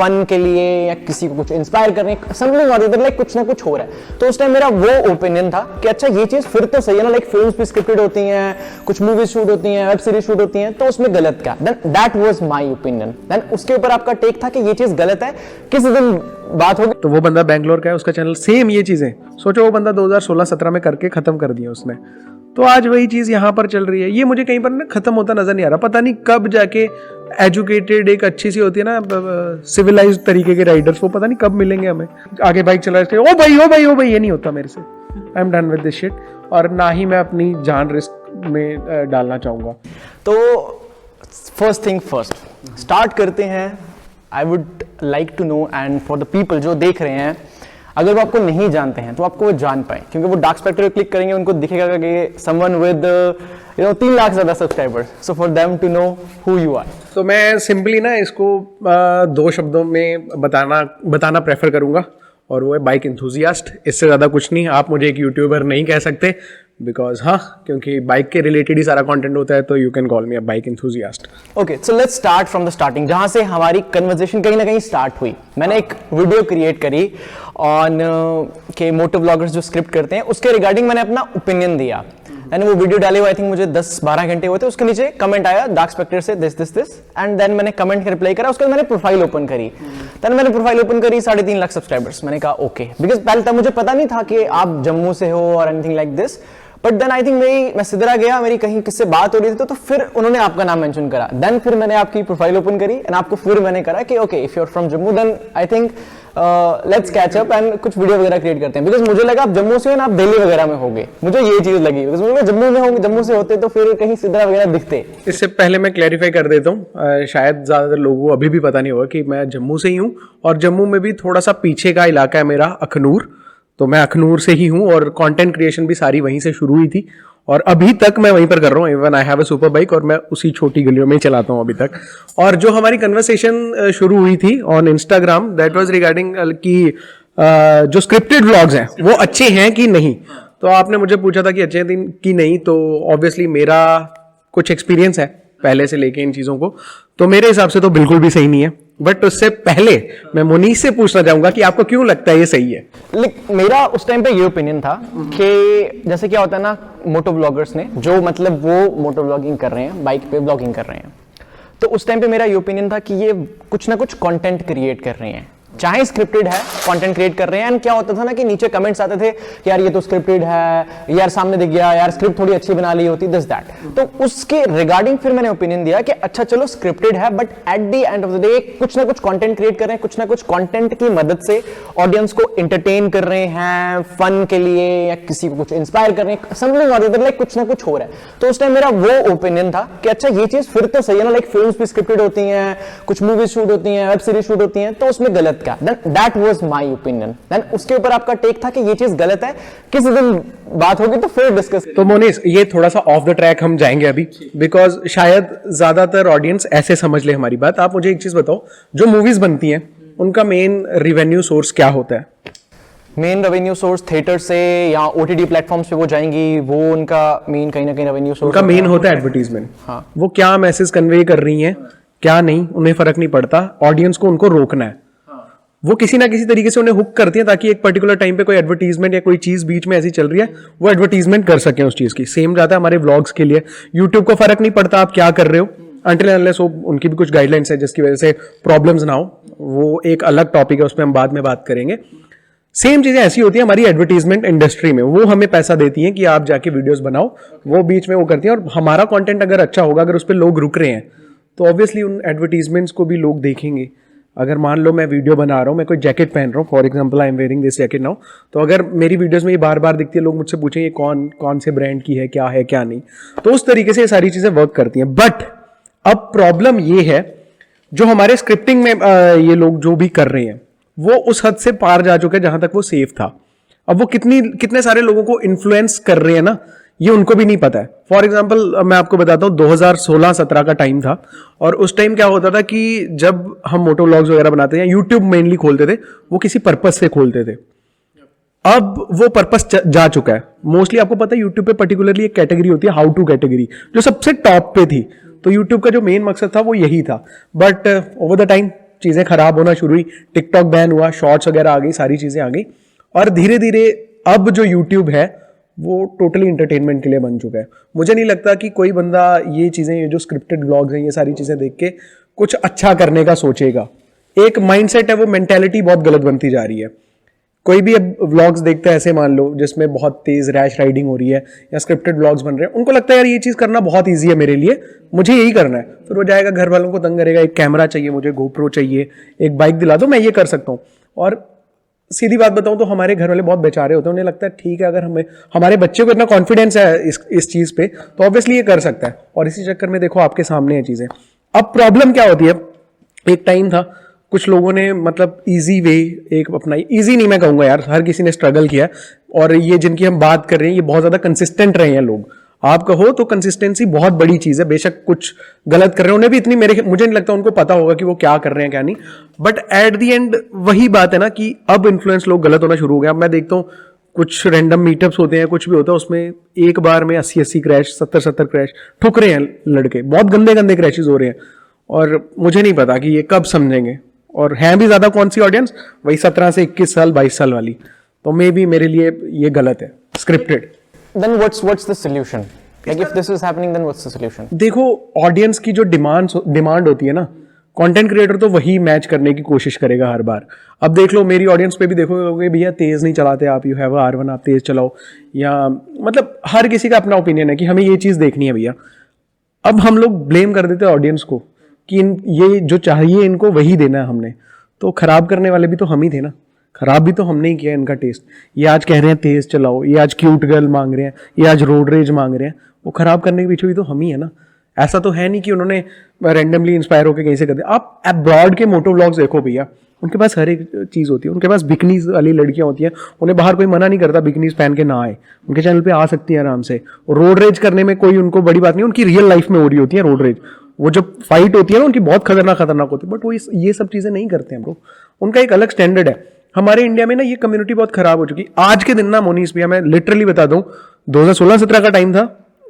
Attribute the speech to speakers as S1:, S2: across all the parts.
S1: Fun के लिए या किसी को कुछ इंस्पायर करने, समथिंग और इधर लाइक कुछ ना कुछ हो रहा है। तो उस टाइम मेरा वो ओपिनियन था कि अच्छा ये चीज फिर तो सही है ना, लाइक फिल्म्स भी स्क्रिप्टेड होती हैं, कुछ मूवीज शूट होती हैं, वेब सीरीज शूट होती हैं, तो उसमें गलत क्या। Then that was my opinion. Then उसके ऊपर आपका टेक था कि ये चीज गलत है, किसी दिन बात होगी।
S2: तो वो बंदा बैंगलोर का है, उसका चैनल सेम ये चीजें, सोचो वो बंदा 2016-17 में करके खत्म कर दिया उसने, तो आज वही चीज यहाँ पर चल रही है। ये मुझे कहीं पर ना खत्म होता नजर नहीं आ रहा, पता नहीं कब जाके एजुकेटेड एक अच्छी सी होती है ना सिविलाइज्ड तरीके के राइडर्स, वो पता नहीं कब मिलेंगे हमें। आगे बाइक चला के ओ भाई ओ भाई ओ भाई, ये नहीं होता मेरे से। I am done with this shit, और ना ही मैं अपनी जान रिस्क में डालना चाहूंगा।
S1: तो फर्स्ट थिंग फर्स्ट स्टार्ट करते हैं। I would like to know and for the people जो देख रहे हैं, अगर वो आपको नहीं जानते हैं तो आपको वो जान पाए, क्योंकि वो डार्क स्पेक्टर पे क्लिक करेंगे उनको दिखेगा कि समवन विद 3 लाख ज्यादा subscribers, so for them to know who you are.
S2: तो मैं सिंपली ना इसको 2 शब्दों में बताना प्रेफर करूंगा, और वो है बाइक एंथुसियास्ट। इससे ज़्यादा कुछ नहीं। आप मुझे एक यूट्यूबर नहीं कह सकते, बिकॉज क्योंकि बाइक के रिलेटेड ही सारा कंटेंट होता है, तो you can call me a bike enthusiast.
S1: Okay, so let's start from the starting, जहां से हमारी कन्वर्सेशन कहीं ना कहीं स्टार्ट हुई। मैंने एक वीडियो क्रिएट करी ऑन के मोटो ब्लॉगर्स जो स्क्रिप्ट करते हैं, उसके रिगार्डिंग मैंने अपना ओपिनियन दिया। मैंने वो वीडियो डाले हुए आई थिंक मुझे 10-12 घंटे हुए थे। उसके नीचे कमेंट आया डार्क स्पेक्टर से दिस एंड देन मैंने कमेंट का रिप्लाई करा। उसके बाद मैंने प्रोफाइल ओपन करी। देन मैंने प्रोफाइल ओपन करी 3.5 लाख सब्सक्राइबर्स। मैंने कहा ओके, बिकॉज पहले तक मुझे पता नहीं था कि आप जम्मू से हो और anything like this, but then I think मैं सिद्धरा गया, मेरी कहीं किससे बात हो रही थी, तो फिर उन्होंने आपका नाम मेंशन करा। देन फिर मैंने आपकी प्रोफाइल ओपन करी एंड आपको फिर मैंने करा कि okay if you are from Jammu then I think let's catch up and कुछ वीडियो वगैरह क्रिएट करते हैं। बिकॉज मुझे लगा आप जम्मू से हो ना, आप दिल्ली वगैरह में होंगे, मुझे ये चीज लगी। बिकॉज मुझे जम्मू में होंगे, जम्मू से होते तो फिर कहीं सिद्धरा वगैरह दिखते।
S2: इससे पहले मैं क्लैरिफाई कर देता हूँ, शायद ज्यादातर लोगों को अभी भी पता नहीं होगा कि मैं जम्मू से ही हूँ, और जम्मू में भी थोड़ा सा पीछे का इलाका है मेरा अखनूर। तो मैं अखनूर से ही हूँ, और कंटेंट क्रिएशन भी सारी वहीं से शुरू हुई थी, और अभी तक मैं वहीं पर कर रहा हूँ। Even I have a super bike, और मैं उसी छोटी गलियों में ही चलाता हूँ अभी तक। और जो हमारी कन्वर्सेशन शुरू हुई थी on Instagram, that was regarding कि जो स्क्रिप्टेड व्लॉग्स हैं वो अच्छे हैं कि नहीं। तो आपने मुझे पूछा था कि अच्छे हैं कि नहीं, तो ऑब्वियसली मेरा कुछ एक्सपीरियंस है पहले से लेके इन चीज़ों को, तो मेरे हिसाब से तो बिल्कुल भी सही नहीं है। बट उससे पहले मैं मोनीश से पूछना चाहूंगा कि आपको क्यों लगता है ये सही है।
S1: मेरा उस टाइम पे ये ओपिनियन था कि जैसे क्या होता है ना, मोटो ब्लॉगर्स ने जो मतलब वो मोटो ब्लॉगिंग कर रहे हैं, बाइक पे ब्लॉगिंग कर रहे हैं, तो उस टाइम पे मेरा ये ओपिनियन था कि ये कुछ ना कुछ कंटेंट क्रिएट कर रहे हैं, चाहे स्क्रिप्टेड है कंटेंट क्रिएट कर रहे हैं। एंड क्या होता था ना कि नीचे कमेंट्स आते थे कि यार ये तो स्क्रिप्टेड है, यार सामने दिख गया, यार स्क्रिप्ट थोड़ी अच्छी बना ली होती, दिस दैट। तो उसके रिगार्डिंग फिर मैंने ओपिनियन दिया कि अच्छा चलो स्क्रिप्टेड है, but at the end of the day कुछ ना कुछ कंटेंट क्रिएट कर रहे हैं, कुछ ना कुछ कंटेंट की मदद से ऑडियंस को एंटरटेन कर रहे हैं, फन के लिए या किसी को कुछ इंस्पायर कर रहे हैं, समथिंग और इधर लाइक कुछ ना कुछ हो रहा है। तो उस टाइम मेरा वो ओपिनियन था कि अच्छा ये चीज फिर तो सही है ना, लाइक फिल्म्स भी स्क्रिप्टेड होती हैं, कुछ मूवीज शूट होती हैं, वेब सीरीज शूट होती हैं, तो उसमें गलत क्या। That was my opinion. Then उसके ऊपर आपका टेक था कि ये चीज गलत है, किसी दिन बात होगी तो फिर डिस्कस।
S2: तो मोनीश, ये थोड़ा सा ऑफ द ट्रैक हम जाएंगे अभी, बिकॉज शायद ज्यादातर ऑडियंस ऐसे समझ ले हमारी बात। आप मुझे एक चीज बताओ, जो मूवीज बनती हैं उनका मेन रेवेन्यू सोर्स क्या होता है?
S1: मेन रेवेन्यू सोर्स थिएटर से या ओटीटी प्लेटफॉर्म्स पे वो जाएंगी, वो उनका मेन कहीं ना कहीं रेवेन्यू सोर्स
S2: उनका मेन होता है एडवर्टीजमेंट।
S1: हाँ,
S2: वो क्या मैसेज कन्वे कर रही हैं क्या नहीं, उन्हें फर्क नहीं पड़ता, ऑडियंस को उनको रोकना है। वो किसी ना किसी तरीके से उन्हें हुक करती हैं ताकि एक पर्टिकुलर टाइम पे कोई एडवर्टीजमेंट या कोई चीज बीच में ऐसी चल रही है, वो एडवर्टीजमेंट कर सकें उस चीज की। सेम जाता है हमारे व्लॉग्स के लिए। यूट्यूब को फर्क नहीं पड़ता आप क्या कर रहे हो, अनटिल अनलेस वो उनकी भी कुछ गाइडलाइंस है जिसकी वजह से प्रॉब्लम्स ना हो, वो एक अलग टॉपिक है, उस पर हम बाद में बात करेंगे। सेम चीजें ऐसी होती है हमारी एडवर्टीजमेंट इंडस्ट्री में। वो हमें पैसा देती हैं कि आप जाके वीडियोस बनाओ, वो बीच में वो करती हैं, और हमारा कंटेंट अगर अच्छा होगा, अगर उस पर लोग रुक रहे हैं, तो ऑब्वियसली उन एडवर्टीजमेंट्स को भी लोग देखेंगे। अगर मान लो मैं वीडियो बना रहा हूँ, मैं कोई जैकेट पहन रहा हूँ, for example I am wearing this jacket now, तो अगर मेरी वीडियोस में ये बार बार दिखती है, लोग मुझसे पूछें ये कौन से ब्रांड की है क्या नहीं, तो उस तरीके से ये सारी चीजें वर्क करती हैं। बट अब प्रॉब्लम ये है, जो हमारे स्क्रिप्टिंग में ये लोग जो भी कर रहे हैं, वो उस हद से पार जा चुके हैं जहां तक वो सेफ था। अब वो कितने सारे लोगों को इन्फ्लुएंस कर रहे हैं ना, ये उनको भी नहीं पता है। फॉर एग्जाम्पल मैं आपको बताता हूँ, 2016-17 का टाइम था, और उस टाइम क्या होता था कि जब हम मोटो व्लॉग्स वगैरह बनाते हैं, यूट्यूब मेनली खोलते थे, वो किसी पर्पस से खोलते थे। अब वो पर्पस जा चुका है। मोस्टली आपको पता है यूट्यूब पे पर्टिकुलरली एक कैटेगरी होती है, हाउ टू कैटेगरी, जो सबसे टॉप पे थी। तो यूट्यूब का जो मेन मकसद था वो यही था। बट ओवर द टाइम चीजें खराब होना शुरू हुई, टिकटॉक बैन हुआ, शॉर्ट्स वगैरह आ गई, सारी चीजें आ गई, और धीरे धीरे अब जो यूट्यूब है वो टोटली इंटरटेनमेंट के लिए बन चुका है। मुझे नहीं लगता कि कोई बंदा ये चीजें, ये जो स्क्रिप्टेड व्लॉग्स हैं, ये सारी चीजें देख के कुछ अच्छा करने का सोचेगा। एक माइंडसेट है, वो मेंटेलिटी बहुत गलत बनती जा रही है। कोई भी अब व्लॉग्स देखता है ऐसे, मान लो जिसमें बहुत तेज रैश राइडिंग हो रही है या स्क्रिप्टेड व्लॉग्स बन रहे हैं, उनको लगता है यार ये चीज करना बहुत ईजी है मेरे लिए, मुझे यही करना है। फिर वो जाएगा, घर वालों को तंग करेगा, एक कैमरा चाहिए मुझे, गोप्रो चाहिए, एक बाइक दिला दो, मैं ये कर सकता हूँ। और सीधी बात बताऊं तो हमारे घर वाले बहुत बेचारे होते हैं, उन्हें लगता है ठीक है, अगर हमें, हमारे बच्चे को इतना कॉन्फिडेंस है इस चीज पे, तो ऑब्वियसली ये कर सकता है। और इसी चक्कर में देखो आपके सामने है चीजें। अब प्रॉब्लम क्या होती है, एक टाइम था कुछ लोगों ने मतलब इजी वे एक अपनाई, इजी नहीं मैं कहूंगा यार, हर किसी ने स्ट्रगल किया, और ये जिनकी हम बात कर रहे हैं ये बहुत ज्यादा कंसिस्टेंट रहे हैं लोग। आप कहो तो कंसिस्टेंसी बहुत बड़ी चीज है। बेशक कुछ गलत कर रहे हैं, उन्हें भी इतनी, मुझे नहीं लगता उनको पता होगा कि वो क्या कर रहे हैं क्या नहीं, बट एट द एंड वही बात है ना कि अब इन्फ्लुएंस लोग गलत होना शुरू हो गया। अब मैं देखता हूँ कुछ रैंडम मीटअप्स होते हैं, कुछ भी होता है, उसमें एक बार में 80 क्रैश, 70 क्रैश ठुक रहे हैं लड़के, बहुत गंदे गंदे क्रैशेस हो रहे हैं, और मुझे नहीं पता कि ये कब समझेंगे। और हैं भी ज्यादा कौन सी ऑडियंस, वही 17 से 21 साल 22 साल वाली, तो मे बी मेरे लिए ये गलत है, scripted.
S1: Then what's the solution? Like if this is happening, then what's the solution?
S2: देखो ऑडियंस की जो डिमांड होती है ना, कंटेंट क्रिएटर तो वही मैच करने की कोशिश करेगा हर बार। अब देख लो मेरी ऑडियंस पे भी देखोगे, भैया तेज नहीं चलाते आप, यू हैव R1, आप तेज चलाओ, या मतलब हर किसी का अपना ओपिनियन है कि हमें ये चीज देखनी है भैया। अब हम लोग ब्लेम कर देते हैं ऑडियंस को कि ये जो चाहिए इनको वही देना है हमने, तो खराब करने वाले भी तो हम ही थे ना, खराब भी तो हमने ही किया इनका टेस्ट। ये आज कह रहे हैं तेज चलाओ, ये आज क्यूट गर्ल मांग रहे हैं, ये आज रोड रेज मांग रहे हैं, वो खराब करने के पीछे भी तो हम ही है ना। ऐसा तो है नहीं कि उन्होंने रैंडमली इंस्पायर होकर कहीं से कर दिया। आप अब्रॉड के मोटो व्लॉग्स देखो भैया, उनके पास हर एक चीज होती है, उनके पास बिकनीज वाली लड़कियां होती हैं, उन्हें बाहर कोई मना नहीं करता बिकनीज पहन के ना आए, उनके चैनल पे आ सकती है आराम से। रोड रेज करने में कोई उनको बड़ी बात नहीं, उनकी रियल लाइफ में हो रही होती है रोड रेज, वो जब फाइट होती है ना उनकी बहुत खतरनाक होती है, बट वो ये सब चीजें नहीं करते हैं ब्रो, उनका एक अलग स्टैंडर्ड है। हमारे इंडिया में ना ये कम्युनिटी बहुत खराब हो चुकी। आज के दिन ना मोनीश भैया, मैं लिटरली बता दूं, 2016-17 का टाइम था,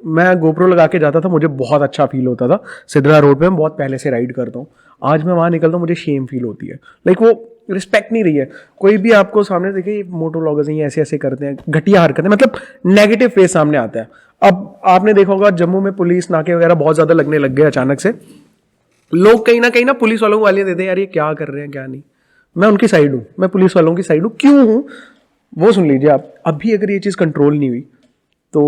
S2: मैं गोप्रो लगा के जाता था, मुझे बहुत अच्छा फील होता था। सिद्धरा रोड पे मैं बहुत पहले से राइड करता हूँ, आज मैं वहां निकलता हूँ मुझे शेम फील होती है। लाइक वो रिस्पेक्ट नहीं रही है। कोई भी आपको सामने देखे मोटो व्लॉगर्स हैं, ये ऐसे ऐसे करते हैं, घटिया हरकतें, मतलब नेगेटिव फेस सामने आता है। अब आपने देखा होगा जम्मू में पुलिस नाके वगैरह बहुत ज्यादा लगने लग गए अचानक से, लोग कहीं ना पुलिस वालों को गालियां देते हैं, यार ये क्या कर रहे हैं क्या नहीं। मैं उनकी साइड हूं, मैं पुलिस वालों की साइड हूं। क्यों हूं वो सुन लीजिए आप। अभी अगर ये चीज कंट्रोल नहीं हुई तो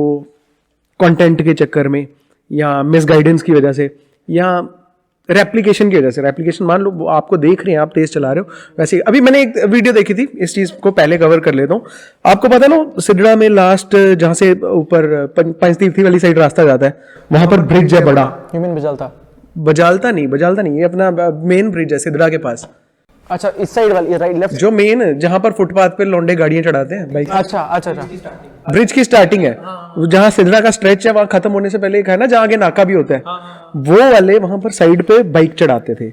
S2: कंटेंट के चक्कर में या मिसगाइडेंस की वजह से या रेप्लिकेशन की वजह से, रेप्लिकेशन मान लो आपको देख रहे हैं, आप तेज चला रहे हो, वैसे अभी मैंने एक वीडियो देखी थी, इस चीज को पहले कवर कर लेता हूँ। आपको पता ना सिडड़ा में लास्ट जहां से ऊपर पंचतीर्थी वाली साइड रास्ता जाता है, वहां पर ब्रिज है बड़ा।
S1: You mean Bajalta?
S2: बजालता नहीं, ये अपना मेन ब्रिज है सिद्धरा के पास।
S1: अच्छा इस साइड वाली, राइट लेफ्ट,
S2: जो मेन जहां पर फुटपाथ पे लौंडे गाड़ियां चढ़ाते हैं बाइक।
S1: अच्छा
S2: ब्रिज की स्टार्टिंग है, जहां सिद्धरा का स्ट्रेच है, वहां खत्म होने से पहले एक है ना जहां आगे नाका भी होता है, वो वाले वहां पर साइड पे बाइक चढ़ाते थे।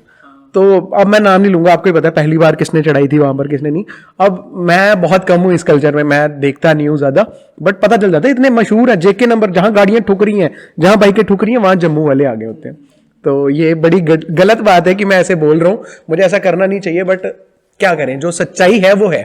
S2: तो अब मैं नाम नहीं लूंगा, आपको ही पता है पहली बार किसने चढ़ाई थी वहां पर, किसने नहीं। अब मैं बहुत कम हूं इस कल्चर में, मैं देखता नहीं हूं ज्यादा, बट पता चल जाता है इतने मशहूर है। जेके नंबर जहां गाड़ियां ठुक रही हैं, जहां बाइकें ठुक रही हैं, वहां जम्मू वाले आगे होते हैं। तो ये बड़ी गलत बात है कि मैं ऐसे बोल रहा हूं, मुझे ऐसा करना नहीं चाहिए, बट क्या करें, जो सच्चाई है वो है,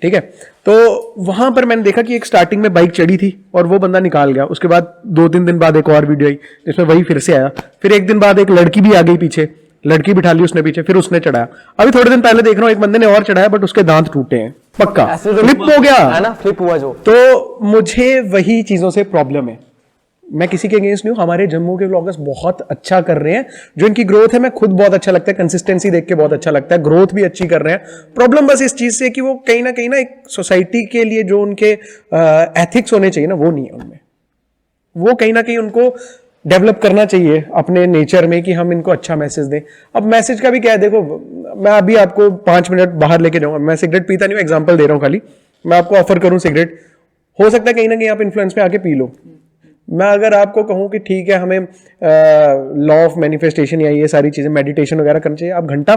S2: ठीक है। तो वहां पर मैंने देखा कि एक स्टार्टिंग में बाइक चढ़ी थी और वो बंदा निकाल गया। उसके बाद 2-3 दिन बाद एक और वीडियो आई जिसमें वही फिर से आया। फिर एक दिन बाद एक लड़की भी आ गई पीछे, लड़की बिठा ली उसने पीछे, फिर उसने चढ़ाया। अभी थोड़े दिन पहले देख रहा हूँ एक बंदे ने और चढ़ाया, बट उसके दांत टूटे हैं पक्का, फ्लिप हो गया
S1: है ना, फ्लिप हुआ जो।
S2: तो मुझे वही चीजों से प्रॉब्लम है। मैं किसी के अगेंस्ट नहीं हूं, हमारे जम्मू के व्लॉगर्स बहुत अच्छा कर रहे हैं, जो इनकी ग्रोथ है मैं खुद बहुत अच्छा लगता है, कंसिस्टेंसी देख के बहुत अच्छा लगता है, ग्रोथ भी अच्छी कर रहे हैं। प्रॉब्लम बस इस चीज से कि वो कहीं ना एक सोसाइटी के लिए जो उनके एथिक्स होने चाहिए ना, वो नहीं है उनमें। वो कहीं ना कहीं उनको डेवलप करना चाहिए अपने नेचर में कि हम इनको अच्छा मैसेज दें। अब मैसेज का भी क्या है, देखो मैं अभी आपको 5 मिनट बाहर लेके जाऊंगा, मैं सिगरेट पीता नहीं हूं, एग्जाम्पल दे रहा हूं खाली, मैं आपको ऑफर करूं सिगरेट, हो सकता है कहीं ना कहीं आप इन्फ्लुएंस में आके पी लो। मैं अगर आपको कहूं कि ठीक है हमें लॉ ऑफ मैनिफेस्टेशन या ये सारी चीजें मेडिटेशन वगैरह करनी चाहिए, आप घंटा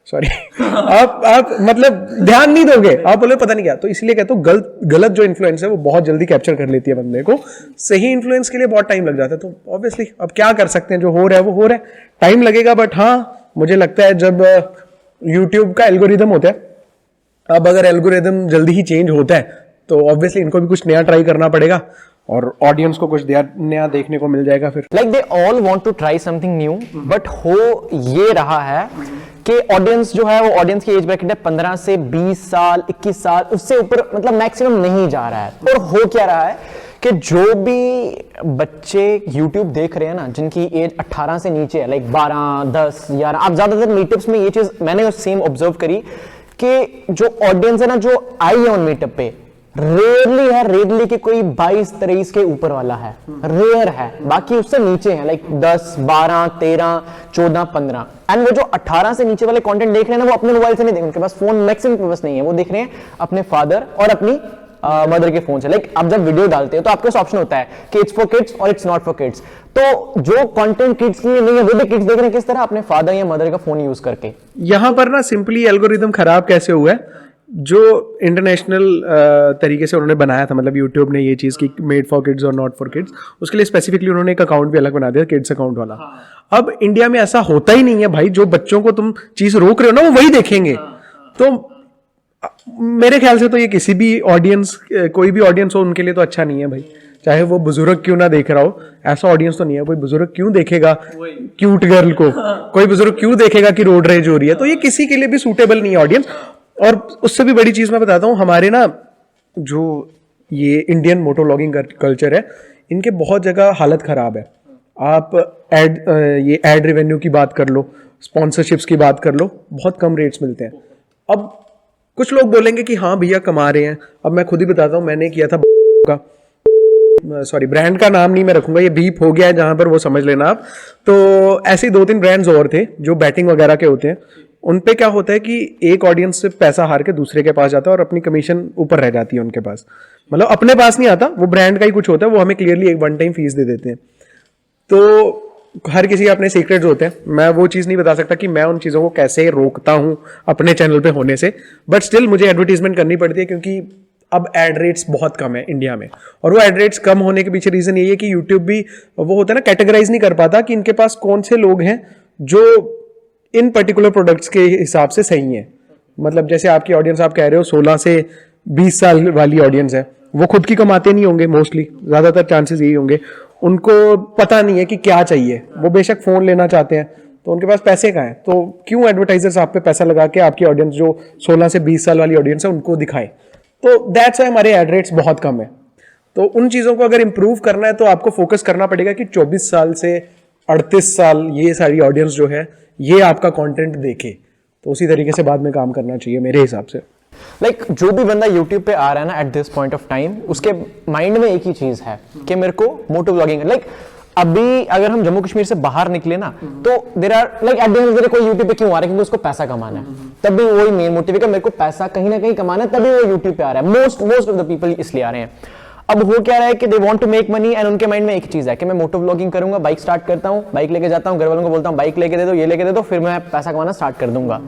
S2: सॉरी आप मतलब ध्यान नहीं दोगे, आप बोले पता नहीं क्या। तो इसलिए कहता हूं गलत जो इन्फ्लुएंस है वो बहुत जल्दी कैप्चर कर लेती है बंदे को, सही इन्फ्लुएंस के लिए बहुत टाइम लग जाता है। तो ऑब्वियसली अब क्या कर सकते हैं, जो हो रहा है वो हो रहा है, टाइम लगेगा, बट हाँ मुझे लगता है जब यूट्यूब का एल्गोरिदम होता है। अब अगर एल्गोरिदम जल्दी ही चेंज होता है तो ऑब्वियसली इनको भी कुछ नया ट्राई करना पड़ेगा और ऑडियंस को कुछ नया देखने को मिल जाएगा फिर।
S1: Like they all want to try something new, but हो ये रहा है कि ऑडियंस जो है वो ऑडियंस की एज ब्रैकेट है 15 से 20 साल 21 साल, उससे ऊपर मतलब मैक्सिमम नहीं जा रहा है। और हो क्या रहा है कि जो भी बच्चे YouTube देख रहे हैं ना, जिनकी एज 18 से नीचे है, लाइक 12, 10, 11, आप ज्यादातर मीटअप्स में ये चीज मैंने सेम ऑब्जर्व करी कि जो ऑडियंस है ना जो आई है उन मीटअप पे, रेयरली कि कोई 22-23 के ऊपर वाला है, रेयर है, बाकी उससे नीचे है, लाइक 10, 12, 13, 14, 15। एंड वो जो 18 से नीचे वाले कंटेंट देख रहे हैं ना, वो अपने मोबाइल से नहीं देख रहे, उनके पास फोन मैक्सिमम के पास नहीं है, वो देख रहे हैं अपने फादर और अपनी मदर के फोन से। लाइक आप जब वीडियो डालते हो तो आपके पास ऑप्शन होता है कि इट्स फॉर किड्स और इट्स नॉट फॉर किड्स। तो जो कंटेंट किड्स के लिए नहीं है वो भी किड्स देख रहे हैं, किस तरह अपने फादर या मदर का फोन यूज करके।
S2: यहां पर ना सिंपली एल्गोरिदम खराब कैसे हुआ है, जो इंटरनेशनल तरीके से उन्होंने बनाया था, मतलब यूट्यूब ने ये चीज़ की मेड फॉर किड्स और नॉट फॉर किड्स, उसके लिए स्पेसिफिकली उन्होंने एक अकाउंट भी अलग बना दिया, किड्स अकाउंट वाला। अब इंडिया में ऐसा होता ही नहीं है भाई, जो बच्चों को तुम चीज़ रोक रहे हो ना वो वही देखेंगे। तो मेरे ख्याल से तो ये किसी भी ऑडियंस, कोई भी ऑडियंस हो उनके लिए तो अच्छा नहीं है भाई, चाहे वो बुजुर्ग क्यों ना देख रहा हो, ऐसा ऑडियंस तो नहीं है। कोई बुजुर्ग क्यों देखेगा क्यूट गर्ल को, कोई बुजुर्ग क्यों देखेगा कि रोड रेज हो रही है, तो ये किसी के लिए भी सूटेबल नहीं है ऑडियंस। और उससे भी बड़ी चीज मैं बताता हूँ, हमारे ना जो ये इंडियन मोटो व्लॉगिंग कल्चर है, इनके बहुत जगह हालत खराब है। आप ये एड रेवेन्यू की बात कर लो, स्पॉन्सरशिप्स की बात कर लो, बहुत कम रेट्स मिलते हैं। अब कुछ लोग बोलेंगे कि हाँ भैया कमा रहे हैं, अब मैं खुद ही बताता हूँ, मैंने किया था का, सॉरी ब्रांड का नाम नहीं मैं रखूंगा, ये बीप हो गया है जहां पर, वो समझ लेना आप। तो ऐसे 2-3 ब्रांड्स और थे जो बैटिंग वगैरह के होते हैं, उन पे क्या होता है कि एक ऑडियंस से पैसा हार के दूसरे के पास जाता है और अपनी कमीशन ऊपर रह जाती है उनके पास, मतलब अपने पास नहीं आता, वो ब्रांड का ही कुछ होता है, वो हमें क्लियरली एक वन टाइम फीस दे देते हैं। तो हर किसी के अपने सीक्रेट्स होते हैं, मैं वो चीज़ नहीं बता सकता कि मैं उन चीज़ों को कैसे रोकता हूँ अपने चैनल पे होने से, बट स्टिल मुझे एडवर्टीजमेंट करनी पड़ती है क्योंकि अब एड रेट्स बहुत कम है इंडिया में। और वो एड रेट्स कम होने के पीछे रीज़न यही है कि यूट्यूब भी वो होता है ना, कैटेगराइज नहीं कर पाता कि इनके पास कौन से लोग हैं जो इन पर्टिकुलर प्रोडक्ट्स के हिसाब से सही है। मतलब जैसे आपकी ऑडियंस, आप कह रहे हो 16 से 20 साल वाली ऑडियंस है, वो खुद की कमाते नहीं होंगे, मोस्टली ज़्यादातर चांसेस यही होंगे, उनको पता नहीं है कि क्या चाहिए, वो बेशक फ़ोन लेना चाहते हैं तो उनके पास पैसे कहाँ हैं, तो क्यों एडवर्टाइजर्स आप पे पैसा लगा के आपकी ऑडियंस जो 16 से 20 साल वाली ऑडियंस है उनको दिखाएं। तो दैट्स व्हाई हमारे एड रेट्स बहुत कम है। तो उन चीज़ों को अगर इंप्रूव करना है तो आपको फोकस करना पड़ेगा कि 24 साल से 38 साल ये सारी ऑडियंस जो है ये आपका कंटेंट देखे, तो उसी तरीके से बाद में काम करना चाहिए मेरे हिसाब से।
S1: लाइक जो भी बंदा YouTube पे आ रहा है ना at this point of time, उसके माइंड में एक ही चीज है कि मेरे को मोटो व्लॉगिंग, लाइक अभी अगर हम जम्मू कश्मीर से बाहर निकले ना तो there are like at the end of the day कोई YouTube पे क्यों आ रहा है, क्योंकि उसको पैसा कमाना है, तब भी वही मेन मोटिव है कि मेरे को पैसा कहीं ना कहीं कमाना है, तभी वो YouTube पे आ रहा है। मोस्ट ऑफ द पीपल इसलिए आ रहे हैं। अब हो क्या रहा है कि they want to make money, and उनके माइंड में एक चीज है कि मैं मोटो व्लॉगिंग करूंगा, बाइक स्टार्ट करता हूं, बाइक लेके जाता हूं, घर वालों को बोलता हूं बाइक लेके दे दो, ये लेके दे दो, फिर मैं पैसा कमाना स्टार्ट कर दूंगा।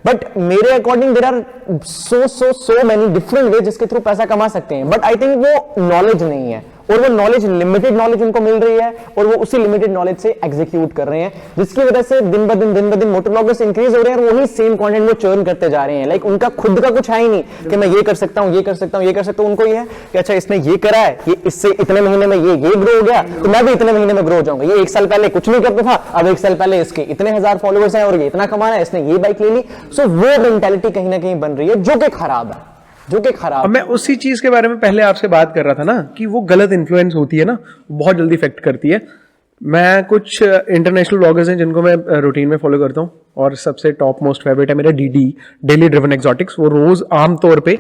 S1: बट मेरे according there are so many different way जिसके थ्रू पैसा कमा सकते हैं, बट आई थिंक वो नॉलेज नहीं है, और वो नॉलेज लिमिटेड नॉलेज उनको मिल रही है और वो उसी लिमिटेड नॉलेज से एग्जीक्यूट कर रहे हैं, जिसकी वजह से दिन ब दिन मोटो व्लॉगर्स इंक्रीज हो रहे हैं और वही सेम कंटेंट वो चर्न करते जा रहे हैं। लाइक उनका खुद का कुछ है ही नहीं कि मैं ये कर सकता हूं, ये कर सकता हूं, ये कर सकता हूं। उनको ये है कि अच्छा इसने ये करा है, ये इससे इतने महीने में ये ग्रो हो गया तो मैं भी इतने महीने में ग्रो हो जाऊंगा। ये 1 साल पहले कुछ नहीं करता था, अब 1 साल पहले इसके इतने हजार फॉलोअर्स हैं और ये इतना कमा रहा है, इसने ये बाइक ले ली। सो वो मेंटालिटी कहीं ना कहीं बन रही है जो कि खराब है, जो कि खराब।
S2: अब मैं उसी चीज के बारे में पहले आपसे बात कर रहा था ना कि वो गलत इन्फ्लुएंस होती है ना, बहुत जल्दी इफेक्ट करती है। मैं कुछ इंटरनेशनल व्लॉगर्स हैं जिनको मैं रूटीन में फॉलो करता हूँ, और सबसे टॉप मोस्ट फेवरेट है मेरा डेली ड्रिवन एक्सोटिक्स। वो रोज आमतौर पे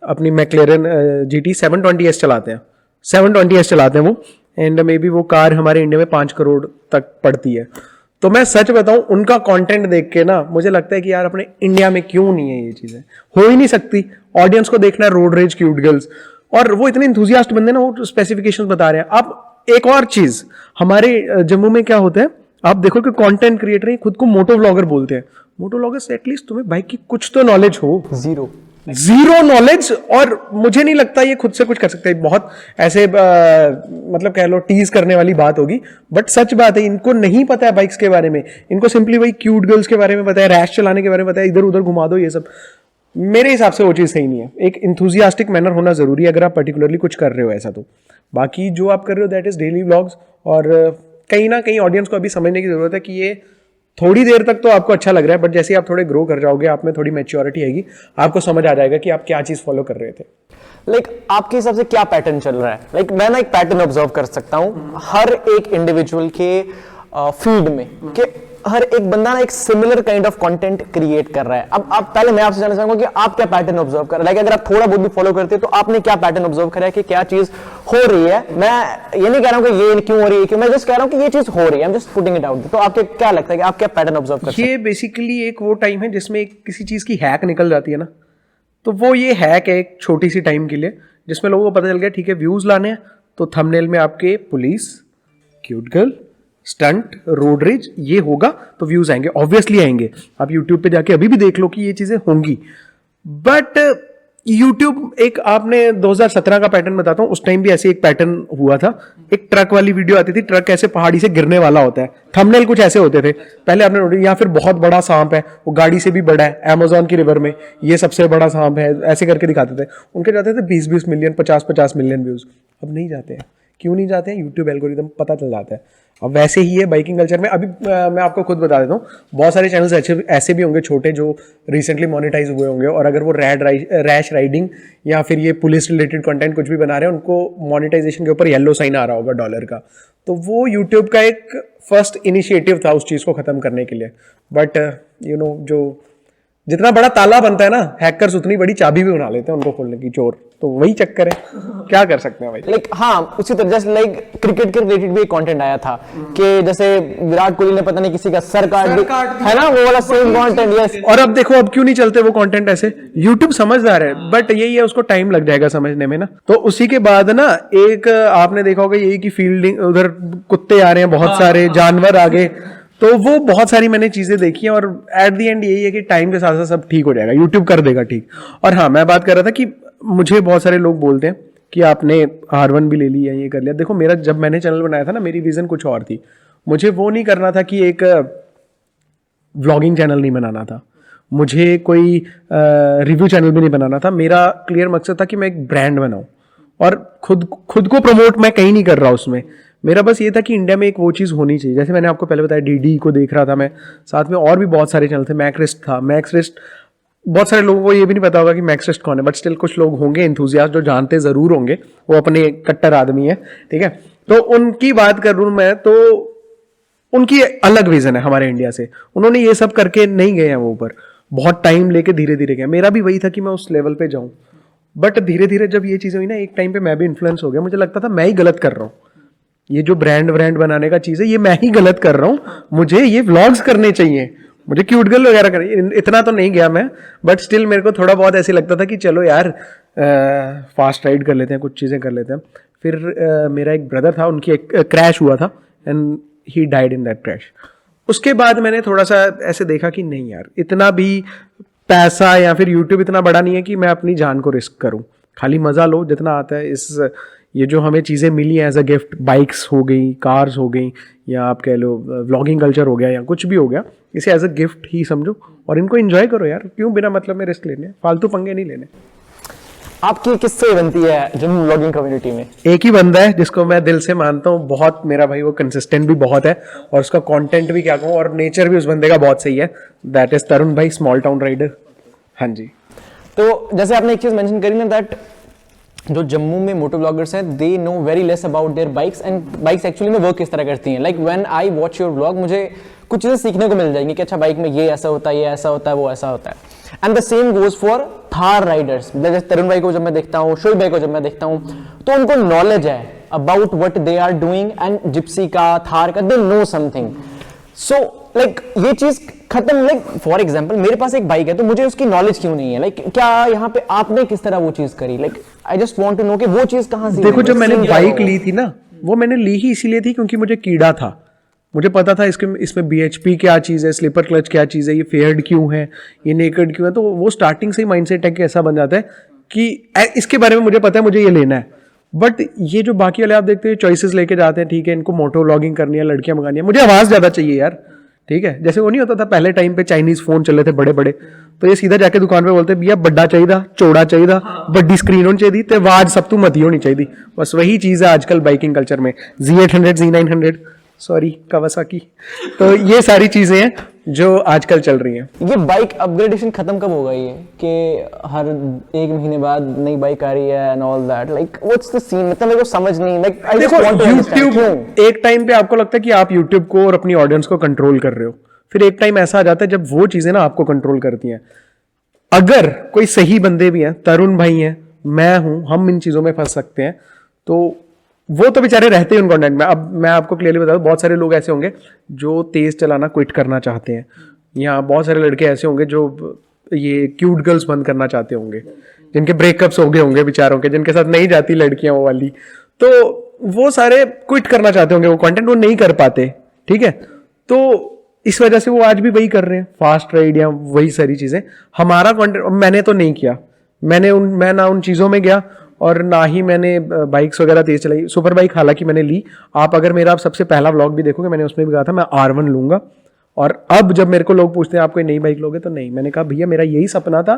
S2: अपनी मैक्लेरन GT 720S चलाते हैं, 720S चलाते हैं वो, एंड मे बी वो कार हमारे इंडिया में 5 करोड़ तक पड़ती है। तो मैं सच बताऊं, उनका कंटेंट देख के ना मुझे लगता है कि यार अपने इंडिया में क्यों नहीं है ये चीजें, हो ही नहीं सकती। ऑडियंस को देखना है रोड रेज क्यूट गर्ल्स, और वो इतने इंथुजियास्ट बंदे ना, वो स्पेसिफिकेशंस बता रहे हैं। अब एक और चीज, हमारे जम्मू में क्या होता है, आप देखो कि कंटेंट क्रिएटर खुद को मोटो व्लॉगर बोलते हैं। मोटो व्लॉगर्स एटलीस्ट तुम्हें बाइक की कुछ तो नॉलेज हो।
S1: जीरो
S2: जीरो नॉलेज, और मुझे नहीं लगता ये खुद से कुछ कर सकते। बहुत ऐसे मतलब कह लो टीज करने वाली बात होगी, बट सच बात है, इनको नहीं पता है बाइक्स के बारे में। इनको सिंपली वही क्यूट गर्ल्स के बारे में पता है, रैश चलाने के बारे में पता है, इधर उधर घुमा दो, ये सब। मेरे हिसाब से वो चीज़ सही नहीं है। एक इंथुजियास्टिक मैनर होना जरूरी है अगर आप पर्टिकुलरली कुछ कर रहे हो ऐसा। तो बाकी जो आप कर रहे हो दैट इज डेली व्लॉग्स, और कहीं ना कहीं ऑडियंस को अभी समझने की जरूरत है कि ये थोड़ी देर तक तो आपको अच्छा लग रहा है, बट जैसे आप थोड़े ग्रो कर जाओगे, आप में थोड़ी मैच्योरिटी आएगी, आपको समझ आ जाएगा कि आप क्या चीज फॉलो कर रहे थे।
S1: लाइक आपके हिसाब से क्या पैटर्न चल रहा है? लाइक मैं ना एक पैटर्न ऑब्जर्व कर सकता हूं हर एक इंडिविजुअल के फीड में, कि हर एक बंदा ना एक similar kind of content create कर रहा है। अब आप पहले मैं आपसे जानना चाहूंगा कि आप क्या पैटर्न ऑब्जर्व कर रहे हैं। अगर आप थोड़ा बहुत भी फॉलो करते हैं तो आपने क्या पैटर्न ऑब्जर्व करा है कि क्या चीज हो रही है? मैं ये नहीं कह रहा हूं कि ये क्यों हो रही है, क्यों, मैं जस्ट कह रहा हूं कि ये चीज हो रही है। I am just putting it out. तो आपको क्या लगता है कि आप क्या पैटर्न ऑब्जर्व कर रहे हैं?
S2: ये बेसिकली एक वो टाइम है जिसमें किसी चीज की हैक निकल जाती है ना, तो वो ये हैक है एक छोटी सी टाइम के लिए, जिसमें लोगों को पता चल गया ठीक है व्यूज लाने हैं तो थंबनेल में आपके police, cute girl, stunt, road rage ये होगा तो व्यूज आएंगे, ऑब्वियसली आएंगे। आप यूट्यूब पे जाके अभी भी देख लो कि ये चीजें होंगी। बट यूट्यूब एक, आपने 2017 का पैटर्न बताता हूँ, उस टाइम भी ऐसे एक पैटर्न हुआ था। एक ट्रक वाली वीडियो आती थी, ट्रक ऐसे पहाड़ी से गिरने वाला होता है, थंबनेल कुछ ऐसे होते थे पहले आपने नोटिस, या फिर बहुत बड़ा सांप है, वो गाड़ी से भी बड़ा है, अमेजोन की रिवर में ये सबसे बड़ा सांप है, ऐसे करके दिखाते थे। उनके जाते थे 20-20 मिलियन, 50-50 मिलियन व्यूज। अब नहीं जाते हैं। क्यों नहीं जाते हैं? यूट्यूब एल्गोरिदम पता चल जाता है। अब वैसे ही है बाइकिंग कल्चर में। अभी मैं आपको खुद बता देता हूँ, बहुत सारे चैनल्स ऐसे भी होंगे छोटे जो रिसेंटली मोनेटाइज हुए होंगे, और अगर वो रैश राइडिंग या फिर ये पुलिस रिलेटेड कंटेंट कुछ भी बना रहे हैं, उनको मोनेटाइजेशन के ऊपर येलो साइन आ रहा होगा डॉलर का। तो वो यूट्यूब का एक फर्स्ट इनिशिएटिव था उस चीज़ को ख़त्म करने के लिए। बट जो जितना बड़ा ताला बनता है ना, हैकर्स उतनी बड़ी चाबी भी बना लेते हैं उनको खोलने की, चोर। तो वही चक्कर है, क्या कर सकते हैं भाई।
S1: लाइक हाँ, उसी तरह जैसे लाइक क्रिकेट के रिलेटेड भी एक कंटेंट आया था कि जैसे विराट कोहली ने पता नहीं किसी का सर काट दिया है ना, वो वाला सेम कंटेंट। यस,
S2: और अब देखो अब क्यों नहीं चलते वो कंटेंट ऐसे। यूट्यूब समझदार है, बट यही है उसको टाइम लग जाएगा समझने में ना। तो उसी के बाद ना एक आपने देखा होगा यही कि फील्डिंग, उधर कुत्ते आ रहे हैं, बहुत सारे जानवर आ गए, तो वो बहुत सारी मैंने चीजें देखी हैं। और एट द एंड यही है कि टाइम के साथ साथ सब ठीक हो जाएगा, यूट्यूब कर देगा ठीक। और हाँ, मैं बात कर रहा था कि मुझे बहुत सारे लोग बोलते हैं कि आपने R1 भी ले लिया, ये कर लिया। देखो मेरा, जब मैंने चैनल बनाया था ना, मेरी विजन कुछ और थी। मुझे वो नहीं करना था कि एक व्लॉगिंग चैनल नहीं बनाना था, मुझे कोई रिव्यू चैनल भी नहीं बनाना था। मेरा क्लियर मकसद था कि मैं एक ब्रांड बनाऊं, और खुद को प्रमोट मैं कहीं नहीं कर रहा उसमें। मेरा बस ये था कि इंडिया में एक वो चीज़ होनी चाहिए। जैसे मैंने आपको पहले बताया, डीडी को देख रहा था मैं, साथ में और भी बहुत सारे चैनल थे। मैक्सरेस्ट था, मैक्सरेस्ट, बहुत सारे लोगों को ये भी नहीं पता होगा कि मैक्सरेस्ट कौन है, बट स्टिल कुछ लोग होंगे एंथुसियास्ट जो जानते जरूर होंगे, वो अपने कट्टर आदमी है, ठीक है। तो उनकी बात करूँ मैं, तो उनकी अलग विजन है हमारे इंडिया से। उन्होंने ये सब करके नहीं गए हैं वो ऊपर, बहुत टाइम लेके धीरे धीरे गए। मेरा भी वही था कि मैं उस लेवल पे जाऊं, बट धीरे धीरे जब ये चीज़ें हुई ना, एक टाइम पे मैं भी इन्फ्लुएंस हो गया। मुझे लगता था मैं ही गलत कर रहा हूँ, ये जो ब्रांड बनाने का चीज़ है ये मैं ही गलत कर रहा हूँ, मुझे ये व्लॉग्स करने चाहिए, मुझे क्यूट गर्ल वगैरह करनी। इतना तो नहीं गया मैं, बट स्टिल मेरे को थोड़ा बहुत ऐसे लगता था कि चलो यार फास्ट राइड कर लेते हैं, कुछ चीज़ें कर लेते हैं। फिर मेरा एक ब्रदर था, उनकी एक क्रैश हुआ था and he died in that crash. उसके बाद मैंने थोड़ा सा ऐसे देखा कि नहीं यार, इतना भी पैसा या फिर यूट्यूब इतना बड़ा नहीं है कि मैं अपनी जान को रिस्क करूं। खाली मज़ा लो जितना आता है। ये जो हमें चीज़ें मिली हैं एज अ गिफ्ट, बाइक्स हो गई, कार्स हो गई, या आप कह लो व्लॉगिंग कल्चर हो गया, या कुछ भी हो गया, इसे एज अ गिफ्ट ही समझो और इनको एंजॉय करो यार। क्यों बिना मतलब में रिस्क लेने, फालतू पंगे नहीं लेने।
S1: आपकी किससे बनती है जम्मू व्लॉगिंग कम्युनिटी में?
S2: एक ही बंदा है जिसको मैं दिल से मानता हूँ बहुत, मेरा भाई, वो कंसिस्टेंट भी बहुत है और उसका कंटेंट भी क्या कहूँ, और नेचर भी उस बंदे का बहुत सही है। दैट इज तरुण भाई, स्मॉल टाउन राइडर। हाँ जी।
S1: तो जैसे आपने एक चीज मेंशन करी ना, दैट जो जम्मू में मोटो ब्लॉगर्स हैं, they know very less about their bikes and bikes actually में वर्क किस तरह करती हैं। Like when I watch your blog, मुझे कुछ चीजें सीखने को मिल जाएंगी कि अच्छा बाइक में ये ऐसा होता है, ये ऐसा होता है, वो ऐसा होता है। And the same goes for Thar Riders. जैसे तरुण भाई को जब मैं देखता हूँ, शोएब भाई को जब मैं देखता हूँ, तो उनको नॉलेज है about what they are doing, and Gypsy का, थार का, they know something. So like ये चीज खत्म। लाइक फॉर एग्जांपल मेरे पास एक बाइक है, तो मुझे उसकी नॉलेज क्यों नहीं है? लाइक क्या यहाँ पे आपने किस तरह वो चीज करी? Like I just want to know कि वो चीज कहाँ से।
S2: देखो, जब मैंने बाइक ली थी ना, वो मैंने ली ही इसीलिए थी क्योंकि मुझे कीड़ा था। मुझे पता था इसमें BHP क्या चीज़ है, स्लीपर क्लच क्या चीज़ है, ये फेयर्ड क्यों है, ये नेकेड क्यों है। तो वो स्टार्टिंग से ही माइंडसेट है कि ऐसा बन जाता है कि इसके बारे में मुझे पता है, मुझे ये लेना है। बट ये जो बाकी वाले आप देखते हैं चॉइसेस लेके जाते हैं, ठीक है, इनको मोटो व्लॉगिंग करनी है, लड़कियां मंगानी है, मुझे आवाज़ ज़्यादा चाहिए यार, ठीक है। जैसे वो नहीं होता था पहले टाइम पे चाइनीज़ फ़ोन चल रहे थे बड़े बड़े, तो ये सीधा जाके दुकान पे बोलते भैया बड्डा चाहिए, चौड़ा चाहिए, बड्डी स्क्रीन होनी चाहिए, ते आवाज़ सब तू मती होनी चाहिए। बस वही चीज़ है आजकल बाइकिंग कल्चर में। Z800 Z900 सॉरी कावासाकी, तो ये सारी चीज़ें हैं जो आजकल चल रही हैं।
S1: ये बाइक अपग्रेडेशन खत्म कब होगा ये कि हर 1 महीने बाद नई बाइक आ रही है and all that, like what's the scene, मतलब मेरे को समझ नहीं, लाइक आई जस्ट
S2: देखो
S1: वांट टू अंडरस्टैंड क्यों।
S2: YouTube एक टाइम पे आपको लगता है कि आप YouTube को और अपनी ऑडियंस को कंट्रोल कर रहे हो, फिर एक टाइम ऐसा आ जाता है जब वो चीजें ना आपको कंट्रोल करती हैं। अगर कोई सही बंदे भी हैं, तरुण भाई हैं, मैं हूं, हम इन चीजों में फंस सकते हैं, तो वो तो बेचारे रहते हैं उन कंटेंट में। अब मैं आपको क्लियरली बता दूं, बहुत सारे लोग ऐसे होंगे जो तेज चलाना क्विट करना चाहते हैं, या बहुत सारे लड़के ऐसे होंगे जो ये क्यूट गर्ल्स बंद करना चाहते होंगे, जिनके ब्रेकअप्स हो गए होंगे बेचारों के, जिनके साथ नहीं जाती लड़कियां वो वाली, तो वो सारे क्विट करना चाहते होंगे, वो कंटेंट वो नहीं कर पाते, ठीक है। तो इस वजह से वो आज भी वही कर रहे हैं, फास्ट राइड या वही सारी चीजें। हमारा कंटेंट मैंने तो नहीं किया, मैं ना उन चीजों में गया और ना ही मैंने बाइक्स वगैरह तेज चलाई। सुपर बाइक हालांकि मैंने ली, आप अगर मेरा सबसे पहला व्लॉग भी देखोगे, मैंने उसमें भी कहा था मैं R1 लूंगा। और अब जब मेरे को लोग पूछते हैं आप कोई नई बाइक लोगे, तो नहीं, मैंने कहा भैया मेरा यही सपना था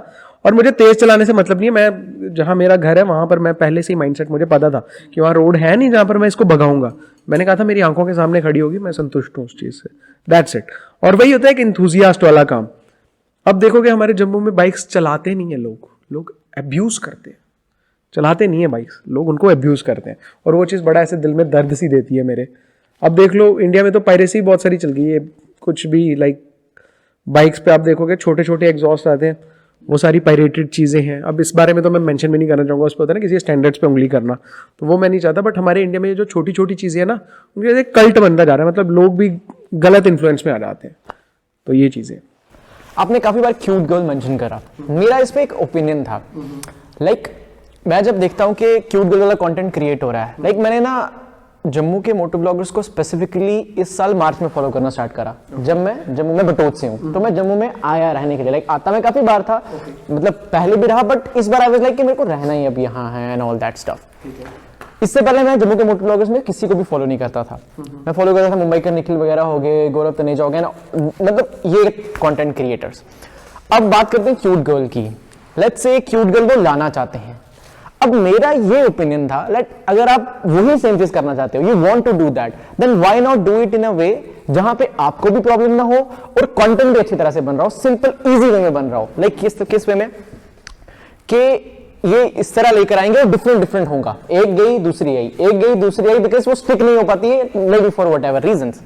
S2: और मुझे तेज चलाने से मतलब नहीं है। मैं जहाँ मेरा घर है वहां पर मैं पहले से ही माइंडसेट, मुझे पता था कि वहाँ रोड है नहीं जहाँ पर मैं इसको भगाऊंगा। मैंने कहा था मेरी आंखों के सामने खड़ी होगी, मैं संतुष्ट हूँ उस चीज से, दैट्स इट। और वही होता है कि इंथुजियास्ट वाला काम। अब देखोगे हमारे जम्मू में बाइक्स चलाते नहीं है लोग अब्यूज करते हैं, चलाते नहीं है बाइक्स, लोग उनको अब्यूज करते हैं, और वो चीज़ बड़ा ऐसे दिल में दर्द सी देती है मेरे। अब देख लो इंडिया में तो पायरेसी बहुत सारी चल गई है, कुछ भी लाइक बाइक्स पे आप देखोगे छोटे छोटे एग्जॉस्ट आते हैं, वो सारी पायरेटेड चीज़ें हैं। अब इस बारे में तो मैं मेंशन भी नहीं करना चाहूँगा, उस पर होता है ना किसी स्टैंडर्ड्स पे उंगली करना, तो वो मैं नहीं चाहता। बट हमारे इंडिया में जो छोटी छोटी चीज़ें हैं ना, उनके एक कल्ट बनता जा रहा है, मतलब लोग भी गलत इन्फ्लुएंस में आ जाते हैं, तो ये चीज़ें।
S1: आपने काफी बार क्यूट गर्ल मेंशन करा, मेरा इस पे एक ओपिनियन था। लाइक मैं जब देखता हूँ कि क्यूट गर्ल वाला कंटेंट क्रिएट हो रहा है, लाइक मैंने ना जम्मू के मोटो ब्लॉगर्स को स्पेसिफिकली इस साल मार्च में फॉलो करना स्टार्ट करा। जब मैं जम्मू में बटोत से हूँ, तो मैं जम्मू में आया रहने के लिए, लाइक आता मैं काफी बार था, मतलब पहले भी रहा, बट इस बार आई वाज लाइक कि मेरे को रहना ही अब यहाँ है एंड ऑल दैट स्टफ। इससे पहले मैं जम्मू के मोटो ब्लॉगर्स में किसी को भी फॉलो नहीं करता था। मैं फॉलो करता था मुंबई के निखिल वगैरह हो गए, गौरव तनेजा हो गए ना, मतलब ये कंटेंट क्रिएटर्स। अब बात करते हैं क्यूट गर्ल की। लेट्स से क्यूट गर्ल वो लाना चाहते हैं। अब मेरा ये ओपिनियन था, लाइक अगर आप वही सेम चीज करना चाहते हो, you want to do that, then why not do it in a way जहां पे आपको भी प्रॉब्लम ना हो और कंटेंट भी अच्छी तरह से बन रहा हो, सिंपल इजी वे में बन रहा हो। लाइक किस वे में कि ये इस तरह लेकर आएंगे और डिफरेंट होगा, एक गई दूसरी आई, एक गई दूसरी आई, बिकॉज वो स्टिक नहीं हो पाती है, may be for whatever reasons.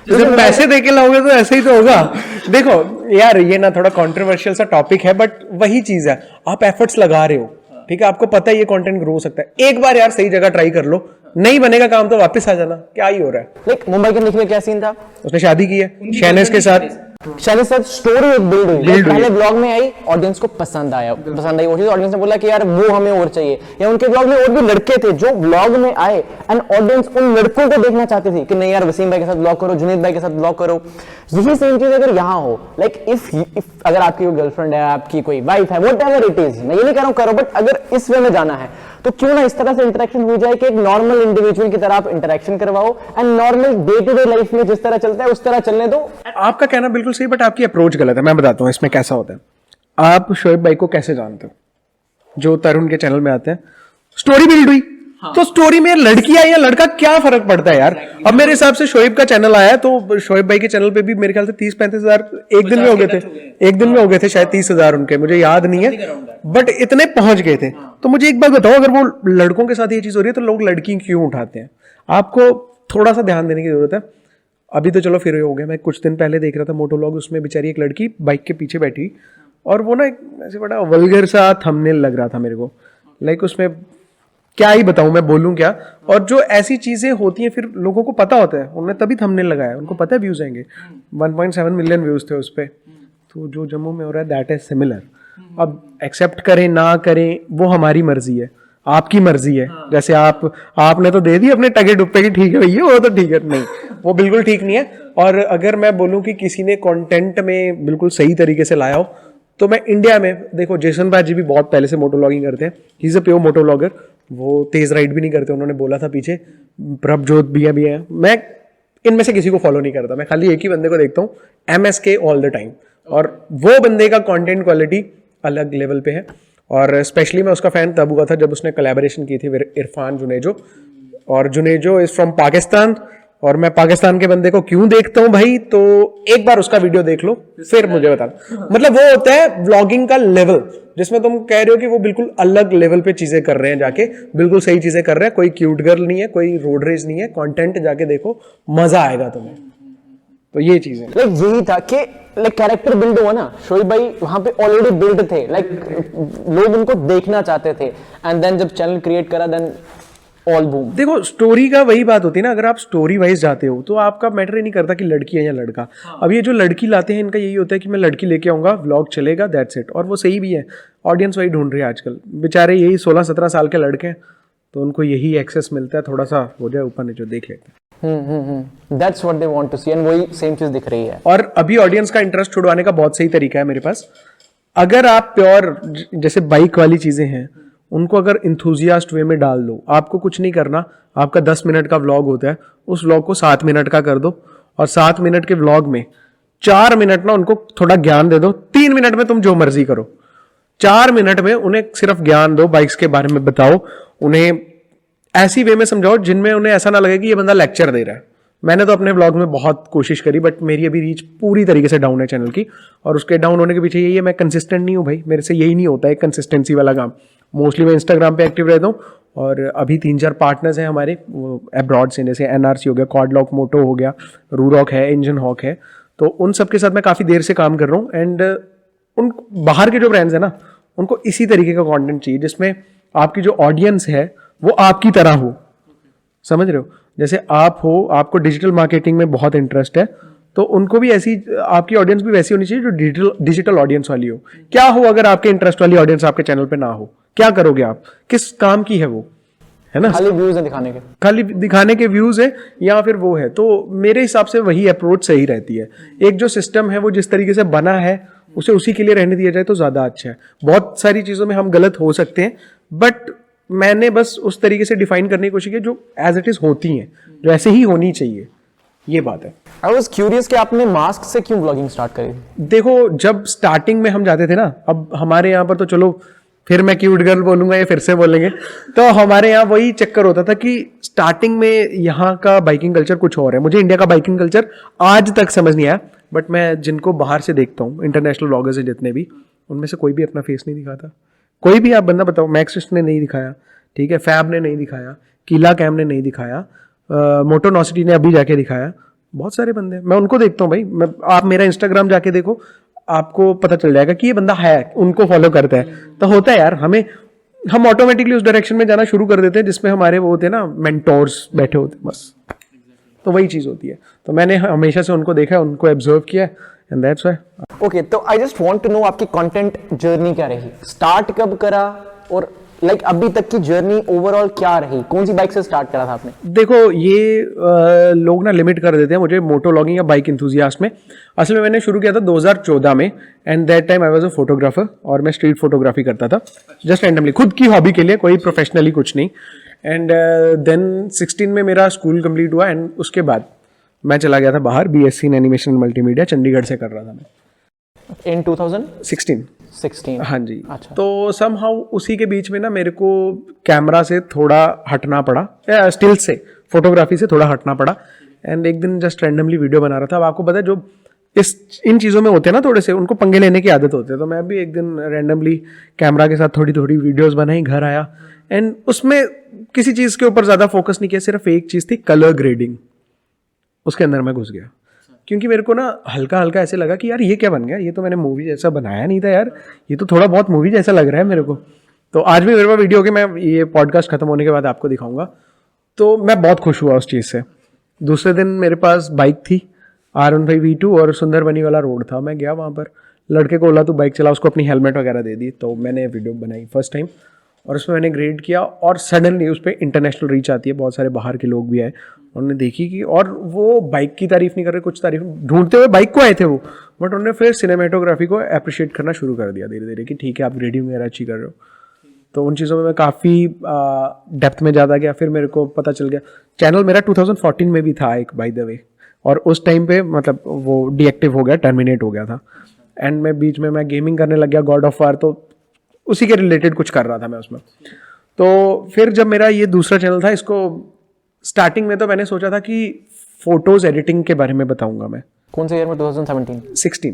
S2: जब पैसे देके लाओगे तो ऐसे ही तो होगा। देखो यार, ये ना थोड़ा कंट्रोवर्शियल सा टॉपिक है, बट वही चीज है, आप एफर्ट्स लगा रहे हो, ठीक है, आपको पता है ये कंटेंट ग्रो हो सकता है, एक बार यार सही जगह ट्राई कर लो, नहीं बनेगा काम तो वापस आ जाना, क्या ही हो रहा है।
S1: लाइक मुंबई के निखिल में क्या सीन था,
S2: उसने शादी की है शहनाज के साथ,
S1: शायद सर स्टोरी एक बिल्ड हुई, पहले ब्लॉग में आई, ऑडियंस को पसंद आई, वो चीज ऑडियंस ने बोला कि यार वो हमें और चाहिए, या उनके ब्लॉग में और भी लड़के थे जो ब्लॉग में आए एंड ऑडियंस उन लड़कों को देखना चाहती थी कि नहीं यार वसीम भाई के साथ ब्लॉग करो, जुनेद भाई के साथ ब्लॉग करो। यही सेम चीज अगर यहाँ हो, लाइक इफ अगर आपकी कोई गर्लफ्रेंड है, आपकी कोई वाइफ है, व्हाटएवर इट इज, मैं ये नहीं कह रहा हूँ करो, बट अगर इस वे में जाना है तो क्यों ना इस तरह से इंटरेक्शन हो जाए कि एक नॉर्मल इंडिविजुअल की तरह आप इंटरेक्शन करवाओ and normal day to day life में जिस तरह चलता है उस तरह चलने दो।
S2: आपका कहना बिल्कुल सही, बट आपकी अप्रोच गलत है। मैं बताता हूँ इसमें कैसा होता है। आप शोएब भाई को कैसे जानते हो? जो तरुण के चैनल में आते हैं, स्टोरी बिल्ड हुई, तो स्टोरी में लड़की आई या लड़का क्या फर्क पड़ता है यार। अब मेरे हिसाब से शोएब का चैनल आया तो शोएब भाई के चैनल पे भी मेरे ख्याल से 30-35 हजार एक दिन में हो गए थे, एक दिन में हो गए थे शायद 30 हजार उनके, मुझे याद नहीं है, बट इतने पहुंच गए थे। तो मुझे एक बात बताओ, अगर वो लड़कों के साथ ये चीज हो रही है तो लोग लड़की क्यों उठाते हैं? आपको थोड़ा सा ध्यान देने की जरूरत है। अभी तो चलो फिर हो गया, मैं कुछ दिन पहले देख रहा था मोटो व्लॉग, उसमें बेचारी एक लड़की बाइक के पीछे बैठी और वो ना ऐसे बड़ा वल्गर सा थंबनेल लग रहा था मेरे को, लाइक उसमें क्या ही बताऊं, मैं बोलूं क्या। और जो ऐसी चीजें होती हैं फिर लोगों को पता होता है, उन्होंने तभी थंबनेल लगाया, उनको पता है व्यूज आएंगे। 1.7 मिलियन व्यूज थे उस पर। तो जो जम्मू में हो रहा है दैट इज सिमिलर। अब एक्सेप्ट करें ना करें वो हमारी मर्जी है। आपकी मर्जी है। जैसे आपने तो दे दी अपने टगे डुप्पे की, ठीक है भैया वो तो ठीक है, नहीं वो बिल्कुल ठीक नहीं है। और अगर मैं बोलूं कि किसी ने कंटेंट में बिल्कुल सही तरीके से लाया हो, तो मैं इंडिया में देखो जेसन भाई जी भी बहुत पहले से मोटो व्लॉगिंग करते हैं, he is a pure motto vlogger. वो तेज राइड भी नहीं करते, उन्होंने बोला था पीछे। प्रभजोत भैया भी है। मैं इनमें से किसी को फॉलो नहीं करता, मैं खाली एक ही बंदे को देखता हूँ, MSK ऑल द टाइम, और वो बंदे का कंटेंट क्वालिटी अलग लेवल पे है। और स्पेशली मैं उसका फैन तब हुआ था जब उसने कोलैबोरेशन की थी इरफान जुनेजो, और जुनेजो इज फ्रॉम पाकिस्तान। और मैं पाकिस्तान के बंदे को क्यों देखता हूं भाई, तो एक बार उसका वीडियो देख लो फिर मुझे बताना। मतलब वो होता है व्लॉगिंग का लेवल, जिसमें तुम कह रहे हो कि वो बिल्कुल अलग लेवल पे चीजें कर रहे हैं, जाके बिल्कुल सही चीजें कर रहे हैं। कोई क्यूट गर्ल नहीं है, कोई रोड रेज नहीं है, कंटेंट जाके देखो, मजा आएगा तुम्हें। तो ये चीजें
S1: लाइक यही था कि लाइक कैरेक्टर बिल्ड हुआ ना, शोएब भाई वहां पे ऑलरेडी बिल्ड थे, लाइक लोग उनको देखना चाहते थे, एंड देन जब चैनल क्रिएट करा देन ऑल बूम।
S2: देखो स्टोरी का वही बात होती है ना, अगर आप स्टोरी वाइज जाते हो तो आपका मैटर ही नहीं करता कि लड़की है या लड़का। अब ये जो लड़की लाते हैं इनका यही होता है कि मैं लड़की लेके आऊंगा, व्लॉग चलेगा, दैट्स इट। और वो सही भी है, ऑडियंस वही ढूंढ रही है आजकल। बेचारे यही 16-17 साल के लड़के हैं, तो उनको यही एक्सेस मिलता है, थोड़ा सा हो जाए ऊपर नीचे देख लेते हैं।
S1: That's what they want to see, and वही सेम चीज दिख रही है।
S2: और अभी ऑडियंस का इंटरेस्ट छुड़वाने का बहुत सही तरीका है मेरे पास। अगर आप प्योर जैसे बाइक वाली चीजें हैं उनको अगर इंथुजियास्ट वे में डाल दो, आपको कुछ नहीं करना, आपका 10 मिनट का व्लॉग होता है, उस व्लॉग को 7 मिनट का कर दो, और 7 मिनट के व्लॉग में 4 मिनट ना उनको थोड़ा ज्ञान दे दो। 3 मिनट में तुम जो मर्जी करो, 4 मिनट में उन्हें सिर्फ ज्ञान दो, बाइक्स के बारे में बताओ, उन्हें ऐसी वे में समझाओ जिनमें उन्हें ऐसा ना लगे कि ये बंदा लेक्चर दे रहा है। मैंने तो अपने व्लॉग में बहुत कोशिश करी, बट मेरी अभी रीच पूरी तरीके से डाउन है चैनल की, और उसके डाउन होने के पीछे यही है, मैं कंसिस्टेंट नहीं हूँ भाई, मेरे से यही नहीं होता है कंसिस्टेंसी वाला काम। मोस्टली मैं इंस्टाग्राम पे एक्टिव रहता हूँ, और अभी 3-4 पार्टनर्स हैं हमारे अब्रॉड से, जैसे NRC हो गया, कॉडलॉक मोटो हो गया, रूरॉक है, इंजन हॉक है, तो उन सब के साथ मैं काफ़ी देर से काम कर रहा हूँ। एंड उन बाहर के जो ब्रांड्स हैं ना, उनको इसी तरीके का कंटेंट चाहिए जिसमें आपकी जो ऑडियंस है वो आपकी तरह हो, समझ रहे हो? जैसे आप हो, आपको डिजिटल मार्केटिंग में बहुत इंटरेस्ट है, तो उनको भी ऐसी, आपकी ऑडियंस भी वैसी होनी चाहिए जो डिजिटल ऑडियंस वाली हो। क्या हो अगर आपके इंटरेस्ट वाली ऑडियंस आपके चैनल पे ना हो, क्या करोगे आप? किस काम की है वो, है ना?
S1: खाली व्यूज है दिखाने के,
S2: खाली दिखाने के व्यूज है, या फिर वो है। तो मेरे हिसाब से वही अप्रोच सही रहती है। एक जो सिस्टम है वो जिस तरीके से बना है उसे उसी के लिए रहने दिया जाए तो ज्यादा अच्छा है। बहुत सारी चीजों में हम गलत हो सकते हैं, बट मैंने बस उस तरीके से डिफाइन करने की कोशिश की जो एज इट इज होती हैं, जो ऐसे ही होनी चाहिए, ये बात है।
S1: आई वाज क्यूरियस कि आपने मास्क से क्यों व्लॉगिंग स्टार्ट करी?
S2: देखो जब स्टार्टिंग में हम जाते थे ना, अब हमारे यहाँ पर तो चलो फिर मैं क्यूट गर्ल बोलूंगा या फिर से बोलेंगे, तो हमारे यहाँ वही चक्कर होता था कि स्टार्टिंग में यहाँ का बाइकिंग कल्चर कुछ और है। मुझे इंडिया का बाइकिंग कल्चर आज तक समझ नहीं आया, बट मैं जिनको बाहर से देखता हूँ, इंटरनेशनल व्लॉगर्स हैं जितने भी, उनमें से कोई भी अपना फेस नहीं दिखाता। कोई भी आप बंदा बताओ, मैक्सिस्ट ने नहीं दिखाया, ठीक है, फैब ने नहीं दिखाया, कीला कैम ने नहीं दिखाया, मोटोनॉसिटी ने अभी जाके दिखाया। बहुत सारे बंदे मैं उनको देखता हूँ भाई, आप मेरा इंस्टाग्राम जाके देखो, आपको पता चल जाएगा कि ये बंदा है, उनको फॉलो करता है। तो होता है यार, हम ऑटोमेटिकली उस डायरेक्शन में जाना शुरू कर देते हैं जिसमें हमारे वो होते हैं ना मेंटोर्स बैठे होते हैं, बस। तो वही चीज़ होती है। तो मैंने हमेशा से उनको देखा है, उनको ऑब्जर्व किया है, एंड दैट्स व्हाई।
S1: ओके, तो I just want to know आपकी कंटेंट जर्नी क्या रही, स्टार्ट कब करा, और लाइक अभी तक की जर्नी ओवरऑल क्या रही, कौन सी बाइक से स्टार्ट करा था आपने?
S2: देखो ये लोग ना लिमिट कर देते हैं मुझे मोटो व्लॉगिंग या बाइक इंथुजियास्ट में। असल में मैंने शुरू किया था 2014 में, and that time I was a photographer, और मैं स्ट्रीट फोटोग्राफी करता था जस्ट रैंडमली, खुद की हॉबी के लिए, कोई प्रोफेशनली कुछ नहीं। एंड देन 16 में मेरा स्कूल कंप्लीट हुआ, एंड उसके बाद मैं चला गया था बाहर, BSc इन एनिमेशन मल्टीमीडिया चंडीगढ़ से कर रहा था मैं
S1: इन 2016।
S2: हाँ जी।
S1: अच्छा।
S2: तो समहाउ उसी के बीच में ना मेरे को कैमरा से थोड़ा हटना पड़ा, या स्टिल से, फोटोग्राफी से थोड़ा हटना पड़ा। एंड एक दिन जस्ट रैंडमली वीडियो बना रहा था। अब आपको पता है जो इन चीज़ों में होते हैं ना, थोड़े से उनको पंगे लेने की आदत होती है। तो मैं भी एक दिन रैंडमली कैमरा के साथ थोड़ी थोड़ी वीडियोस बनाई, घर आया, एंड उसमें किसी चीज़ के ऊपर ज़्यादा फोकस नहीं किया, सिर्फ एक चीज़ थी, कलर ग्रेडिंग। उसके अंदर मैं घुस गया, क्योंकि मेरे को ना हल्का हल्का ऐसे लगा कि यार ये क्या बन गया, ये तो मैंने मूवी जैसा बनाया नहीं था यार, ये तो थोड़ा बहुत मूवी जैसा लग रहा है मेरे को। तो आज भी मेरे पास वीडियो के, मैं ये पॉडकास्ट खत्म होने के बाद आपको दिखाऊंगा। तो मैं बहुत खुश हुआ उस चीज़ से। दूसरे दिन मेरे पास बाइक थी, R15 V2, और सुंदरबनी वाला रोड था। मैं गया वहाँ पर, लड़के को बोला तू बाइक चला, उसको अपनी हेलमेट वगैरह दे दी, तो मैंने वीडियो बनाई फर्स्ट टाइम। और उसमें मैंने ग्रेड किया और सडनली उस पर इंटरनेशनल रीच आती है, बहुत सारे बाहर के लोग भी आए, उन्होंने देखी कि, और वो बाइक की तारीफ नहीं कर रहे, कुछ तारीफ ढूंढते हुए बाइक को आए थे वो, बट उन्होंने फिर सिनेमेटोग्राफी को अप्रिशिएट करना शुरू कर दिया धीरे धीरे कि ठीक है आप ग्रेडिंग वगैरह अच्छी कर रहे हो। तो उन चीज़ों में मैं काफ़ी डेप्थ में ज़्यादा गया। फिर मेरे को पता चल गया, चैनल मेरा 2014 में भी था एक बाय द वे, और उस टाइम पे मतलब वो डीएक्टिव हो गया, टर्मिनेट हो गया था, एंड मैं बीच में मैं गेमिंग करने लग गया गॉड ऑफ वार, तो उसी के रिलेटेड कुछ कर रहा था मैं उसमें। तो फिर जब मेरा ये दूसरा चैनल था, इसको स्टार्टिंग में तो मैंने सोचा था कि फोटोज एडिटिंग के बारे में बताऊंगा मैं।
S1: कौन से ईयर में? 2017
S2: 16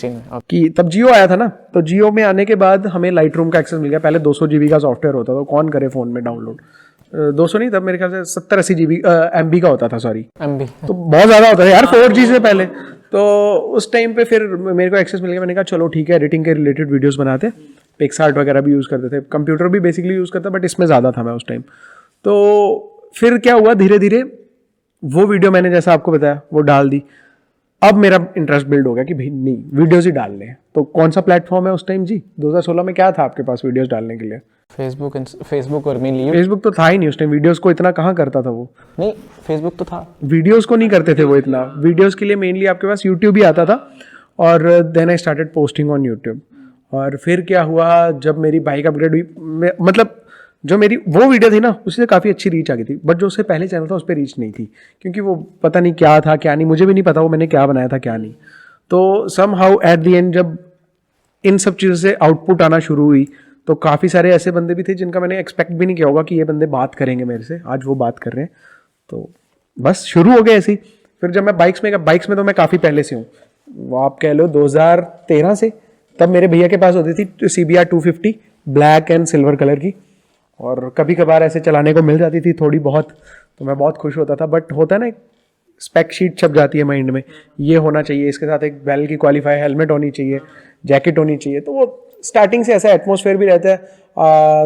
S1: में। Okay.
S2: कि तब जियो आया था ना, तो जियो में आने के बाद हमें लाइट रूम का एक्सेस मिल गया। पहले 200 GB का सॉफ्टवेयर होता था, कौन करे फ़ोन में डाउनलोड, 200 नहीं, तब मेरे ख्याल से 70-80 GB MB का होता था, सॉरी
S1: MB
S2: तो बहुत ज़्यादा होता था यार 4G से पहले। तो उस टाइम पे फिर मेरे को एक्सेस मिल गया, मैंने कहा चलो ठीक है एडिटिंग के रिलेटेड वीडियोज़ बनाते, पिक्सआर्ट वगैरह भी यूज़ करते थे, कंप्यूटर भी बेसिकली यूज़ करता, बट इसमें ज़्यादा था मैं उस टाइम। तो फिर क्या हुआ, धीरे धीरे वो वीडियो मैंने जैसा आपको बताया वो डाल दी। अब मेरा इंटरेस्ट बिल्ड हो गया कि भाई नहीं, वीडियोस ही डालने हैं। तो कौन सा प्लेटफॉर्म है उस टाइम जी 2016 में, क्या था आपके पास वीडियोस डालने के लिए?
S1: फेसबुक और मेनली
S2: फेसबुक तो था ही नहीं उस टाइम, वीडियोस को इतना कहाँ करता था वो।
S1: नहीं, फेसबुक तो था,
S2: वीडियोस को नहीं करते थे वो इतना, वीडियोस के लिए मेनली आपके पास यूट्यूब ही आता था, और then I started posting on YouTube. और फिर क्या हुआ, जब मेरी बाइक अपग्रेड हुई, मतलब जो मेरी वो वीडियो थी ना, उससे काफ़ी अच्छी रीच आ गई थी, बट जो उससे पहले चैनल था उस पर रीच नहीं थी, क्योंकि वो पता नहीं क्या था क्या नहीं, मुझे भी नहीं पता वो मैंने क्या बनाया था क्या नहीं। तो somehow at the end जब इन सब चीज़ों से आउटपुट आना शुरू हुई, तो काफ़ी सारे ऐसे बंदे भी थे जिनका मैंने एक्सपेक्ट भी नहीं किया होगा कि ये बंदे बात करेंगे मेरे से, आज वो बात कर रहे हैं। तो बस शुरू हो गया ऐसे ही। फिर जब मैं बाइक्स में तो मैं काफ़ी पहले से हूँ, वो आप कह लो 2013 से। तब मेरे भैया के पास होती थी CBR 250 black and silver colour की, और कभी कभार ऐसे चलाने को मिल जाती थी थोड़ी बहुत, तो मैं बहुत खुश होता था। बट होता है ना, स्पेक शीट छप जाती है माइंड में, ये होना चाहिए, इसके साथ एक वेल की क्वालिफाई हेलमेट होनी चाहिए, जैकेट होनी चाहिए। तो वो स्टार्टिंग से ऐसा एटमॉस्फेयर भी रहता है,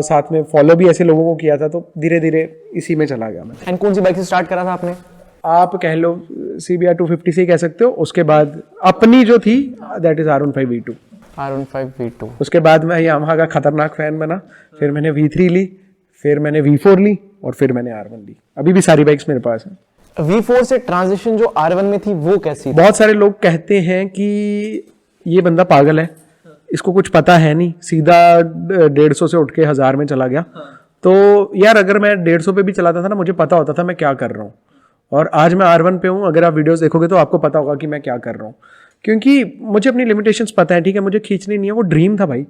S2: साथ में फॉलो भी ऐसे लोगों को किया था, तो धीरे धीरे इसी में चला गया मैं।
S1: एंड कौन सी बाइक से स्टार्ट करा था आपने?
S2: आप कह लो CBR 250 से ही कह सकते हो। उसके बाद अपनी जो थी that is R15 V2।
S1: R15 V2।
S2: उसके बाद मैं यामाहा का खतरनाक फैन बना, फिर मैंने V3 ली, फिर मैंने V4 ली, और फिर मैंने R1 ली। अभी भी सारी बाइक्स मेरे पास हैं।
S1: V4 से ट्रांजिशन जो R1 में थी वो कैसी थी?
S2: बहुत सारे लोग कहते हैं कि ये बंदा पागल है, इसको कुछ पता है नहीं, सीधा 150 से उठ के 1000 में चला गया। तो यार अगर मैं 150 पे भी चलाता था ना, मुझे पता होता था मैं क्या कर रहा हूँ, और आज मैं R1 पे हूँ। अगर आप वीडियोस देखोगे तो आपको पता होगा कि मैं क्या कर रहा हूँ, क्योंकि मुझे अपनी लिमिटेशंस पता है। ठीक है, मुझे खींचनी नहीं है, वो ड्रीम था भाई।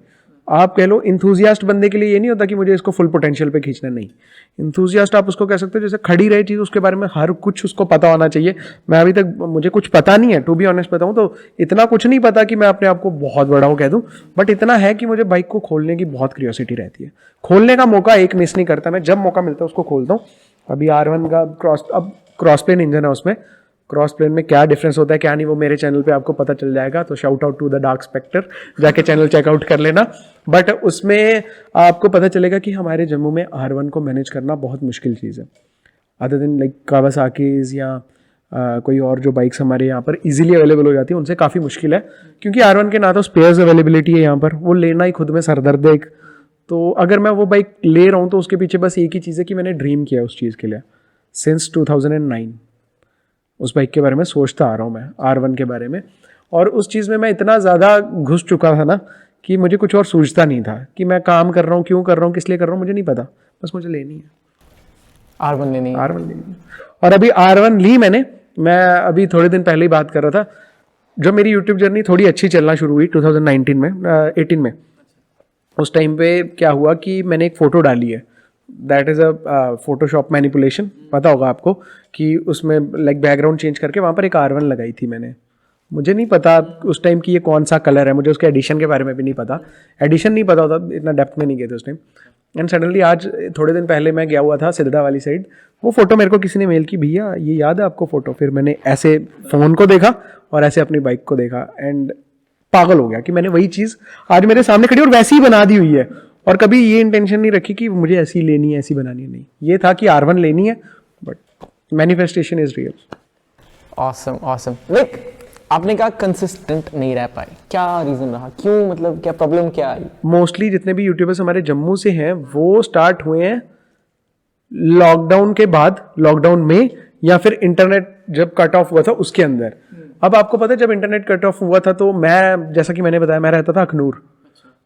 S2: आप कह लो इंथुजियास्ट बंदे के लिए ये नहीं होता कि मुझे इसको फुल पोटेंशियल पे खींचना, नहीं। इंथुजियास्ट आप उसको कह सकते हो जैसे खड़ी रही चीज़, उसके बारे में हर कुछ उसको पता होना चाहिए। मैं अभी तक मुझे कुछ पता नहीं है, टू बी ऑनेस्ट बताऊँ तो इतना कुछ नहीं पता कि मैं अपने आप को बहुत बड़ा हूँ कह दूँ, बट इतना है कि मुझे बाइक को खोलने की बहुत क्यूरियोसिटी रहती है। खोलने का मौका एक मिस नहीं करता मैं, जब मौका मिलता है उसको खोलता हूँ। अभी R1 का क्रॉस प्लेन इंजन है, उसमें क्रॉस प्लेन में क्या डिफरेंस होता है क्या नहीं, वो मेरे चैनल पे आपको पता चल जाएगा। तो shout out to the Dark Spectre, जाके चैनल चेकआउट कर लेना। बट उसमें आपको पता चलेगा कि हमारे जम्मू में R1 को मैनेज करना बहुत मुश्किल चीज़ है। अदर दिन लाइक कावासाकीज या कोई और जो बाइक्स हमारे यहाँ पर इजीली अवेलेबल हो जाती है, उनसे काफ़ी मुश्किल है, क्योंकि R1 के ना तो स्पेयर्स अवेलेबिलिटी है यहाँ पर, वो लेना ही खुद में सरदर्द है एक। तो अगर मैं वो बाइक ले रहा हूँ तो उसके पीछे बस एक ही चीज़ है कि मैंने ड्रीम किया उस चीज़ के लिए सिंस 2009। उस बाइक के बारे में सोचता आ रहा हूँ मैं, R1 के बारे में, और उस चीज़ में मैं इतना ज़्यादा घुस चुका था ना कि मुझे कुछ और सूझता नहीं था कि मैं काम कर रहा हूँ, क्यों कर रहा हूँ, किस लिए कर रहा हूँ, मुझे नहीं पता, बस मुझे लेनी है
S1: R1 लेनी है।
S2: R1 लेनी है। और अभी R1 ली मैंने, मैं अभी थोड़े दिन पहले ही बात कर रहा था, जब मेरी यूट्यूब जर्नी थोड़ी अच्छी चलना शुरू हुई 2019 में 18 में, उस टाइम पे क्या हुआ कि मैंने एक फ़ोटो डाली है, that is a Photoshop manipulation, पता होगा आपको, कि उसमें लाइक बैकग्राउंड चेंज करके वहाँ पर एक R1 लगाई थी मैंने। मुझे नहीं पता उस टाइम की ये कौन सा कलर है, मुझे उसके एडिशन के बारे में भी नहीं पता, एडिशन नहीं पता होता, इतना डेप्थ में नहीं गए थे उस टाइम। एंड सडनली आज थोड़े दिन पहले मैं गया हुआ था सिद्धा वाली साइड, वो फ़ोटो मेरे को किसी ने मेल की, भैया ये याद है आपको फ़ोटो? फिर मैंने ऐसे फ़ोन को देखा और ऐसे अपनी बाइक को देखा, एंड पागल हो गया कि मैंने वही चीज़ आज मेरे सामने खड़ी और वैसी ही बना दी हुई है। और कभी ये इंटेंशन नहीं रखी कि मुझे ऐसी लेनी है, ऐसी बनानी है, नहीं, ये था कि R1 लेनी है, but manifestation is real.
S1: Awesome awesome. Like आपने कहा कंसिस्टेंट नहीं रह पाए, क्या रीजन रहा, क्यों, मतलब क्या प्रॉब्लम क्या आई?
S2: मोस्टली जितने भी यूट्यूबर्स हमारे जम्मू से हैं वो स्टार्ट हुए हैं लॉकडाउन के बाद, लॉकडाउन में, या फिर इंटरनेट जब कट ऑफ हुआ था उसके अंदर। अब आपको पता है जब इंटरनेट कट ऑफ हुआ था तो मैं, जैसा कि मैंने बताया, मैं रहता था अखनूर।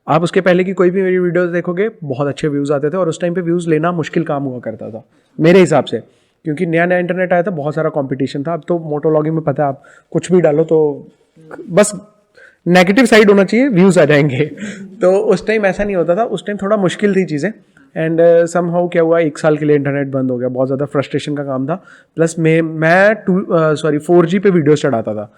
S2: आप उसके पहले की कोई भी मेरी वीडियोस देखोगे बहुत अच्छे व्यूज़ आते थे, और उस टाइम पे व्यूज़ लेना मुश्किल काम हुआ करता था मेरे हिसाब से, क्योंकि नया नया इंटरनेट आया था, बहुत सारा कंपटीशन था। अब तो मोटो व्लॉगिंग में पता है आप कुछ भी डालो तो बस नेगेटिव साइड होना चाहिए, व्यूज़ आ जाएंगे। तो उस टाइम ऐसा नहीं होता था, उस टाइम थोड़ा मुश्किल थी चीज़ें। एंड समहाउ क्या हुआ, 1 साल के लिए इंटरनेट बंद हो गया, बहुत ज़्यादा फ्रस्ट्रेशन का काम था। प्लस मैं 4G पे वीडियोस चढ़ाता था,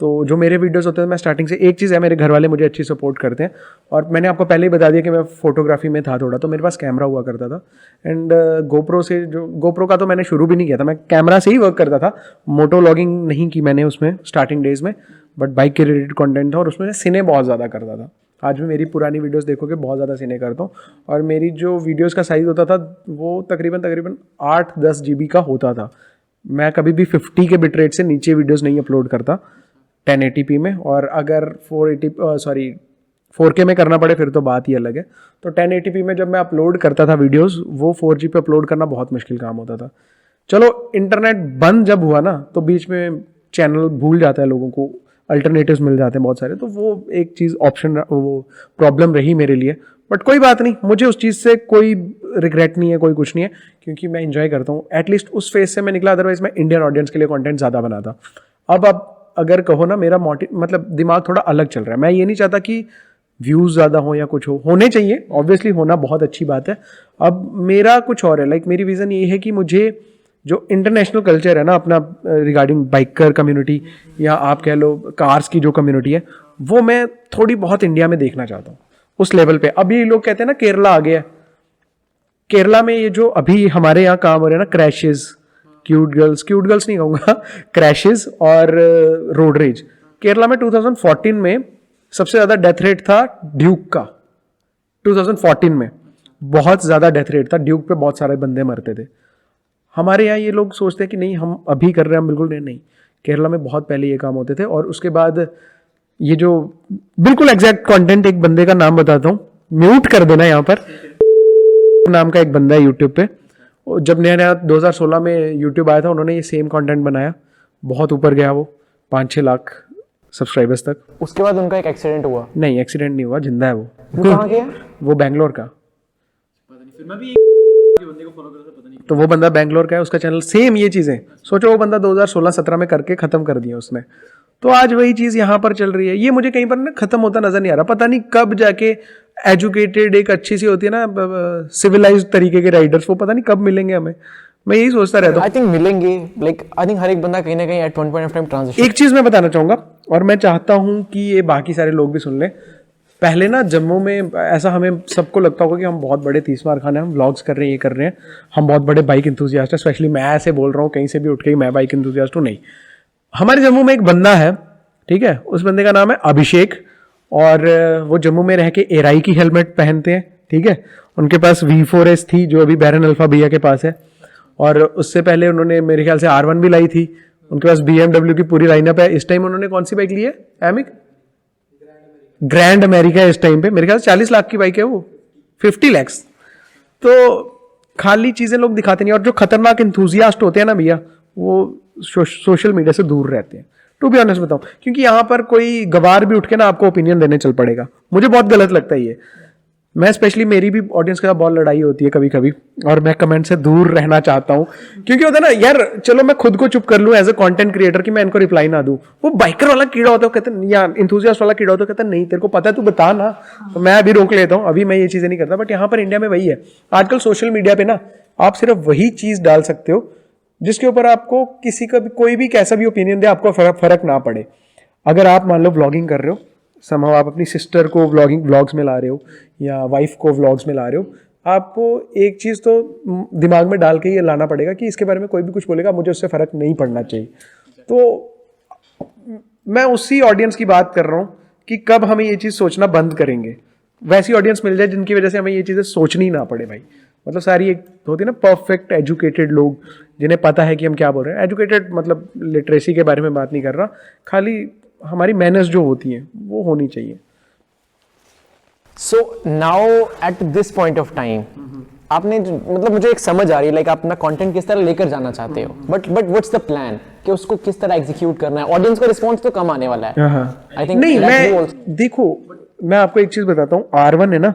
S2: तो जो मेरे वीडियोस होते थे, मैं स्टार्टिंग से, एक चीज़ है, मेरे घर वाले मुझे अच्छी सपोर्ट करते हैं, और मैंने आपको पहले ही बता दिया कि मैं फोटोग्राफी में था थोड़ा, तो मेरे पास कैमरा हुआ करता था। एंड गोप्रो का तो मैंने शुरू भी नहीं किया था, मैं कैमरा से ही वर्क करता था। मोटो व्लॉगिंग नहीं की मैंने उसमें स्टार्टिंग डेज में, बट बाइक के रिलेटेड कंटेंट था, और उसमें सिने बहुत ज़्यादा करता था। आज भी मेरी पुरानी वीडियोस देखोगे बहुत ज़्यादा सिने करता हूँ, और मेरी जो वीडियोस का साइज़ होता था वो तकरीबन 8-10 GB का होता था। मैं कभी भी 50 के बिट रेट से नीचे वीडियोस नहीं अपलोड करता 1080p में, और अगर 4K में करना पड़े फिर तो बात ही अलग है। तो 1080p में जब मैं अपलोड करता था वीडियोस, वो 4G पे अपलोड करना बहुत मुश्किल काम होता था। चलो इंटरनेट बंद जब हुआ ना, तो बीच में चैनल भूल जाता है लोगों को, अल्टरनेटिव्स मिल जाते हैं बहुत सारे, तो वो एक चीज़ ऑप्शन, वो प्रॉब्लम रही मेरे लिए। बट कोई बात नहीं, मुझे उस चीज़ से कोई रिग्रेट नहीं है, कोई कुछ नहीं है, क्योंकि मैं इंजॉय करता हूँ। एटलीस्ट उस फेज से मैं निकला, अदरवाइज मैं इंडियन ऑडियंस के लिए कंटेंट ज़्यादा बनाता। अब अगर कहो ना, मेरा मतलब दिमाग थोड़ा अलग चल रहा है। मैं ये नहीं चाहता कि व्यूज़ ज़्यादा हो या कुछ हो, होने चाहिए, ऑब्वियसली होना बहुत अच्छी बात है। अब मेरा कुछ और है, लाइक मेरी विज़न ये है कि मुझे जो इंटरनेशनल कल्चर है ना अपना, रिगार्डिंग बाइकर कम्युनिटी, या आप कह लो कार्स की जो कम्युनिटी है, वो मैं थोड़ी बहुत इंडिया में देखना चाहता हूँ उस लेवल पे। अभी लोग कहते हैं ना केरला आ गया, केरला में ये जो अभी हमारे यहाँ काम हो रहे हैं ना, क्रैशेस, क्यूट गर्ल्स नहीं कहूँगा, क्रैशेस और रोड रेज, केरला में 2014 में सबसे ज़्यादा डेथ रेट था ड्यूक का। 2014 में बहुत ज़्यादा डेथ रेट था ड्यूक पे, बहुत सारे बंदे मरते थे। हमारे यहाँ ये लोग सोचते हैं कि नहीं हम अभी कर रहे हैं, हम बिल्कुल नहीं, केरला में बहुत पहले ये काम होते थे। और उसके बाद ये जो बिल्कुल एग्जैक्ट कंटेंट, एक बंदे का नाम बताता हूँ, म्यूट कर देना यहाँ पर, नाम का एक बंदा है यूट्यूब पे, जब नया नया 2016 में यूट्यूब आया था, उन्होंने ये सेम कंटेंट बनाया, बहुत ऊपर गया वो, 5-6 लाख सब्सक्राइबर्स तक।
S1: उसके बाद उनका एक एक्सीडेंट हुआ?
S2: नहीं, एक्सीडेंट नहीं हुआ, जिंदा है वो।
S1: कहाँ गया?
S2: वो बैंगलोर का, तो वो बंदा बैंगलोर का है, उसका चैनल सेम ये चीज़ें, सोचो वो बंदा 2016-17 में करके ख़त्म कर दिया उसने। तो आज वही चीज़ यहाँ पर चल रही है। ये मुझे कहीं पर ना ख़त्म होता नज़र नहीं आ रहा, पता नहीं कब जाके एजुकेटेड एक अच्छी सी होती है ना सिविलाइज्ड तरीके के राइडर्स, वो पता नहीं कब मिलेंगे हमें। मैं यही सोचता रहता हूँ।
S1: आई थिंक मिलेंगे, लाइक आई थिंक हर एक बंदा कहीं ना कहीं at one point of time transition.
S2: एक चीज़ मैं बताना चाहूँगा, और मैं चाहता हूँ कि ये बाकी सारे लोग भी सुन लें। पहले ना जम्मू में ऐसा हमें सबको लगता होगा कि हम बहुत बड़े 30 मार खाने, हम व्लॉग्स कर रहे हैं, ये कर रहे हैं, हम बहुत बड़े बाइक इंथुजियास्ट है। स्पेशली मैं ऐसे बोल रहा हूँ कहीं से भी उठ के मैं बाइक इंथुजियास्ट हूँ, नहीं। हमारे जम्मू में एक बंदा है, ठीक है, उस बंदे का नाम है अभिषेक, और वो जम्मू में रह के एराई की हेलमेट पहनते हैं, ठीक है। उनके पास V4S थी जो अभी बैरन अल्फा भैया के पास है, और उससे पहले उन्होंने मेरे ख्याल से R1 भी लाई थी। उनके पास BMW की पूरी लाइनअप है। इस टाइम उन्होंने कौन सी बाइक ली है एमिक? ग्रैंड अमेरिका है इस टाइम पे, मेरे ख्याल से 40 लाख की बाइक है वो, 50 लाख। तो खाली चीज़ें लोग दिखाते नहीं, और जो खतरनाक इंथुजियास्ट होते हैं ना भैया, वो सोशल मीडिया से दूर रहते हैं, टू बी ऑनेस्ट बताऊं, क्योंकि यहाँ पर कोई गवार भी उठ के ना आपको ओपिनियन देने चल पड़ेगा। मुझे बहुत गलत लगता है ये। मैं स्पेशली, मेरी भी ऑडियंस के साथ बहुत लड़ाई होती है कभी कभी, और मैं कमेंट से दूर रहना चाहता हूँ, क्योंकि होता है ना यार, चलो मैं खुद को चुप कर लूँ एज अ कंटेंट क्रिएटर कि मैं इनको रिप्लाई ना दूँ। वो बाइकर वाला कीड़ा होता है, कहते हैं, या इंथुजियास्ट वाला कीड़ा होता है, कहता है नहीं तेरे को पता है, तू बता ना। तो मैं अभी रोक लेता हूँ, अभी मैं ये चीज़ें नहीं करता। बट यहाँ पर इंडिया में वही है, आजकल सोशल मीडिया पे ना आप सिर्फ वही चीज़ डाल सकते हो जिसके ऊपर आपको किसी का भी, कोई भी कैसा भी ओपिनियन दे, आपको फर्क ना पड़े। अगर आप मान लो व्लॉगिंग कर रहे हो, समहाउ आप अपनी सिस्टर को व्लॉग्स में ला रहे हो, या वाइफ को व्लॉग्स में ला रहे हो, आपको एक चीज़ तो दिमाग में डाल के ये लाना पड़ेगा कि इसके बारे में कोई भी कुछ बोलेगा, मुझे उससे फ़र्क नहीं पड़ना चाहिए। तो मैं उसी ऑडियंस की बात कर रहा हूँ कि कब हमें ये चीज़ सोचना बंद करेंगे, वैसी ऑडियंस मिल जाए जिनकी वजह से हमें ये चीज़ें सोचनी ना पड़े भाई। मतलब सारी एक होती है ना परफेक्ट एजुकेटेड लोग, जिन्हें पता है कि हम क्या बोल रहे हैं। एजुकेटेड मतलब लिटरेसी के बारे में बात नहीं कर रहा, खाली हमारी मैनर्स जो होती हैं वो होनी चाहिए।
S1: So now at this point of time आपने मतलब मुझे एक समझ आ रही है, लाइक आप अपना कंटेंट किस तरह लेकर जाना चाहते हो, बट व्हाट्स द प्लान कि उसको किस तरह एग्जीक्यूट करना है? ऑडियंस का रिस्पांस तो कम आने वाला है। आई थिंक
S2: नहीं, मैं देखो मैं आपको एक चीज बताता हूँ, R1 है ना,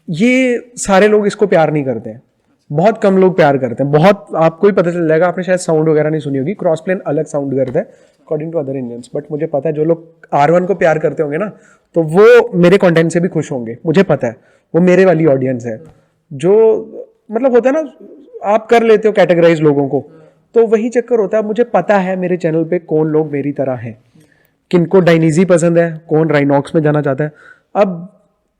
S2: ये सारे लोग इसको प्यार नहीं करते हैं, बहुत कम लोग प्यार करते हैं। बहुत आपको ही पता चल जाएगा, आपने शायद साउंड वगैरह नहीं सुनी होगी, क्रॉस प्लेन अलग साउंड करता है according to other engines, but मुझे पता है जो लोग R1 को प्यार करते होंगे ना, तो वो मेरे कंटेंट से भी खुश होंगे, मुझे पता है वो मेरे वाली ऑडियंस है। जो मतलब होता है ना, आप कर लेते हो कैटेगराइज लोगों को, तो वही चक्कर होता है। मुझे पता है मेरे चैनल पे कौन लोग मेरी तरह हैं, किनको डायनीजी पसंद है, कौन राइनॉक्स में जाना चाहता है। अब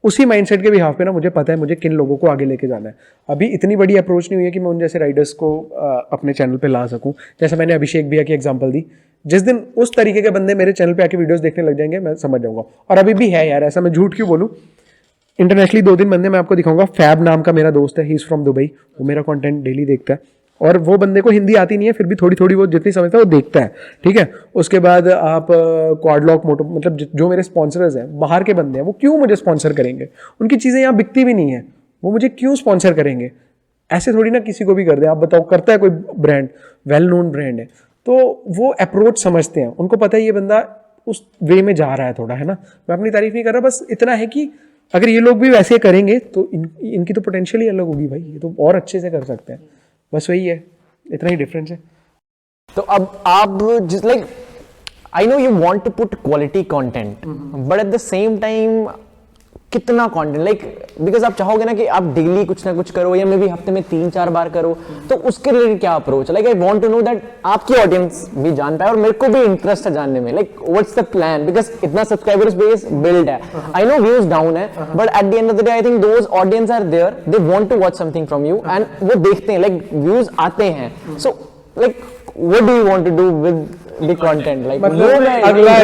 S2: उसी माइंडसेट के बिहाफ पे ना मुझे पता है मुझे किन लोगों को आगे लेके जाना है। अभी इतनी बड़ी अप्रोच नहीं हुई है कि मैं उन जैसे राइडर्स को अपने चैनल पे ला सकूं। जैसे मैंने अभिषेक भैया की एग्जांपल दी, जिस दिन उस तरीके के बंदे मेरे चैनल पे आके वीडियोस देखने लग जाएंगे, मैं समझ जाऊंगा। और अभी भी है यार, ऐसा मैं झूठ क्यों बोलूं, इंटरनेशनली 2 बंदे मैं आपको दिखाऊंगा। फैब नाम का मेरा दोस्त है, ही इज फ्रॉम दुबई, वो मेरा कंटेंट डेली देखता है, और वो बंदे को हिंदी आती नहीं है, फिर भी थोड़ी थोड़ी वो जितनी समझता है वो देखता है, ठीक है। उसके बाद आप क्वाडलॉक मोटो, मतलब जो मेरे स्पॉन्सर्स हैं बाहर के बंदे हैं, वो क्यों मुझे स्पॉन्सर करेंगे? उनकी चीज़ें यहाँ बिकती भी नहीं है, वो मुझे क्यों स्पॉन्सर करेंगे? ऐसे थोड़ी ना किसी को भी कर दे। आप बताओ, करता है कोई ब्रांड, वेल नोन ब्रांड है, तो वो अप्रोच समझते हैं, उनको पता है ये बंदा उस वे में जा रहा है थोड़ा, है ना। मैं अपनी तारीफ नहीं कर रहा, बस इतना है कि अगर ये लोग भी वैसे करेंगे तो इनकी तो पोटेंशियल ही अलग होगी भाई, ये तो और अच्छे से कर सकते हैं। बस वही है, इतना ही डिफरेंस है।
S1: तो अब आप जिस like I know you want to put quality content, but at the same time कितना कंटेंट, लाइक बिकॉज आप चाहोगे ना कि आप डेली कुछ ना कुछ करो, या मे बी हफ्ते में 3-4 बार करो, तो उसके रिलेटेड क्या approach? Like I want to know that आपकी ऑडियंस भी जान पाए और मेरे को भी इंटरेस्ट है जानने में, like what's the plan, because इतना सब्सक्राइबर्स बेस बिल्ड है, आई नो व्यूज डाउन है, but at the end of the day I think those audience are there, they want to watch something from you, and वो देखते हैं, like views आते हैं, so like what do you want to do with the content? Like
S2: अगला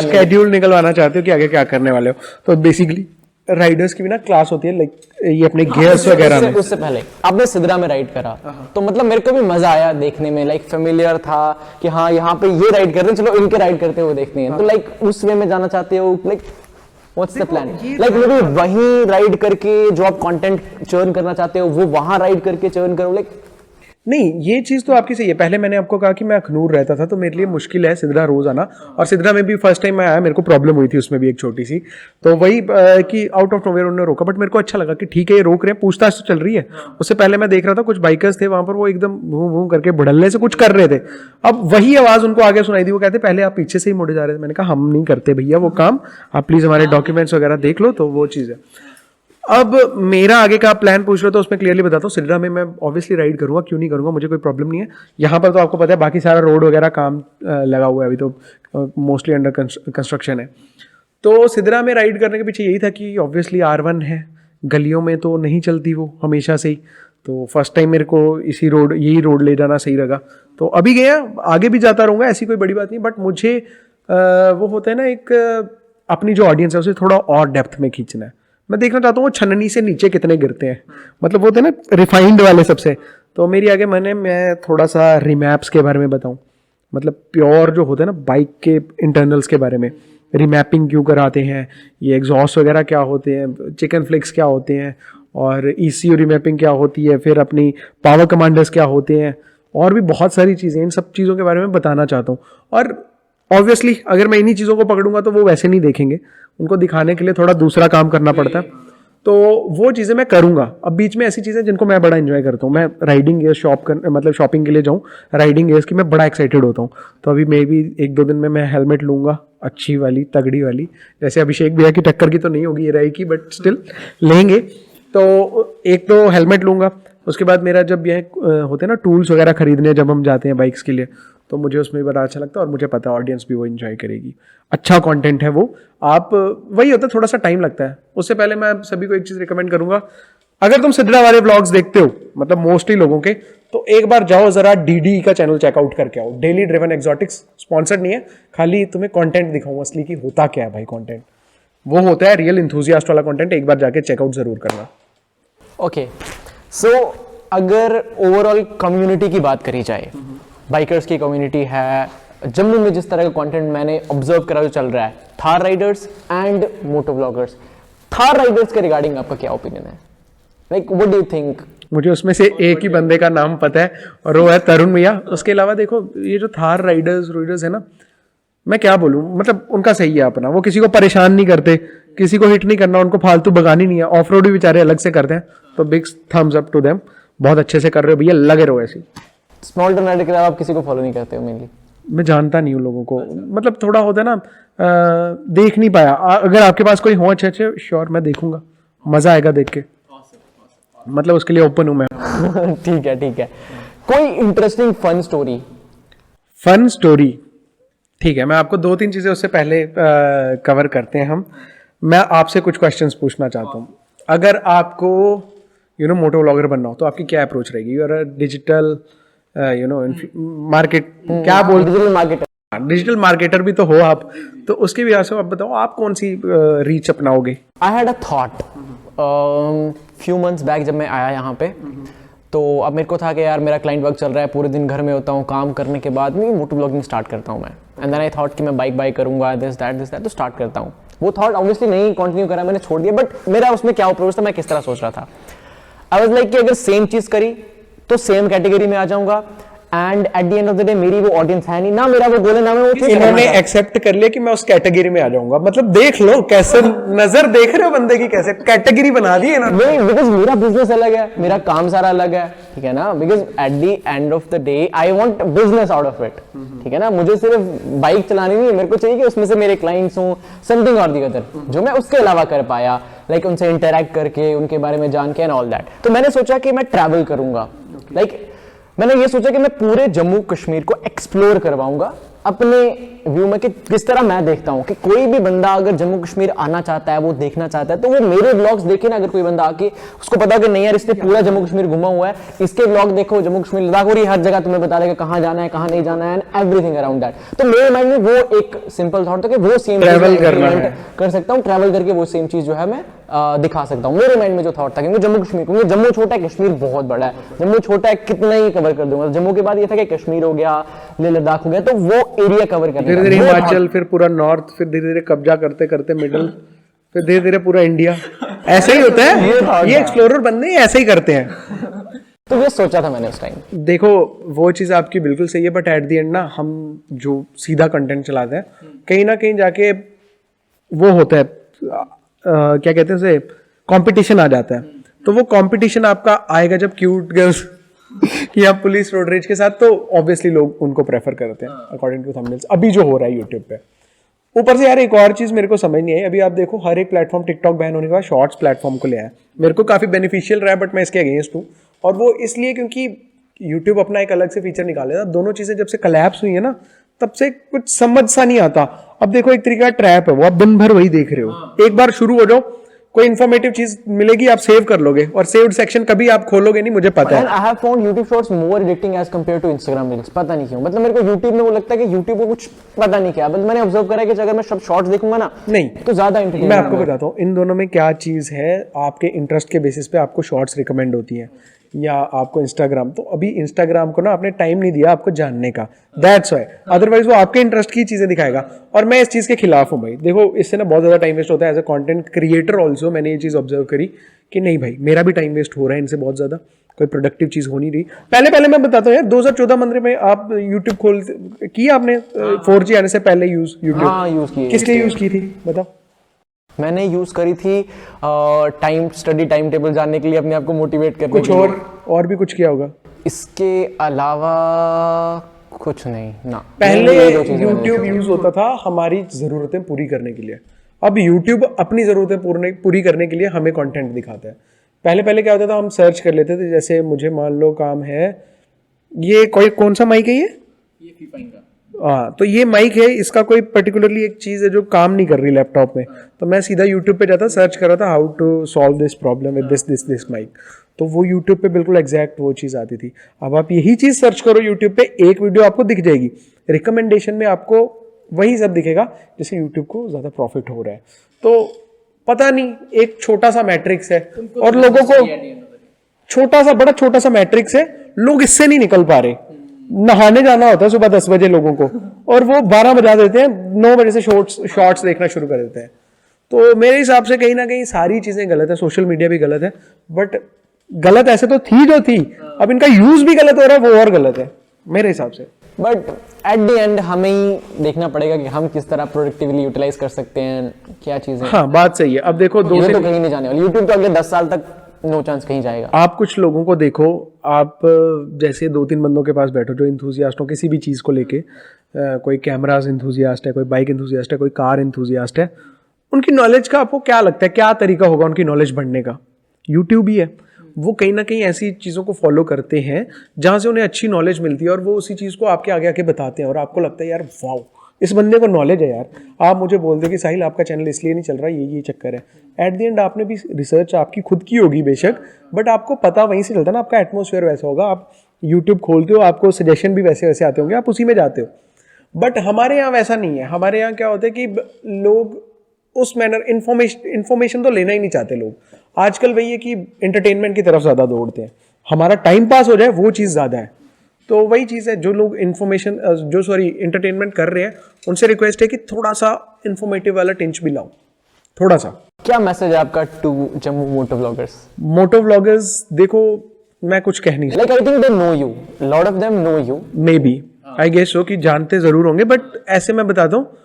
S2: schedule निकलवाना चाहते हो कि आगे क्या करने वाले हो, तो बेसिकली राइडर्स की भी ना क्लास होती है, लाइक ये अपने गियर्स वगैरह में।
S1: उससे पहले आपने सिद्रा में राइड करा, तो मतलब मेरे को भी मजा आया देखने में, लाइक फेमिलियर था कि हाँ यहाँ पे ये राइड कर रहे हैं, चलो इनके राइड करते हुए देखते हैं। तो लाइक उस वे में जाना चाहते हो, like what's the plan? Like may be वहीं राइड करके जो आप कंटेंट चर्न करना चाहते हो वो वहां राइड करके चर्न करो, लाइक
S2: नहीं, ये चीज़ तो आपकी सही है। पहले मैंने आपको कहा कि मैं अखनूर रहता था, तो मेरे लिए मुश्किल है सिद्रा रोज आना, और सिद्रा में भी फर्स्ट टाइम मैं आया, मेरे को प्रॉब्लम हुई थी उसमें भी एक छोटी सी, तो वही कि आउट ऑफ नोवेयर उन्होंने रोका, बट मेरे को अच्छा लगा कि ठीक है ये रोक रहे हैं, पूछताछ तो चल रही है। उससे पहले मैं देख रहा था कुछ बाइकर्स थे वहां पर, वो एकदम भूं भूं करके भड़ल्ले से कुछ कर रहे थे। अब वही आवाज़ उनको आगे सुनाई दी, वो कहते पहले आप पीछे से ही मुड़े जा रहे थे। मैंने कहा हम नहीं करते भैया वो काम, आप प्लीज़ हमारे डॉक्यूमेंट्स वगैरह देख लो, तो वो चीज़ है। अब मेरा आगे का प्लान पूछ रहे हो तो उसमें क्लियरली बताता हूँ, सिद्रा में मैं ऑब्वियसली राइड करूंगा, क्यों नहीं करूंगा, मुझे कोई प्रॉब्लम नहीं है। यहाँ पर तो आपको पता है बाकी सारा रोड वगैरह काम लगा हुआ है, अभी तो मोस्टली अंडर कंस्ट्रक्शन है। तो सिद्रा में राइड करने के पीछे यही था कि ऑब्वियसली R1 है, गलियों में तो नहीं चलती वो हमेशा से ही, तो फर्स्ट टाइम मेरे को यही रोड ले जाना सही लगा, तो अभी गया, आगे भी जाता रहूँगा, ऐसी कोई बड़ी बात नहीं। बट मुझे वो होता है ना, एक अपनी जो ऑडियंस है उसे थोड़ा और डेप्थ में खींचना है। मैं देखना चाहता हूँ वो छन्नी से नीचे कितने गिरते हैं, मतलब वो होते हैं ना रिफाइंड वाले सबसे। तो मेरी आगे मैं थोड़ा सा रिमैप्स के बारे में बताऊँ, मतलब प्योर जो होते हैं ना बाइक के इंटरनल्स के बारे में, रिमैपिंग क्यों कराते हैं, ये एग्जॉस्ट वगैरह क्या होते हैं, चिकन फ्लिक्स क्या होते हैं, और ECU रिमैपिंग क्या होती है, फिर अपनी पावर कमांडर्स क्या होते हैं, और भी बहुत सारी चीज़ें, इन सब चीज़ों के बारे में बताना चाहता हूँ। और ऑब्वियसली अगर मैं इन्हीं चीज़ों को पकड़ूंगा तो वो वैसे नहीं देखेंगे, उनको दिखाने के लिए थोड़ा दूसरा काम करना पड़ता है, तो वो चीज़ें मैं करूँगा। अब बीच में ऐसी चीज़ें जिनको मैं बड़ा एंजॉय करता हूँ, मैं राइडिंग गेयर्स मतलब शॉपिंग के लिए जाऊँ, राइडिंग गेयर्स की मैं बड़ा एक्साइटेड होता हूँ। तो अभी मे भी 1-2 दिन में मैं हेलमेट लूँगा, अच्छी वाली तगड़ी वाली, जैसे अभिषेक भैया की टक्कर की तो नहीं होगी ये रहेगी, बट स्टिल लेंगे। तो एक तो हेलमेट लूँगा, उसके बाद मेरा जब यह होते हैं ना टूल्स वगैरह खरीदने जब हम जाते हैं बाइक्स के लिए, तो मुझे उसमें भी बड़ा अच्छा लगता है, और मुझे पता है ऑडियंस भी वो एंजॉय करेगी। अच्छा कंटेंट है वो, आप वही होता है थोड़ा सा टाइम लगता है। उससे पहले मैं सभी को एक चीज़ रिकमेंड करूंगा, अगर तुम सिद्रा वाले ब्लॉग्स देखते हो, मतलब मोस्टली लोगों के, तो एक बार जाओ जरा DD का चैनल चेकआउट करके आओ, डेली ड्रिवन एक्सोटिक्स, स्पॉन्सर्ड नहीं है, खाली तुम्हें कंटेंट दिखाऊंगा असली की होता क्या है भाई। कंटेंट वो होता है रियल इंथुजियास्ट वाला कंटेंट, एक बार जाके चेकआउट जरूर करना।
S1: ओके, सो अगर ओवरऑल कम्युनिटी की बात करी जाए, बाइकर्स की कम्युनिटी है, जम्मू में जिस तरह का कंटेंट मैंने ऑब्जर्व करा जो चल रहा है, Thar riders and moto bloggers, Thar riders के रिगार्डिंग आपका क्या ओपिनियन है? Like what do you think?
S2: मुझे उसमें से एक ही बंदे का नाम पता है और वो है तरुण भैया। उसके अलावा देखो ये जो थार राइडर्स है ना, मैं क्या बोलूँ, मतलब उनका सही है अपना, वो किसी को परेशान नहीं करते, किसी को हिट नहीं करना, उनको फालतू भगानी नहीं है। ऑफ रोड भी बेचारे अलग से करते हैं, तो big thumbs up to them, बहुत अच्छे से कर रहे हो भैया, लगे रहो ऐसे।
S1: स्मॉल टर्न राइडर के अलावा आप किसी को फॉलो नहीं करते हो मेनली?
S2: मैं जानता नहीं हूँ लोगों को, मतलब थोड़ा होता है ना, देख नहीं पाया। अगर आपके पास कोई हो अच्छे अच्छे, श्योर मैं देखूंगा, मजा आएगा देख के, मतलब उसके लिए ओपन हूँ मैं।
S1: ठीक है ठीक है। कोई interesting fun story?
S2: Fun story, ठीक है, मैं आपको 2-3 चीजें उससे पहले कवर करते हैं हम। मैं आपसे कुछ क्वेश्चंस पूछना चाहता हूँ। अगर आपको मोटो व्लॉगर बनना हो तो आपकी क्या अप्रोच रहेगी? You are a digital market, क्या बोल,
S1: डिजिटल मार्केटर।
S2: डिजिटल मार्केटर भी तो हो आप, तो उसके भी से आप बताओ आप कौन सी रीच अपनाओगे?
S1: I had a thought few months back जब मैं आया यहाँ पे, तो अब मेरे को था कि यार मेरा क्लाइंट वर्क चल रहा है, पूरे दिन घर में होता हूँ, काम करने के बाद में मोटो ब्लॉगिंग स्टार्ट करता हूँ मैं। एंड देन आई थॉट कि मैं बाइक बाई करूँगा, दिस दैट, तो स्टार्ट करता हूँ। वो थॉट ऑब्वियसली नहीं कंटिन्यू करा, मैंने छोड़ दिया। बट मेरा उसमें क्या अप्रोच था, मैं किस तरह सोच रहा था, आई वाज लाइक कि अगर सेम चीज़ करी तो सेम कैटेगरी में आ जाऊंगा, and eight the end of the day मेरी वो ऑडियंस है नहीं ना, मेरा वो गोल है ना, मैं वो चीज
S2: इन्होंने एक्सेप्ट कर लिया कि मैं उस कैटेगरी में आ जाऊंगा। मतलब देख लो कैसे नजर देख रहे हो बंदे की, कैसे कैटेगरी बना दी इन्होंने।
S1: नहीं, बिकॉज मेरा बिजनेस अलग है, मेरा काम सारा अलग है, ठीक है ना। Because at the end of the day I want business out of it, ठीक है ना। मुझे सिर्फ बाइक चलानी नहीं है, मेरे को चाहिए कि उसमें से मेरे क्लाइंट्स हों, समथिंग और दी अदर जो मैं उसके अलावा कर पाया, लाइक उनसे इंटरैक्ट करके, उनके बारे में जान के एंड ऑल दैट। तो मैंने सोचा कि मैं ट्रैवल करूंगा, लाइक मैंने ये सोचा कि मैं पूरे जम्मू कश्मीर को एक्सप्लोर करवाऊंगा अपने व्यू में, कि किस तरह मैं देखता हूं कि कोई भी बंदा अगर जम्मू कश्मीर आना चाहता है, वो देखना चाहता है, तो वो मेरे व्लॉग्स देखे ना। अगर कोई बंदा आके उसको पता कि नहीं यार इसने पूरा जम्मू कश्मीर घुमा हुआ है, इसके व्लॉग देखो, जम्मू कश्मीर लद्दाख और ये हर जगह तुम्हें बता देगा कहां जाना है, कहां नहीं जाना है, एंड एवरीथिंग अराउंड दैट। तो मेरे माइंड में वो एक सिंपल थॉट था कि वो सेम
S2: ट्रैवल करना
S1: कर सकता हूं, ट्रैवल करके वो सेम चीज जो है मैं दिखा सकता हूं। मेरे माइंड में जो थॉट था, क्योंकि जम्मू कश्मीर, क्योंकि जम्मू छोटा है, कश्मीर बहुत बड़ा है। जम्मू छोटा है, कितना ही कवर कर दूंगा। जम्मू के बाद ये था कि कश्मीर हो गया, लेह लद्दाख हो गया, तो वो एरिया कवर करना,
S2: धीरे धीरे हिमाचल, फिर पूरा नॉर्थ, फिर धीरे धीरे कब्जा करते करते मिडल, फिर धीरे धीरे पूरा इंडिया। ऐसे ही होता है, ये एक्सप्लोरर बंदे ऐसे ही करते हैं।
S1: तो ये सोचा था मैंने उस टाइम।
S2: देखो वो चीज़ आपकी बिल्कुल सही है, बट एट दी एंड ना हम जो सीधा कंटेंट चलाते हैं, कहीं ना कहीं जाके वो होता है, क्या कहते हैं उसे, कंपटीशन आ जाता है। तो वो कंपटीशन आपका आएगा जब क्यूट गर्ल्स या पुलिस रोड रेज के साथ, तो ऑब्वियसली लोग उनको प्रेफर करते हैं अकॉर्डिंग टू थंबनेल्स। अभी जो हो रहा है यूट्यूब पे, ऊपर से यार एक और चीज़ मेरे को समझ नहीं आई। अभी आप देखो हर एक प्लेटफॉर्म, टिकटॉक बैन होने के बाद शॉर्ट्स प्लेटफॉर्म को ले आया। मेरे को काफ़ी बेनिफिशियल रहा है, बट मैं इसके अगेंस्ट हूँ। और वो इसलिए क्योंकि यूट्यूब अपना एक अलग से फीचर निकालेगा। दोनों चीज़ें जब से कोलैप्स हुई है ना, तब से कुछ समझ सा नहीं आता। अब देखो एक तरीका ट्रैप है, वो आप दिन भर वही देख रहे हो। एक बार शुरू हो जाओ, कोई इन्फॉर्मेटिव चीज मिलेगी, आप सेव कर लोगे, और सेव्ड सेक्शन कभी आप खोलोगे नहीं, मुझे पता है।
S1: I have found YouTube shorts more addicting as compare to Instagram reels. पता नहीं क्यों, मतलब मेरे को YouTube में वो लगता है कि YouTube को कुछ पता नहीं क्या, बस मैंने ऑब्जर्व करा है कि अगर मैं सब शॉर्ट्स देखूंगा ना,
S2: नहीं
S1: तो ज्यादा इंटरेस्टिंग।
S2: मैं आपको बताता हूँ इन दोनों में क्या चीज है। आपके इंटरेस्ट के बेसिस पे आपको शॉर्ट्स रिकमेंड होती है, या आपको इंस्टाग्राम। तो अभी इंस्टाग्राम को ना आपने टाइम नहीं दिया आपको जानने का, दैट्स व्हाई। अदरवाइज वो आपके इंटरेस्ट की चीजें दिखाएगा, और मैं इस चीज के खिलाफ हूँ भाई। देखो इससे ना बहुत ज्यादा टाइम वेस्ट होता है। As a content creator also मैंने ये चीज ऑब्जर्व करी कि नहीं भाई, मेरा भी टाइम वेस्ट हो रहा है इनसे बहुत ज्यादा, कोई प्रोडक्टिव चीज हो नहीं रही। पहले मैं बताता हूँ यार, 2014-15 में आप यूट्यूब खोल किया आपने 4G आने से पहले यूज यूट्यूब?
S1: हाँ, यूज की।
S2: किस लिए यूज की थी बताओ?
S1: मैंने यूज करी थी स्टडी टाइम टेबल जानने के लिए, अपने आप को मोटिवेट करने
S2: कुछ
S1: के लिए।
S2: और भी कुछ किया होगा?
S1: इसके अलावा कुछ नहीं ना।
S2: पहले YouTube यूज होता था हमारी जरूरतें पूरी करने के लिए, अब YouTube अपनी जरूरतें पूरी करने के लिए हमें कंटेंट दिखाता है। पहले क्या होता था, हम सर्च कर लेते थे। जैसे मुझे मान लो काम है, ये कौन सा माइक है ये फीफाइन का। हाँ, तो ये माइक है, इसका कोई पर्टिकुलरली एक चीज़ है जो काम नहीं कर रही लैपटॉप में, तो मैं सीधा यूट्यूब पे जाता, सर्च कर रहा था how to solve this problem with this mic, तो वो यूट्यूब पे बिल्कुल एग्जैक्ट वो चीज़ आती थी। अब आप यही चीज़ सर्च करो यूट्यूब पे, एक वीडियो आपको दिख जाएगी, रिकमेंडेशन में आपको वही सब दिखेगा, जिससे यूट्यूब को ज़्यादा प्रॉफिट हो रहा है। तो पता नहीं, एक छोटा सा मैट्रिक्स है, और लोगों को छोटा सा मैट्रिक्स है, लोग इससे नहीं निकल पा रहे। नहाने जाना होता है सुबह 10 बजे लोगों को, और वो 12 बजा देते हैं, 9 बजे से शॉर्ट्स देखना शुरू कर देते हैं। तो मेरे हिसाब से कहीं ना कहीं सारी चीजें गलत है, सोशल मीडिया भी गलत है, बट गलत ऐसे तो थी जो थी, अब इनका यूज भी गलत हो रहा है, वो और गलत है मेरे हिसाब से।
S1: बट एट द एंड हमें ही देखना पड़ेगा कि हम किस तरह प्रोडक्टिवली यूटिलाइज कर सकते हैं क्या चीजें।
S2: हाँ बात सही है। अब देखो
S1: ये तो कहीं नहीं जाने वाली, यूट्यूब तो अगले 10 साल तक नो चांस कहीं जाएगा।
S2: आप कुछ लोगों को देखो, आप जैसे 2-3 बंदों के पास बैठो जो इंथुजियास्ट हो किसी भी चीज़ को लेके, कोई कैमराज इंथुजियास्ट है, कोई बाइक इंथुजियास्ट है, कोई कार इंथुजियास्ट है, उनकी नॉलेज का आपको क्या लगता है क्या तरीका होगा उनकी नॉलेज बढ़ने का? यूट्यूब ही है। वो कहीं ना कहीं ऐसी चीज़ों को फॉलो करते हैं जहाँ से उन्हें अच्छी नॉलेज मिलती है, और वो उसी चीज़ को आपके आगे आके बताते हैं, और आपको लगता है यार वाओ इस बंदे को नॉलेज है यार। आप मुझे बोल दो कि साहिल आपका चैनल इसलिए नहीं चल रहा, ये चक्कर है। एट द एंड आपने भी रिसर्च आपकी खुद की होगी बेशक, बट आपको पता वहीं से चलता ना, आपका एटमोसफेयर वैसा होगा, आप यूट्यूब खोलते हो आपको सजेशन भी वैसे वैसे आते होंगे, आप उसी में जाते हो। बट हमारे यहाँ वैसा नहीं है। हमारे यहाँ क्या होता है कि लोग उस मैनर इन्फॉर्मेशन तो लेना ही नहीं चाहते लोग। आजकल वही है कि एंटरटेनमेंट की तरफ ज़्यादा दौड़ते हैं, हमारा टाइम पास हो जाए वो चीज़ ज़्यादा है। तो वही चीज़ है, जो लोग एंटरटेनमेंट कर रहे हैं उनसे रिक्वेस्ट है कि थोड़ा सा इन्फॉर्मेटिव वाला टिंच भी लाओ, थोड़ा सा।
S1: क्या मैसेज है आपका to Jammu moto vloggers?
S2: Moto vloggers देखो, मैं कुछ कह नहीं
S1: like I think they know you, lot of them know you,
S2: maybe I guess so कि जानते जरूर होंगे, बट ऐसे मैं बताता हूँ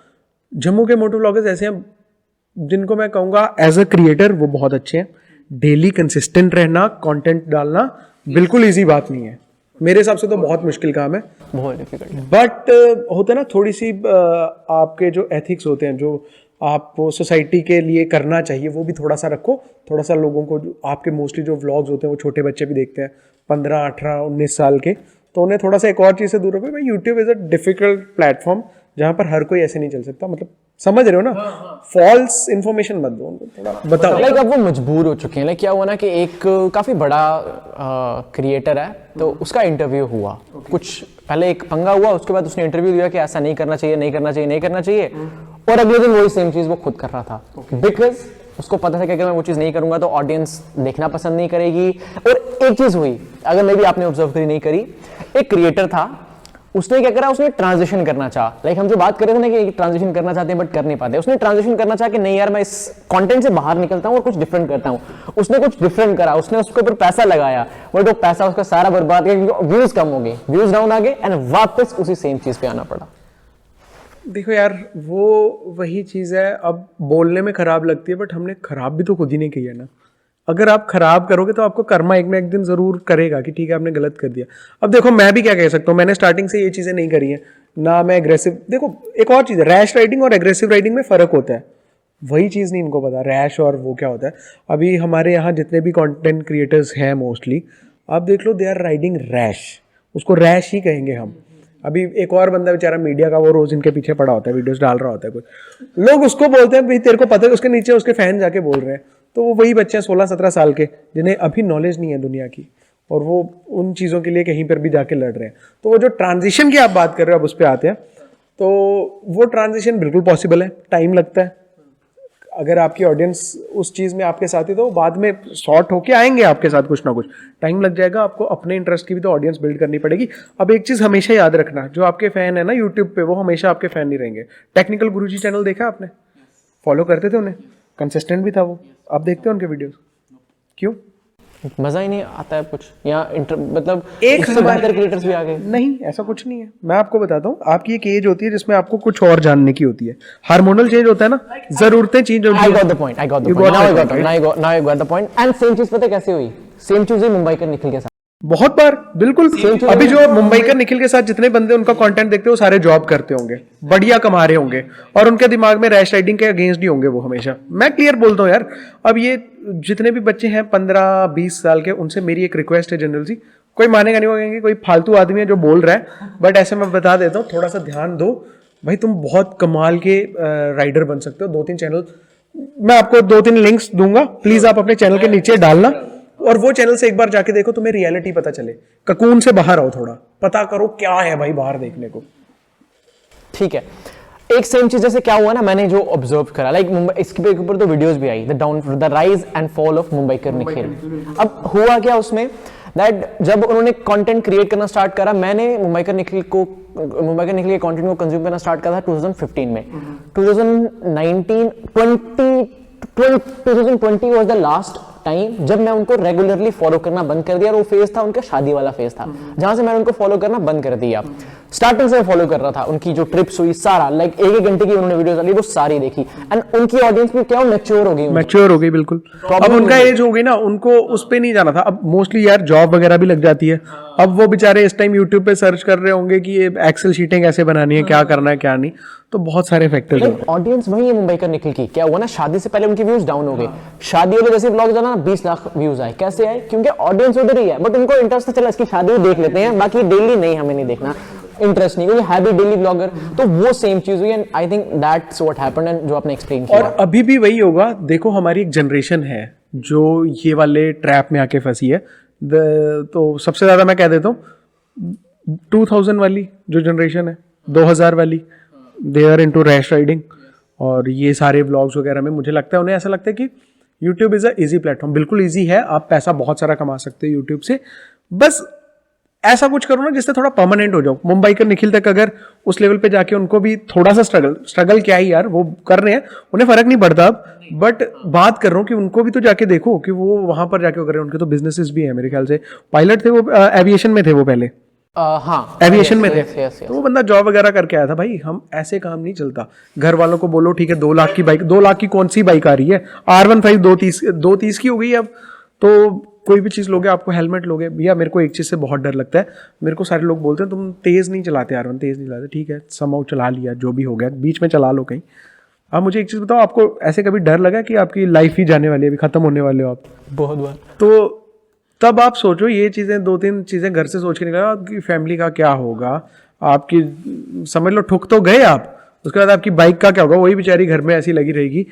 S2: जम्मू के मोटो व्लॉगर्स ऐसे हैं जिनको मैं कहूँगा एज अ क्रिएटर वो बहुत अच्छे हैं। डेली कंसिस्टेंट रहना, कंटेंट डालना बिल्कुल इजी बात नहीं है, मेरे हिसाब से तो बहुत मुश्किल काम है,
S1: बहुत डिफिकल्ट।
S2: बट होता है ना थोड़ी सी आपके जो एथिक्स होते हैं, जो आपको सोसाइटी के लिए करना चाहिए, वो भी थोड़ा सा रखो। थोड़ा सा लोगों को जो आपके मोस्टली जो व्लॉग्स होते हैं वो छोटे बच्चे भी देखते हैं, 15, 18, 19 साल के, तो उन्हें थोड़ा सा एक और चीज़ से दूर रखो। भाई YouTube is a difficult platform जहाँ पर हर कोई ऐसे नहीं चल सकता, मतलब समझ रहे हो ना? फॉल्स इन्फॉर्मेशन मत दो उनको, थोड़ा बताओ।
S1: लाइक अब वो मजबूर हो चुके हैं। लाइक क्या हुआ ना कि एक काफी बड़ा क्रिएटर है, तो उसका इंटरव्यू हुआ, कुछ पहले एक पंगा हुआ, उसके बाद उसने इंटरव्यू दिया कि ऐसा नहीं करना चाहिए, नहीं करना चाहिए, नहीं करना चाहिए, और अगले दिन वही सेम चीज वो खुद कर रहा था, बिकॉज उसको पता था कि अगर मैं वो चीज नहीं करूंगा तो ऑडियंस देखना पसंद नहीं करेगी। और एक चीज हुई, अगर मे भी आपने ऑब्जर्व करी नहीं करी, एक क्रिएटर था, उसने क्या करा, उसने ट्रांजिशन करना चाहा। लाइक हम जो बात कर रहे थे ना कि ट्रांजिशन करना चाहते हैं बट कर नहीं पाते, उसने ट्रांजिशन करना चाहा कि नहीं यार मैं इस कंटेंट से बाहर निकलता हूं और कुछ डिफरेंट करता हूं। उसने कुछ डिफरेंट करा, उसने उसके ऊपर पैसा लगाया, बट वो पैसा उसका सारा बर्बाद किया क्योंकि व्यूज कम हो गए, व्यूज डाउन आ गए, एंड वापस उसी सेम चीज पे आना पड़ा।
S2: देखो यार वो वही चीज़ है, अब बोलने में खराब लगती है बट हमने खराब भी तो खुद ही नहीं की है ना। अगर आप खराब करोगे तो आपको कर्मा एक ना एक दिन जरूर करेगा कि ठीक है आपने गलत कर दिया। अब देखो मैं भी क्या कह सकता हूँ, मैंने स्टार्टिंग से ये चीज़ें नहीं करी हैं ना, मैं एग्रेसिव। देखो एक और चीज़ है, रैश राइडिंग और एग्रेसिव राइडिंग में फ़र्क होता है, वही चीज़ नहीं इनको पता, रैश और वो क्या होता है। अभी हमारे यहाँ जितने भी कंटेंट क्रिएटर्स हैं मोस्टली, आप देख लो, दे आर राइडिंग रैश, उसको रैश ही कहेंगे हम। अभी एक और बंदा बेचारा मीडिया का, वो रोज इनके पीछे पड़ा होता है, वीडियोस डाल रहा होता है, कुछ लोग उसको बोलते हैं भाई तेरे को पता है, उसके नीचे उसके फैन जाके बोल रहे हैं। तो वो वही बच्चे हैं 16-17 साल के जिन्हें अभी नॉलेज नहीं है दुनिया की, और वो उन चीज़ों के लिए कहीं पर भी जाके लड़ रहे हैं। तो वो जो ट्रांजिशन की आप बात कर रहे हो, अब उस पर आते हैं, तो वो ट्रांजिशन बिल्कुल पॉसिबल है, टाइम लगता है। अगर आपकी ऑडियंस उस चीज़ में आपके साथ है तो बाद में सॉर्ट होके आएंगे आपके साथ, कुछ ना कुछ टाइम लग जाएगा। आपको अपने इंटरेस्ट की भी तो ऑडियंस बिल्ड करनी पड़ेगी। अब एक चीज़ हमेशा याद रखना, जो आपके फैन है ना यूट्यूब पे, वो हमेशा आपके फैन नहीं रहेंगे। टेक्निकल गुरुजी चैनल देखा आपने? फॉलो करते थे उन्हें, कंसिस्टेंट भी था वो, आप देखते हो उनके वीडियोस, क्यों?
S1: मजा ही नहीं आता है कुछ, यहाँ मतलब
S2: एक
S1: इससे बेहतर क्रिएटर्स भी आ गए।
S2: नहीं, ऐसा कुछ नहीं है। मैं आपको बताता हूँ, आपकी एक एज होती है जिसमें आपको कुछ और जानने की होती है, हार्मोनल चेंज होता है ना, जरूरतें चेंज होती
S1: I
S2: है।
S1: got the point. Now I got the point. And same चीज पता है कैसे हुई? सेम चीज हुई मुंबई का निखिल के साथ।
S2: बहुत बार, बिल्कुल। अभी जो मुंबई का निखिल के साथ जितने बंदे उनका कंटेंट देखते हैं वो सारे जॉब करते होंगे, बढ़िया कमा रहे होंगे, और उनके दिमाग में रैश राइडिंग के अगेंस्ट ही होंगे वो हमेशा। मैं क्लियर बोलता हूँ यार। अब ये जितने भी बच्चे हैं 15-20 साल के, उनसे मेरी एक रिक्वेस्ट है जनरल सी, कोई मानेगा नहीं, वो कहेंगे कोई फालतू आदमी है जो बोल रहा है, बट ऐसे मैं बता देता हूँ, थोड़ा सा ध्यान दो भाई, तुम बहुत कमाल के राइडर बन सकते हो। 2-3 चैनल मैं आपको 2-3 लिंक्स दूंगा, प्लीज आप अपने चैनल के नीचे डालना, और वो चैनल से एक बार जाके देखो, तुम्हें रियलिटी पता चले, ककून से बाहर आओ, थोड़ा पता करो क्या है भाई बाहर देखने को।
S1: ठीक है, एक सेम चीज जैसे क्या हुआ ना, मैंने जो ऑब्जर्व करा, लाइक मुंबई, इसके ऊपर तो वीडियोस भी आई, the rise and fall of Mumbai कर निखिल। अब हुआ क्या उसमें, दैट जब उन्होंने कंटेंट क्रिएट करना स्टार्ट करा, मैंने मुंबई का निखिल के कंटेंट को कंज्यूम करना स्टार्ट करा था 2015 में। 2020 वाज द लास्ट टाइम जब मैं उनको रेगुलरली फॉलो करना बंद कर दिया, और वो फेज था उनका शादी वाला फेज था, जहां से मैंने उनको फॉलो करना बंद कर दिया। स्टार्टिंग से फॉलो कर रहा था, उनकी जो ट्रिप्स हुई सारा, लाइक एक घंटे की उन्होंने वीडियोस डाली, वो सारी देखी, एंड उनकी ऑडियंस भी क्या मैच्योर हो गई बिल्कुल।
S2: अब उनका एज हो गई ना, उनको उस पे नहीं जाना था। अब मोस्टली यार जॉब वगैरह भी लग जाती है। अब वो बेचारे इस टाइम यूट्यूब पे सर्च कर रहे होंगे कि ये एक्सेल शीटें कैसे बनानी है, क्या करना है क्या नहीं, तो बहुत सारे फैक्टर्स हैं।
S1: ऑडियंस वही है मुंबई का निखिल की। क्या हुआ ना, शादी से पहले उनके व्यूज डाउन हो गए, शादी वाले जैसे ब्लॉग डाला ना 20 लाख व्यूज आए। कैसे आए? क्योंकि ऑडियंस उधर ही है, बट उनको इंटरेस्ट चला इसकी शादी देख लेते हैं, बाकी डेली नहीं, हमें नहीं देखना, इंटरेस्ट नहीं, क्योंकि है भी डेली ब्लॉगर। तो वो सेम चीज हुई, and I think that's what happened, and जो आपने एक्सप्लेन किया।
S2: और अभी भी वही होगा। देखो हमारी एक जनरेशन है जो ये वाले ट्रैप में आके फंसी है। तो सबसे ज्यादा मैं कह देता हूँ 2000 वाली जो जनरेशन है, 2000 वाली, they are into rash riding और ये सारे व्लॉग्स वगैरह में। मुझे लगता है उन्हें ऐसा लगता है कि YouTube is a easy platform. बिल्कुल इजी है, आप पैसा बहुत सारा कमा सकते हो यूट्यूब से। बस ऐसा कुछ करो ना जिससे थोड़ा परमानेंट हो जाओ। मुंबई के निखिल तक अगर उस लेवल पे जाके उनको भी थोड़ा सा स्ट्रगल क्या ही यार, वो कर रहे हैं, उन्हें फर्क नहीं पड़ता अब। बट बात कर रहा हूँ कि उनको भी तो जाके देखो कि वो वहां पर जाके कर रहे हैं। उनके तो बिजनेसेस भी है मेरे ख्याल से। पायलट थे वो, एविएशन में थे वो पहले,
S1: हाँ
S2: एविएशन में थे। तो वो बंदा जॉब वगैरह करके आया था। भाई हम ऐसे काम नहीं चलता। घर वालों को बोलो ठीक है 2 लाख की बाइक, 2 लाख की कौन सी बाइक आ रही है, R15 230 की हो गई अब। तो कोई भी चीज़ लोगे, आपको हेलमेट लोगे। भैया मेरे को एक चीज़ से बहुत डर लगता है, मेरे को सारे लोग बोलते हैं तुम तेज़ नहीं चलाते R1, तेज़ नहीं चलाते। ठीक है, समहाउ चला लिया, जो भी हो गया, बीच में चला लो कहीं। आप मुझे एक चीज़ बताओ, आपको ऐसे कभी डर लगा कि आपकी लाइफ ही जाने वाली है, अभी खत्म होने वाले हो आप?
S1: बहुत बार।
S2: तो तब आप सोचो ये चीज़ें, 2-3 चीज़ें घर से सोच के निकला, आपकी फैमिली का क्या होगा, आपकी समझ लो ठुक तो गए आप, उसके बाद आपकी बाइक का क्या होगा, वही बेचारी घर में ऐसी लगी रहेगी।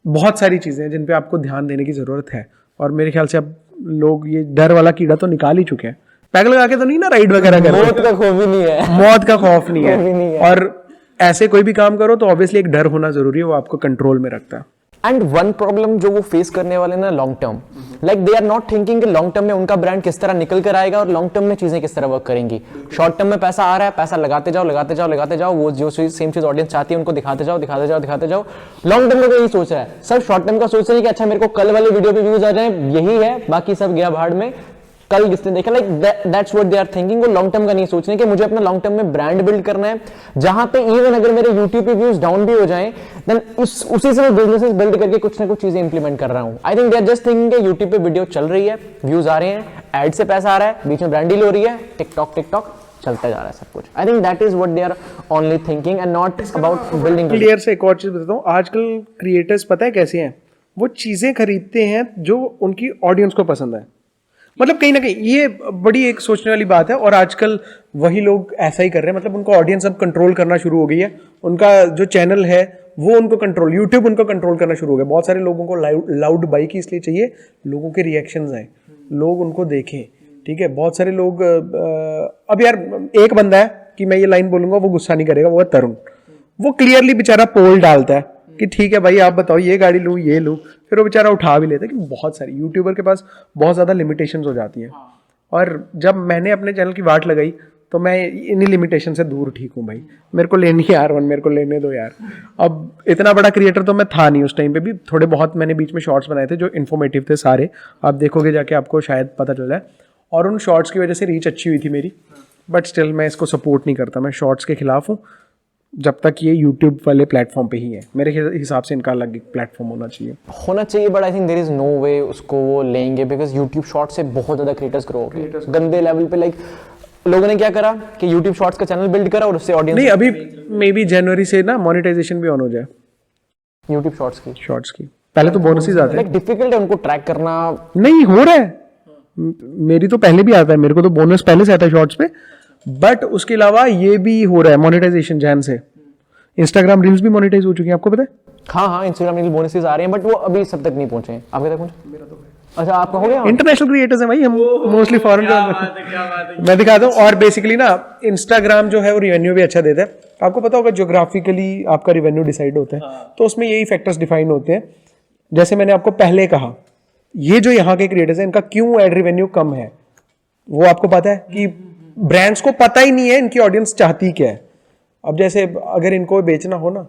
S2: बहुत सारी चीज़ें हैं जिन पे आपको ध्यान देने की ज़रूरत है। और मेरे ख्याल से अब लोग ये डर वाला कीड़ा तो निकाल ही चुके हैं। पैग लगा के तो नहीं ना राइड वगैरह कर रहे।
S1: मौत का खौफ ही नहीं है,
S2: मौत का खौफ नहीं है। और ऐसे कोई भी काम करो तो ऑब्वियसली एक डर होना जरूरी है, वो आपको कंट्रोल में रखता है।
S1: एंड वन प्रॉब्लम जो वो फेस करने वाले ना long term, like they are not thinking कि लॉन्ग टर्म में उनका ब्रांड किस तरह निकल कर आएगा और लॉन्ग टर्म में चीजें किस तरह वर्क करेंगी। शॉर्ट टर्म में पैसा आ रहा है, पैसा लगाते जाओ, वो जो सेम चीज ऑडियंस चाहती है उनको दिखाते जाओ। लॉन्ग टर्म में कोई नहीं सोच रहा है, सब शॉर्ट टर्म का सोच रहे हैं कि अच्छा मेरे को कल वाले वीडियो पे व्यूज आ जाए, यही है, बाकी सब गया भाड़ में, कल किसने देखा। Like that's what they are thinking. वो लॉन्ग टर्म का नहीं सोच रहे कि मुझे अपना लॉन्ग टर्म में ब्रांड बिल्ड करना है, जहां पे इवन अगर मेरे यूट्यूब पे व्यूज डाउन भी हो जाएं, देन उसी से मैं बिजनेसेस बिल्ड करके कुछ ना कुछ चीजें इंप्लीमेंट कर रहा हूं। I think they are just thinking कि यूट्यूब पे वीडियो चल रही है, व्यूज आ रहे हैं, एड से पैसा आ रहा है, बीच में ब्रांड डील हो रही है, टिकटॉक चलता जा रहा है सब कुछ। I think that is what they are only thinking and not about building.
S2: Clear से एक और चीज बताता हूँ, आजकल क्रिएटर्स पता है कैसे हैं, वो चीजें खरीदते हैं जो उनकी ऑडियंस को पसंद है। मतलब कहीं ना कहीं ये बड़ी एक सोचने वाली बात है। और आजकल वही लोग ऐसा ही कर रहे हैं। मतलब उनको ऑडियंस अब कंट्रोल करना शुरू हो गई है। उनका जो चैनल है वो उनको कंट्रोल, यूट्यूब उनको कंट्रोल करना शुरू हो गया। बहुत सारे लोगों को लाउड बाइक ही इसलिए चाहिए, लोगों के रिएक्शंस आए, लोग उनको देखें। ठीक है, बहुत सारे लोग अब यार एक बंदा है कि मैं ये लाइन बोलूंगा वो गुस्सा नहीं करेगा, वो है तरुण। वो क्लियरली बेचारा पोल डालता है कि ठीक है भाई आप बताओ ये गाड़ी लूँ ये लूँ, फिर वो बेचारा उठा भी लेता है। कि बहुत सारी यूट्यूबर के पास बहुत ज़्यादा लिमिटेशंस हो जाती हैं। और जब मैंने अपने चैनल की वाट लगाई तो मैं इन्हीं लिमिटेशन से दूर ठीक हूँ। भाई मेरे को लेनी है R1, मेरे को लेने दो यार। अब इतना बड़ा क्रिएटर तो मैं था नहीं उस टाइम पे भी, थोड़े बहुत मैंने बीच में शॉर्ट्स बनाए थे जो इन्फॉर्मेटिव थे सारे, आप देखोगे जाके आपको शायद पता चल जाए। और उन शॉर्ट्स की वजह से रीच अच्छी हुई थी मेरी। बट स्टिल मैं इसको सपोर्ट नहीं करता, मैं शॉर्ट्स के खिलाफ हूँ जब तक ये यूट्यूब वाले प्लेटफॉर्म पे ही है। मेरे हिसाब से इनका अलग प्लेटफॉर्म होना चाहिए। But
S1: I think there is no way उसको वो लेंगे, बिकॉज यूट्यूब शॉर्ट्स से बहुत ज़्यादा क्रिएटर्स ग्रो हो गए गंदे लेवल पे। लाइक लोगों ने क्या करा कि यूट्यूब शॉर्ट्स का चैनल बिल्ड करा और उससे ऑडियंस
S2: नहीं, अभी मे बी जनवरी से ना मोनेटाइजेशन भी ऑन हो जाए
S1: यूट्यूब शॉर्ट्स की।
S2: पहले तो बोनसेस आते हैं।
S1: लाइक डिफिकल्ट है उनको ट्रैक करना।
S2: नहीं हो रहा है, मेरी तो पहले भी आता है, मेरे को तो बोनस पहले से आता है शॉर्ट्स पे। बट उसके अलावा ये भी हो रहा है मोनेटाइजेशन जैन से। इंस्टाग्राम रील्स भी मोनेटाइज हो चुकी है, आपको पता है?
S1: हाँ, इंस्टाग्राम रील बोनसेस आ रहे हैं, बट वो अभी सब तक नहीं पहुंचे हैं। आपके तक पहुंचे? मेरा तो अच्छा, आपका हो गया?
S2: इंटरनेशनल क्रिएटर्स हैं भाई हम, मोस्टली फॉरेन। मैं दिखाता हूँ। और बेसिकली ना इंस्टाग्राम जो है वो रिवेन्यू भी अच्छा देता है। आपको पता होगा ज्योग्राफिकली आपका रिवेन्यू डिसाइड होता है। तो उसमें यही फैक्टर्स डिफाइन होते हैं। जैसे मैंने आपको पहले कहा, ये जो यहाँ के क्रिएटर्स हैं इनका क्यों एड रिवेन्यू कम है, वो आपको पता है कि ब्रांड्स को पता ही नहीं है इनकी ऑडियंस चाहती क्या है। अब जैसे अगर इनको बेचना हो ना,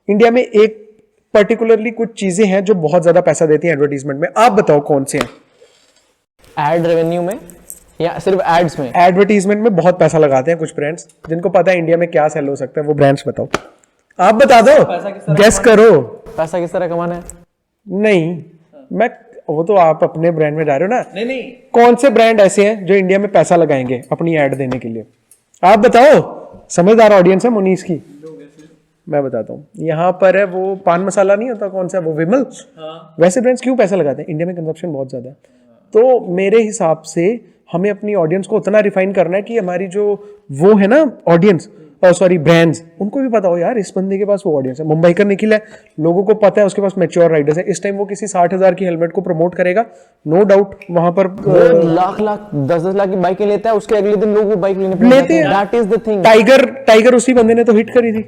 S2: इंडिया में एक पर्टिकुलरली कुछ चीजें हैं जो बहुत ज्यादा पैसा देती हैं एडवर्टीजमेंट में, आप बताओ कौन से हैं?
S1: एड रेवेन्यू में या सिर्फ एड्स में?
S2: एडवर्टीजमेंट में बहुत पैसा लगाते हैं कुछ ब्रांड्स, जिनको पता है इंडिया में क्या सेल हो सकता है, वो ब्रांड्स बताओ, आप बता दो, गेस करो।
S1: पैसा किस तरह कमाना है?
S2: नहीं, मैं वो तो आप अपने ब्रांड में डाल रहे हो ना। नहीं, कौन से ब्रांड ऐसे हैं जो इंडिया में पैसा लगाएंगे अपनी एड देने के लिए? आप बताओ, समझदार ऑडियंस है मुनीस की। मैं बताता हूँ, यहाँ पर है वो पान मसाला नहीं होता, कौन सा वो, विमल। वैसे ब्रांड्स क्यों पैसा लगाते हैं? इंडिया में कंजप्शन बहुत ज्यादा है। तो मेरे हिसाब से हमें अपनी ऑडियंस को उतना रिफाइन करना है कि हमारी जो वो है ना ऑडियंस, सॉरी ब्रांड्स, उनको भी पता हो यार इस बंदे के पास वो ऑडियंस है। मुंबई का निखिल है, लोगों को पता है उसके पास मैच्योर राइडर्स है। इस टाइम वो किसी 60,000 की हेलमेट को प्रमोट करेगा, नो डाउट। वहां पर
S1: लाख 10-10 लाख की बाइकें लेता है, उसके अगले दिन लोग वो बाइक
S2: लेते हैं।
S1: That is the thing.
S2: Tiger उसी बंदे ने तो हिट करी थी,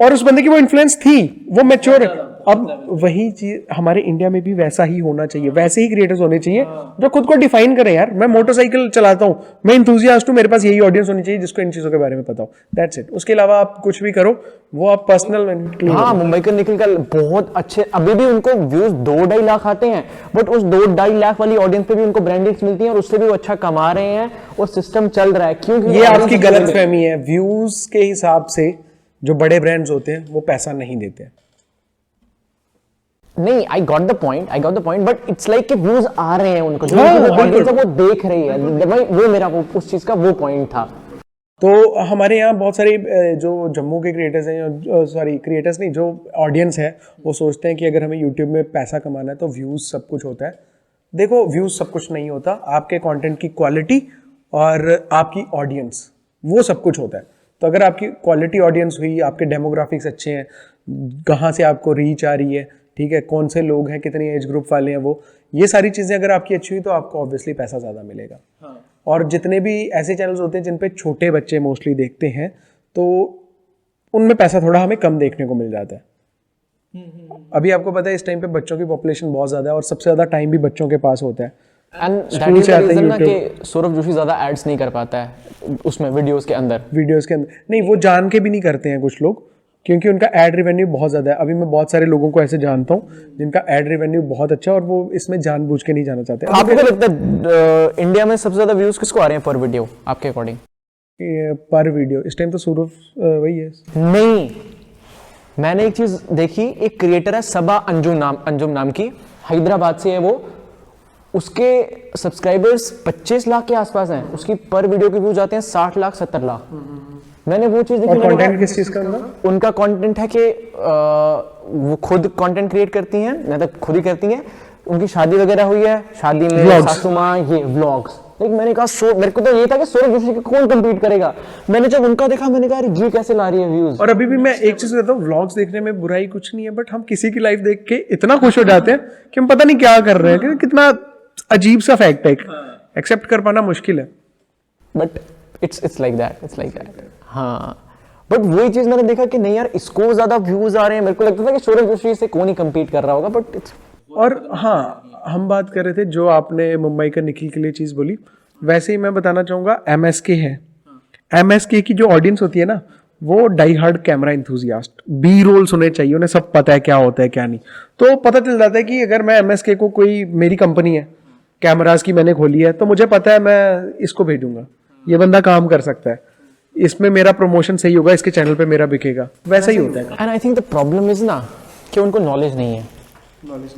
S2: और उस बंदे की वो इन्फ्लुएंस थी, वो मैच्योर है। अब वही चीज हमारे इंडिया में भी वैसा ही होना चाहिए, वैसे ही क्रिएटर्स होने चाहिए जो खुद को डिफाइन करें। यार मैं मोटरसाइकिल चलाता हूँ, मैं इंथुजियास्ट हूँ, मेरे पास यही ऑडियंस होनी चाहिए जिसको इन चीजों के बारे में पता हो, दैट्स इट। उसके अलावा आप कुछ भी करो, वो आप पर्सनल।
S1: हाँ, मुंबई का निखिल का बहुत अच्छे, अभी भी उनको व्यूज 2-2.5 लाख आते हैं, बट उस 2-2.5 लाख वाली ऑडियंस पे भी उनको ब्रांडिंग्स मिलती है और उससे भी वो अच्छा कमा रहे हैं और सिस्टम चल रहा है। क्योंकि
S2: ये आपकी गलत फहमी है, व्यूज के हिसाब से जो बड़े ब्रांड्स होते हैं वो पैसा नहीं देते हैं।
S1: नहीं, I got the point, but it's like कि व्यूज आ रहे हैं उनको, जो ऑडियंस है वो देख रही है, वो मेरा उस चीज का वो पॉइंट था।
S2: तो हमारे यहाँ बहुत सारे जो जम्मू के क्रिएटर्स हैं, सॉरी क्रिएटर्स नहीं, जो ऑडियंस है, वो सोचते हैं कि अगर हमें यूट्यूब में पैसा कमाना है तो व्यूज़ सब कुछ होता है। देखो, व्यूज़ सब कुछ नहीं होता, आपके कंटेंट की क्वालिटी और आपकी ऑडियंस, वो सब कुछ होता है। तो अगर आपकी क्वालिटी ऑडियंस हुई, आपके डेमोग्राफिक्स अच्छे हैं, कहाँ से आपको रीच आ रही है, ठीक है, कौन से लोग हैं, कितनी एज ग्रुप वाले हैं, वो ये सारी चीज़ें अगर आपकी अच्छी हुई तो आपको ऑब्वियसली पैसा ज़्यादा मिलेगा। हाँ। और जितने भी ऐसे चैनल्स होते हैं जिन पे छोटे बच्चे मोस्टली देखते हैं, तो उनमें पैसा थोड़ा हमें कम देखने को मिल जाता है। अभी आपको पता है इस टाइम पे बच्चों की पॉपुलेशन बहुत ज़्यादा है और सबसे ज़्यादा टाइम भी बच्चों के पास होता है।
S1: And that is the reason ना कि सौरभ जोशी ज्यादा एड्स नहीं कर पाता है उसमें वीडियोस के अंदर
S2: नहीं, वो जान के भी नहीं करते हैं कुछ लोग, क्योंकि उनका एड रेवेन्यू बहुत ज़्यादा है। अभी मैं बहुत सारे लोगों को ऐसे जानता हूँ जिनका एड रेवेन्यू बहुत अच्छा है और वो इसमें जानबूझ के नहीं जाना चाहते।
S1: आपको क्या लगता है इंडिया में सबसे ज्यादा व्यूज किसको आ रहे हैं पर वीडियो आपके अकॉर्डिंग?
S2: पर वीडियो इस टाइम तो सौरभ वही है।
S1: नहीं, मैंने एक चीज देखी, एक क्रिएटर है सबा अंजुम नाम की, हैदराबाद से है वो, उसके सब्सक्राइबर्स 25 लाख के आसपास हैं, उसकी पर वीडियो के व्यूज आते हैं 60 लाख 70 लाख। मैंने वो चीज देखी।
S2: और कंटेंट किस चीज का
S1: उनका कंटेंट है कि वो खुद कंटेंट क्रिएट करती हैं, मतलब खुद ही करती हैं। उनकी शादी वगैरह हुई है, शादी में सासू माँ, ये व्लॉग्स। लेकिन मैंने कहा मेरे को तो ये था कि सौरभ जोशी को कौन कम्पीट करेगा। मैंने जब उनका देखा मैंने कहा ये कैसे ला रही है व्यूज।
S2: और अभी भी मैं एक चीज कहता हूँ, व्लॉग्स देखने में बुराई कुछ नहीं है, बट हम किसी की लाइफ देख के इतना खुश हो जाते हैं कि हम पता नहीं क्या कर रहे हैं, कितना अजीब सा फैक्ट है, एक्सेप्ट कर पाना मुश्किल है।
S1: But it's like that. हाँ, बट वही चीज मैंने देखा कि नहीं यार, इसको ज्यादा व्यूज आ रहे हैं। मेरे को लगता था कि सौरभ जोशी से कौन ही कम्पीट कर रहा होगा, बट इट्स।
S2: और हाँ, हम बात कर रहे थे जो आपने मुंबई का निखिल के लिए चीज बोली, वैसे ही मैं बताना चाहूंगा MSK है। MSK की जो ऑडियंस होती है ना, वो die hard camera enthusiast, B rolls होने चाहिए, उन्हें सब पता है क्या होता है क्या नहीं। तो पता चल जाता है कि अगर मैं MSK को, कोई मेरी कंपनी है कैमरास की मैंने खोली है, तो मुझे पता है मैं इसको भेजूंगा, ये बंदा काम कर सकता है, इसमें मेरा प्रमोशन सही होगा, इसके चैनल पे मेरा बिकेगा, वैसा ही होता है।
S1: And I think the problem is ना कि उनको नॉलेज नहीं है,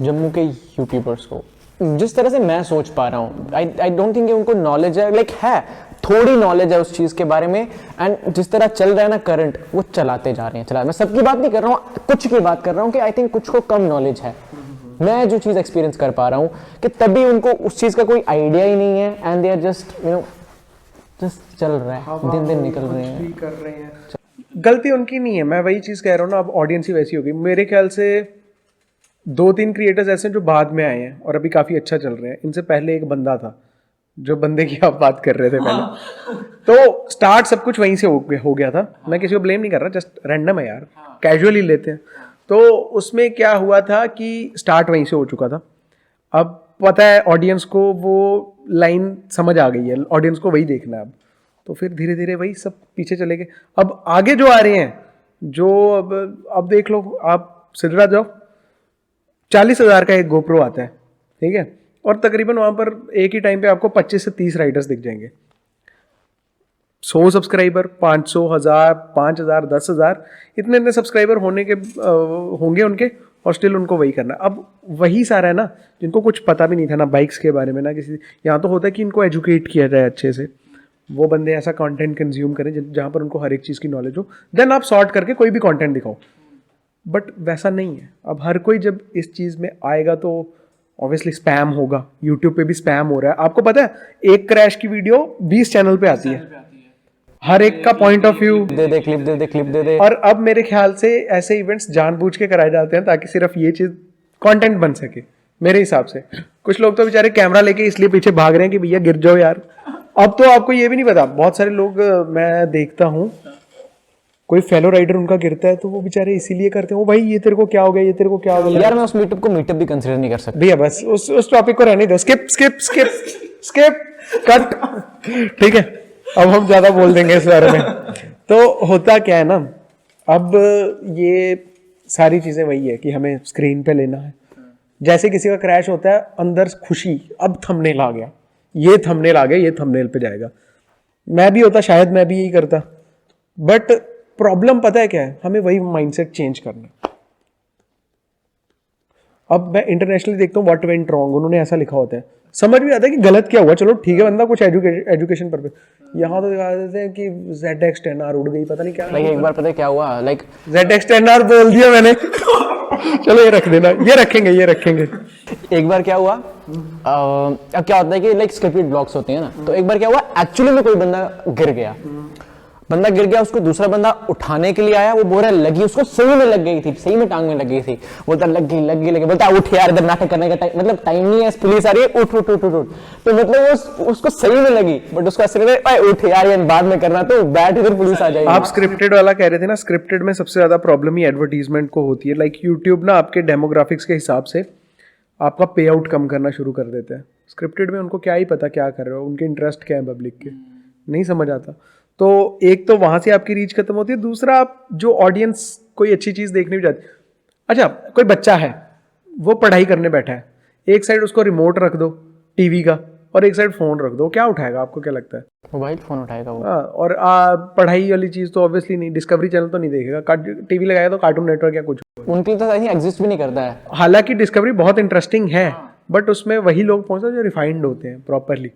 S1: जम्मू के यूट्यूबर्स को, जिस तरह से मैं सोच पा रहा हूँ। आई डोंट थिंक उनको नॉलेज है, लाइक है थोड़ी नॉलेज है उस चीज के बारे में। एंड जिस तरह चल रहा है ना करंट, वो चलाते जा रहे हैं। मैं सबकी बात नहीं कर रहा हूँ, कुछ की बात कर रहा हूँ कि आई थिंक कुछ को कम नॉलेज है। मैं जो चीज एक्सपीरियंस कर पा रहा हूँ कि तभी उनको उस चीज का कोई आइडिया ही नहीं है, and they are just just चल रहा है, दिन दिन निकल रहे हैं,
S2: कर रहे हैं। गलती उनकी नहीं है, मैं वही चीज कह रहा हूँ ना, अब ऑडियंस ही वैसी होगी। मेरे ख्याल से 2-3 क्रिएटर्स ऐसे जो बाद में आए हैं और अभी काफी अच्छा चल रहे हैं। इनसे पहले एक बंदा था, जो बंदे की आप बात कर रहे थे पहले, तो स्टार्ट सब कुछ वहीं से हो गया था। मैं किसी को ब्लेम नहीं कर रहा, जस्ट रैंडम है यार, कैजुअली लेते हैं। तो उसमें क्या हुआ था कि स्टार्ट वहीं से हो चुका था। अब पता है ऑडियंस को, वो लाइन समझ आ गई है, ऑडियंस को वही देखना है अब, तो फिर धीरे धीरे वही सब पीछे चले गए। अब आगे जो आ रहे हैं, जो अब देख लो आप, सिद्धराज जाओ, 40,000 का एक गोप्रो आता है, ठीक है, और तकरीबन वहां पर एक ही टाइम पे आपको 25 से 30 राइडर्स दिख जाएंगे। 100 सब्सक्राइबर, 500, 1000, 5000, 10,000, इतने इतने सब्सक्राइबर होने के होंगे उनके, और स्टिल उनको वही करना। अब वही सारा है ना, जिनको कुछ पता भी नहीं था ना बाइक्स के बारे में ना किसी, यहाँ तो होता है कि इनको एजुकेट किया जाए अच्छे से, वो बंदे ऐसा कंटेंट कंज्यूम करें जहाँ पर उनको हर एक चीज़ की नॉलेज हो, देन आप सॉर्ट करके कोई भी कंटेंट दिखाओ। बट वैसा नहीं है। अब हर कोई जब इस चीज़ में आएगा तो ऑब्वियसली स्पैम होगा। यूट्यूब पे भी स्पैम हो रहा है, आपको पता है, एक क्रैश की वीडियो 20 चैनल पे आती है, हर एक का पॉइंट ऑफ व्यू,
S1: क्लिप दे दे।
S2: और अब मेरे ख्याल से ऐसे इवेंट्स जानबूझ के कराए जाते हैं ताकि सिर्फ ये चीज़ कंटेंट बन सके, मेरे हिसाब से। कुछ लोग तो बेचारे कैमरा लेके इसलिए पीछे भाग रहे हैं कि भैया गिर जाओ यार। अब तो आपको ये भी नहीं पता, बहुत सारे लोग मैं देखता हूँ, कोई फेलो राइडर उनका गिरता है तो वो बेचारे इसीलिए करते हैं, वो भाई ये तेरे को क्या हो गया, ये तेरे को क्या हो गया।
S1: यार मैं उस मीटअप को मीटअप भी कंसीडर नहीं कर सकता
S2: भैया, बस उस टॉपिक को रहने दो, skip skip skip skip cut, ठीक है। अब हम ज्यादा बोल देंगे इस बारे में। तो होता क्या है ना, अब ये सारी चीजें वही है कि हमें स्क्रीन पे लेना है। जैसे किसी का क्रैश होता है, अंदर खुशी, अब थंबनेल आ गया, ये थंबनेल आ गया, ये थंबनेल पे जाएगा। मैं भी होता, शायद मैं भी यही करता, बट प्रॉब्लम पता है क्या है, हमें वही माइंडसेट चेंज करना है। अब मैं इंटरनेशनली देखता हूँ व्हाट वेंट रॉन्ग, उन्होंने ऐसा लिखा होता है, समझ भी आता है कि गलत क्या हुआ, चलो ठीक है, बंदा कुछ एजुकेशन पर्पस। यहाँ तो दिखा देते हैं कि ZX10R उड़ गई, पता नहीं क्या।
S1: एक बार पता है क्या हुआ,
S2: ZX10R बोल दिया मैंने। चलो ये रख देना, ये रखेंगे। एक
S1: बार क्या हुआ, अब क्या होता है कि स्क्रिप्टेड ब्लॉग्स होते हैं ना, तो एक बार क्या हुआ, एक्चुअली में कोई बंदा गिर गया, उसको दूसरा बंदा उठाने के लिए आया, वो बोल रहा लगी, उसको सही में लग गई थी, सही में टांग में लग गई थी, बोलता लग गई, बोलता उठ यार, इधर नाटक करने का टाइम नहीं है, पुलिस आ रही है, उठ। तो मतलब उसको सही में लगी, बट उसका उठ यार, ये बाद में करना, तो बैठ इधर पुलिस आ जाएगी।
S2: आप स्क्रिप्टेड वाला कह रहे थे ना, स्क्रिप्टेड में सबसे ज्यादा प्रॉब्लम ही एडवर्टीजमेंट को होती है। लाइक यूट्यूब ना आपके डेमोग्राफिक्स के हिसाब से आपका पे आउट कम करना शुरू कर देते हैं। स्क्रिप्टेड में उनको क्या ही पता क्या कर रहे हो, उनके इंटरेस्ट क्या है पब्लिक के, नहीं समझ आता। तो एक तो वहां से आपकी रीच खत्म होती है, दूसरा आप जो ऑडियंस कोई अच्छी चीज देखने भी जाती, अच्छा कोई बच्चा है वो पढ़ाई करने बैठा है, एक साइड उसको रिमोट रख दो टीवी का और एक साइड फोन रख दो, क्या उठाएगा, आपको क्या लगता है?
S1: मोबाइल फोन उठाएगा वो।
S2: और पढ़ाई वाली चीज तो ऑब्वियसली नहीं, डिस्कवरी चैनल तो नहीं देखेगा, टीवी लगाया तो कार्टून नेटवर्क या कुछ,
S1: उनके तो एग्जिस्ट भी नहीं करता है।
S2: हालांकि डिस्कवरी बहुत इंटरेस्टिंग है, बट उसमें वही लोग पहुंचते जो रिफाइंड होते हैं प्रॉपरली।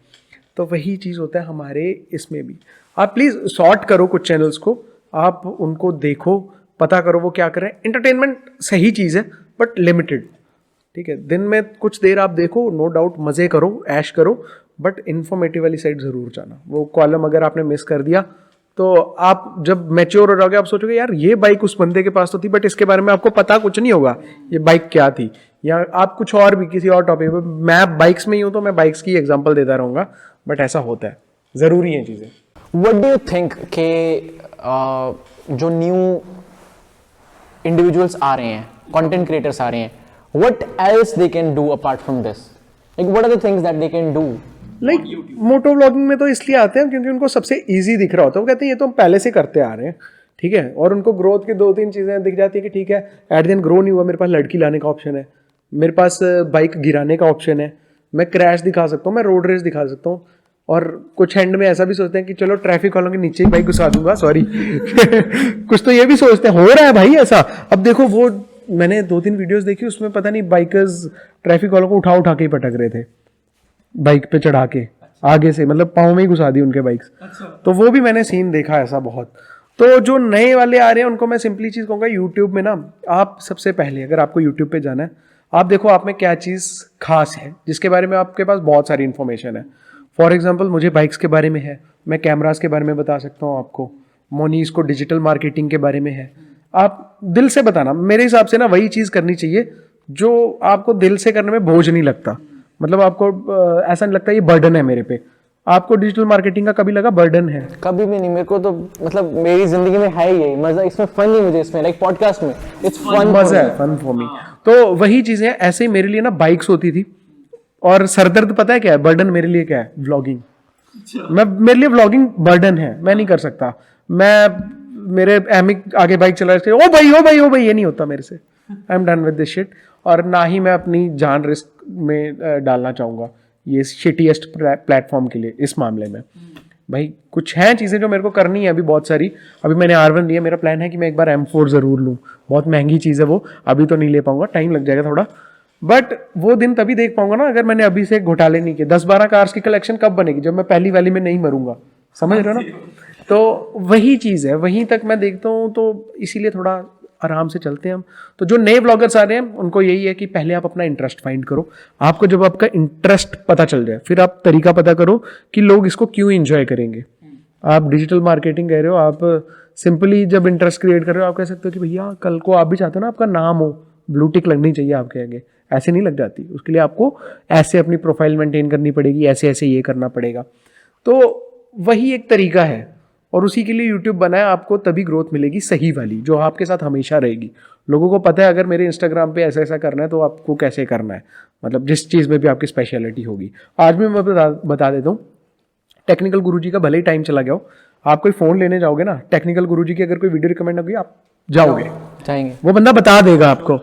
S2: तो वही चीज होता है हमारे इसमें भी। आप प्लीज सॉर्ट करो कुछ चैनल्स को, आप उनको देखो, पता करो वो क्या कर रहे हैं। एंटरटेनमेंट सही चीज है बट लिमिटेड, ठीक है। दिन में कुछ देर आप देखो, नो डाउट मजे करो, ऐश करो, बट इन्फॉर्मेटिव वाली साइड जरूर जाना। वो कॉलम अगर आपने मिस कर दिया तो आप जब मैच्योर हो जाओगे आप सोचोगे यार ये बाइक उस बंदे के पास तो थी, बट इसके बारे में आपको पता कुछ नहीं होगा ये बाइक क्या थी, या आप कुछ और भी किसी और टॉपिक पे। मैं बाइक्स में ही हूं तो मैं बाइक्स की एग्जांपल देता रहूंगा, बट ऐसा होता है, जरूरी है चीजें।
S1: व्हाट डू यू थिंक के जो न्यू इंडिविजुअल्स आ रहे हैं, कंटेंट क्रिएटर्स आ रहे हैं, what else they can do apart from this, like what are the things that they can do?
S2: Like moto vlogging में तो इसलिए आते हैं क्योंकि उनको सबसे इजी दिख रहा होता है, वो कहते हैं ये तो हम पहले से करते आ रहे हैं, ठीक है, और उनको ग्रोथ की 2-3 चीजें दिख जाती है कि ठीक है एट द एंड ग्रो नहीं हुआ, मेरे पास लड़की लाने का ऑप्शन है, मेरे पास बाइक गिराने का ऑप्शन है, मैं क्रैश दिखा सकता हूँ, मैं रोड रेस दिखा सकता हूँ, और कुछ हैंड में ऐसा भी सोचते हैं कि चलो ट्रैफिक वालों के नीचे ही बाइक घुसा दूंगा, सॉरी कुछ तो ये भी सोचते हैं, हो रहा है भाई ऐसा। अब देखो वो मैंने 2-3 वीडियोस देखी, उसमें पता नहीं बाइकर्स ट्रैफिक वालों को उठा के ही पटक रहे थे, बाइक पे चढ़ा के आगे से, मतलब पाँव में ही घुसा दी उनके बाइक्स। तो वो भी मैंने सीन देखा ऐसा बहुत। तो जो नए वाले आ रहे हैं उनको मैं सिंपली चीज़ कहूँगा, यूट्यूब में ना आप सबसे पहले अगर आपको यूट्यूब पे जाना है, आप देखो आप में क्या चीज़ खास है जिसके बारे में आपके पास बहुत सारी इन्फॉर्मेशन है। फॉर एग्जाम्पल मुझे बाइक्स के बारे में है, मैं कैमरास के बारे में बता सकता हूँ आपको, मोनीस को डिजिटल मार्केटिंग के बारे में है। आप दिल से बताना, मेरे हिसाब से ना वही चीज़ करनी चाहिए जो आपको दिल से करने में बोझ नहीं लगता, मतलब आपको ऐसा नहीं लगता ये बर्डन है मेरे पे। आपको डिजिटल मार्केटिंग का कभी लगा बर्डन है?
S1: कभी भी नहीं, मेरे को तो मतलब मेरी जिंदगी में है यही मजा, इसमें फन नहीं मुझे, इसमें लाइक पॉडकास्ट में इट्स फन,
S2: मजा है, फन फॉर मी। तो वही चीजें ऐसे ही मेरे लिए ना बाइक्स होती थी, और सरदर्द पता है क्या है, बर्डन मेरे लिए क्या है, व्लॉगिंग। मेरे लिए व्लॉगिंग बर्डन है, मैं नहीं कर सकता। मेरे एमिक आगे बाइक चला रहे, ओ भाई ओ भाई ओ भाई, ये नहीं होता मेरे से। I am done with this shit. और ना ही मैं अपनी जान रिस्क में डालना चाहूंगा ये शिटीएस्ट प्लेटफॉर्म के लिए इस मामले में। भाई कुछ हैं चीज़ें जो मेरे को करनी है अभी बहुत सारी। अभी मैंने R1 लिया, मेरा प्लान है कि मैं एक बार M4 ज़रूर लूँ। बहुत महंगी चीज़ है वो, अभी तो नहीं ले पाऊंगा, टाइम लग जाएगा थोड़ा, बट वो दिन तभी देख पाऊंगा ना अगर मैंने अभी से घोटाले नहीं किए। 10-12 कार्स की कलेक्शन कब बनेगी, जब मैं पहली वाली में नहीं मरूंगा, समझ रहे हो ना। तो वही चीज़ है, वहीं तक मैं देखता हूँ, तो इसीलिए थोड़ा आराम से चलते हैं हम। तो जो नए ब्लॉगर्स आ रहे हैं उनको यही है कि पहले आप अपना इंटरेस्ट फाइंड करो। आपको जब आपका इंटरेस्ट पता चल जाए, फिर आप तरीका पता करो कि लोग इसको क्यों एंजॉय करेंगे। आप डिजिटल मार्केटिंग कह रहे हो, आप सिंपली जब इंटरेस्ट क्रिएट कर रहे हो, आप कह सकते हो कि भैया कल को आप भी चाहते हो ना आपका नाम हो, ब्लू टिक लगनी चाहिए आपके आगे, ऐसे नहीं लग जाती। उसके लिए आपको ऐसे अपनी प्रोफाइल मेंटेन करनी पड़ेगी, ऐसे ऐसे ये करना पड़ेगा। तो वही एक तरीका है, और उसी के लिए यूट्यूब बना है। आपको तभी ग्रोथ मिलेगी सही वाली, जो आपके साथ हमेशा रहेगी। लोगों को पता है अगर मेरे इंस्टाग्राम पे ऐसा ऐसा करना है तो आपको कैसे करना है, मतलब जिस चीज़ में भी आपकी स्पेशलिटी होगी। आज भी मैं बता देता हूँ, टेक्निकल गुरुजी का भले ही टाइम चला गया हो, आप कोई फ़ोन लेने जाओगे ना, टेक्निकल गुरुजी की अगर कोई वीडियो रिकमेंड होगी आप जाओगे,
S1: जाएंगे,
S2: वो बंदा बता देगा आपको।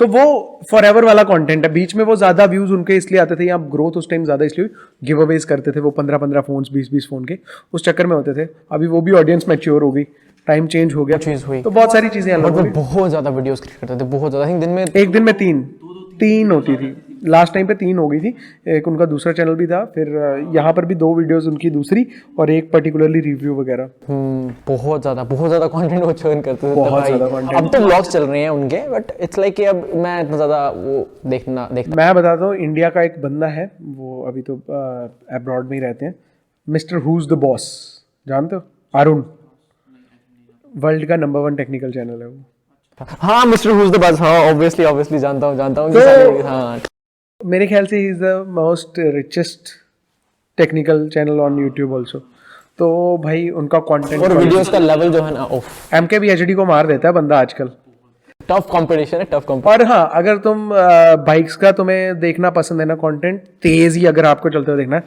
S2: तो वो फॉर एवर वाला कंटेंट है। बीच में वो ज़्यादा व्यूज़ उनके इसलिए आते थे, या ग्रोथ उस टाइम ज़्यादा इसलिए गिव अवेज करते थे वो 15-15 फोन्स, 20-20 फोन के, उस चक्कर में होते थे। अभी वो भी ऑडियंस मैच्योर हो गई, टाइम चेंज हो गया,
S1: चीज़ हुई,
S2: तो बहुत सारी चीज़ें अलग हो गई।
S1: बहुत ज़्यादा वीडियोस क्रिएट करते थे, बहुत ज़्यादा। दिन में
S2: एक दिन में तीन होती थी, लास्ट टाइम पे 3 हो गई थी। एक उनका दूसरा चैनल भी था, फिर यहाँ पर भी 2 वीडियोस उनकी दूसरी, और एक पर्टिकुलरली रिव्यू वगैरह।
S1: बहुत ज़्यादा कंटेंट वो चर्न करते थे।
S2: बहुत
S1: भाई
S2: ज़्यादा content।
S1: अब तो व्लॉग्स चल रहे हैं उनके, बट इट्स लाइक कि अब मैं इतना ज़्यादा वो देखता।
S2: मैं बताता हूँ, इंडिया का एक बंदा है, वो अभी तो अब्रॉड में ही रहते हैं, मिस्टर हुज द बॉस, जानते हो? अरुण, वर्ल्ड का नंबर 1 टेक्निकल चैनल है वो।
S1: हाँ, मिस्टर हुज द बज़, हाँ ऑब्वियसली जानता हूँ
S2: तो
S1: हाँ।
S2: मेरे ख्याल से he is the most richest technical channel on YouTube also. तो भाई उनका कंटेंट
S1: और वीडियोस का लेवल जो है ना, ओफ,
S2: MKBHD को मार देता है बंदा आजकल।
S1: टफ कंपटीशन है, टफ कंपटीशन।
S2: और हाँ, अगर तुम बाइक्स का तुम्हें देखना पसंद है ना कंटेंट, तेज ही अगर आपको चलते हुए देखना है,